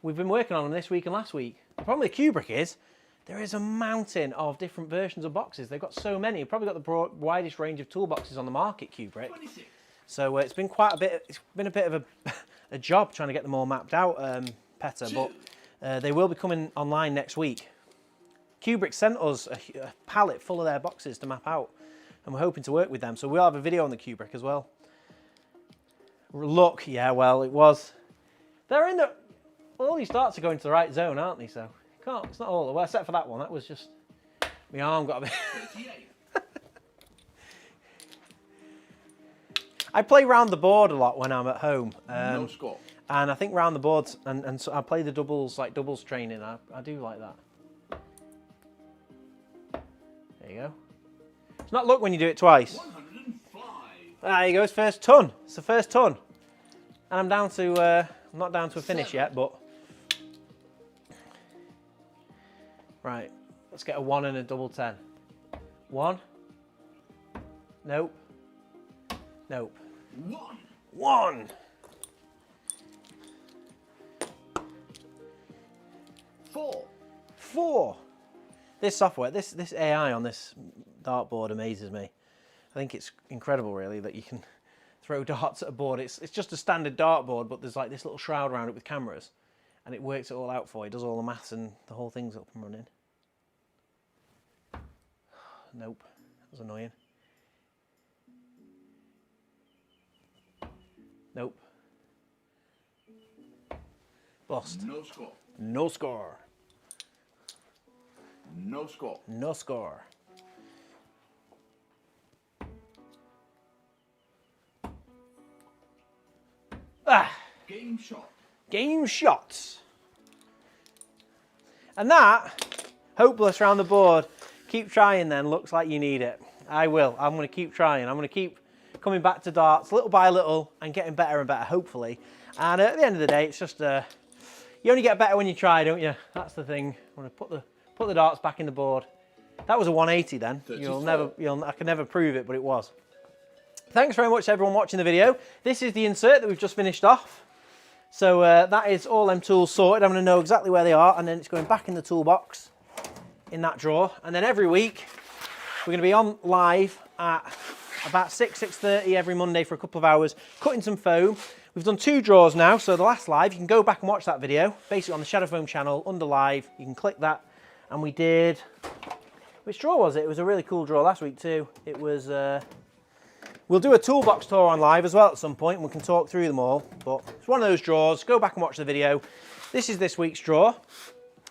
We've been working on them this week and last week. The problem with Kubrick is there is a mountain of different versions of boxes. They've got so many. You've probably got the widest range of toolboxes on the market, Kubrick. 26. So it's been quite a bit. It's been a bit of a job trying to get them all mapped out, Petter. But they will be coming online next week. Kubrick sent us a pallet full of their boxes to map out, and we're hoping to work with them. So we'll have a video on the Kubrick as well. Look, yeah, well, it was. They're in the. Well, all these darts are going to the right zone, aren't they? So can't. It's not all. Well, except for that one. That was just. My arm got a bit. 38. I play round the board a lot when I'm at home. No score. And I think round the boards, and so I play the doubles, like doubles training. I do like that. There you go. It's not luck when you do it twice. 105. There you go, it's first ton. It's the first ton. And I'm down to, I'm not down to a finish yet, but. Right, let's get a 1 and a double 10. 1. Nope. Nope. 1. 1. 4. 4. This software, this AI on this dartboard amazes me. I think it's incredible, really, that you can throw darts at a board. It's just a standard dartboard, but there's like this little shroud around it with cameras, and it works it all out for you. It does all the maths, and the whole thing's up and running. Nope, that was annoying. Nope. Bust. No score. No score. No score. No score. Ah. Game shot. Game shots. And that, hopeless round the board. Keep trying then, looks like you need it. I will, I'm going to keep trying. I'm going to keep coming back to darts little by little and getting better and better, hopefully. And at the end of the day, it's just, you only get better when you try, don't you? That's the thing. I'm going to put the darts back in the board. That was a 180 then. 34. I can never prove it, but it was. Thanks very much to everyone watching the video. This is the insert that we've just finished off. So that is all them tools sorted. I'm going to know exactly where they are, and then it's going back in the toolbox in that drawer. And then every week we're going to be on live at about 6:30 every Monday for a couple of hours, cutting some foam. We've done 2 draws now, so the last live, you can go back and watch that video, basically on the Shadow Foam channel, under live. You can click that, and we did, which draw was it? It was a really cool draw last week too. It was, we'll do a toolbox tour on live as well at some point, and we can talk through them all, but it's one of those draws. Go back and watch the video. This is this week's draw.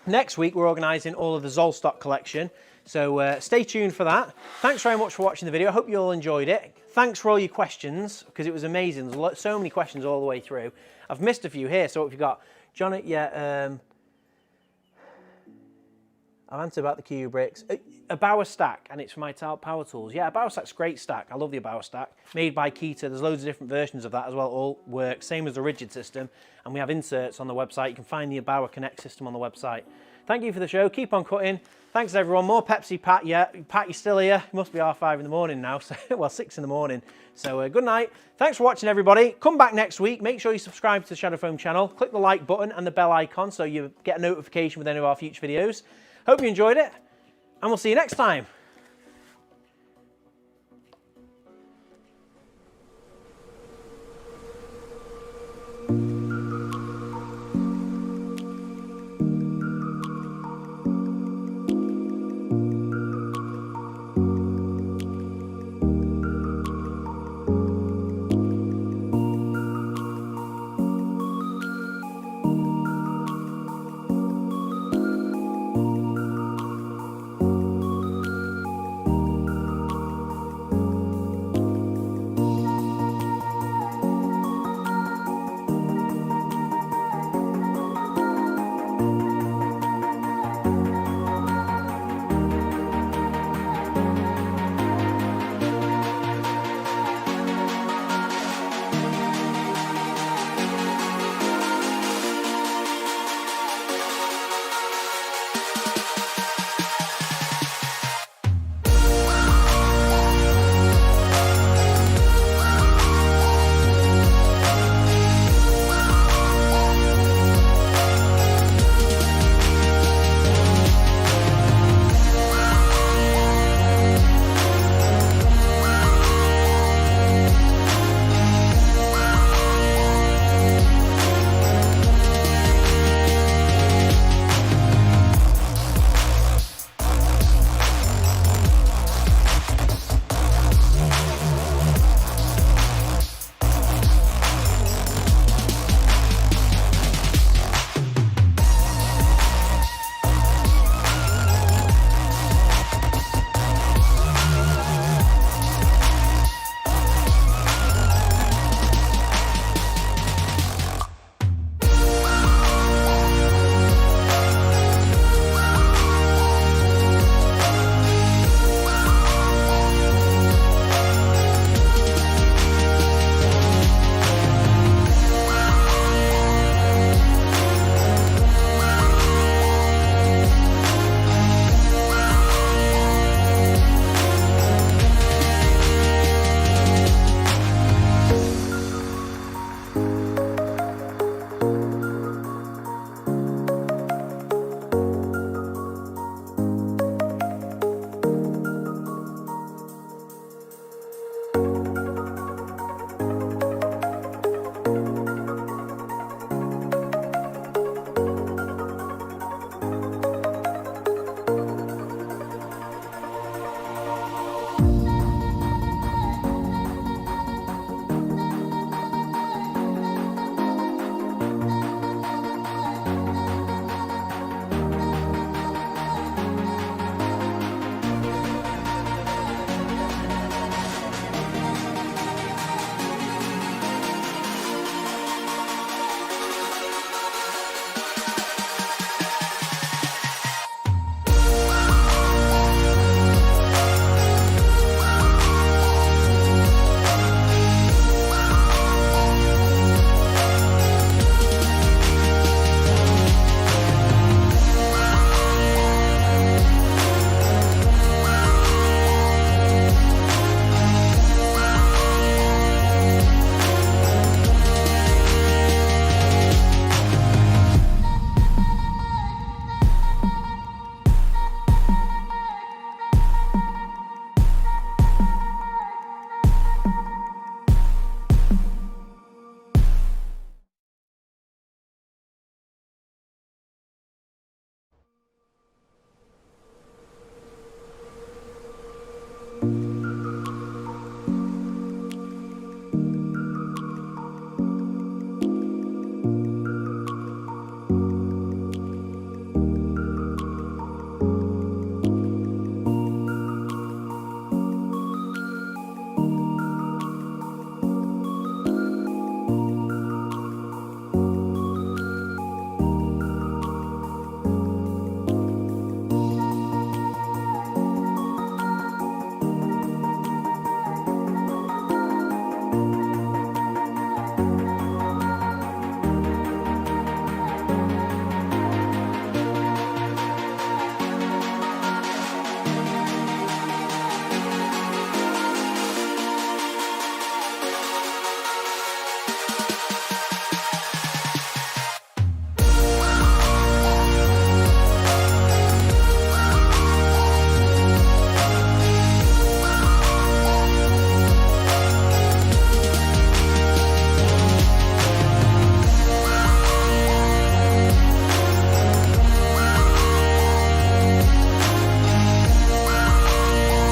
Next week, we're organising all of the Zollstock collection, so stay tuned for that. Thanks very much for watching the video. I hope you all enjoyed it. Thanks for all your questions, because it was amazing. There's so many questions all the way through. I've missed a few here, so what have you got? Jona, yeah, I've answered about the Q bricks. A Bauer stack, and it's for my power tools. Yeah, a Bauer stack's a great stack. I love the Bauer stack. Made by Keita. There's loads of different versions of that as well. All work. Same as the rigid system. And we have inserts on the website. You can find the Bauer Connect system on the website. Thank you for the show. Keep on cutting. Thanks everyone. More Pepsi, Pat. Yeah, Pat, you're still here. It must be 5:30 in the morning now. So, well, 6 in the morning. So good night. Thanks for watching, everybody. Come back next week. Make sure you subscribe to the Shadow Foam channel. Click the like button and the bell icon so you get a notification with any of our future videos. Hope you enjoyed it, and we'll see you next time.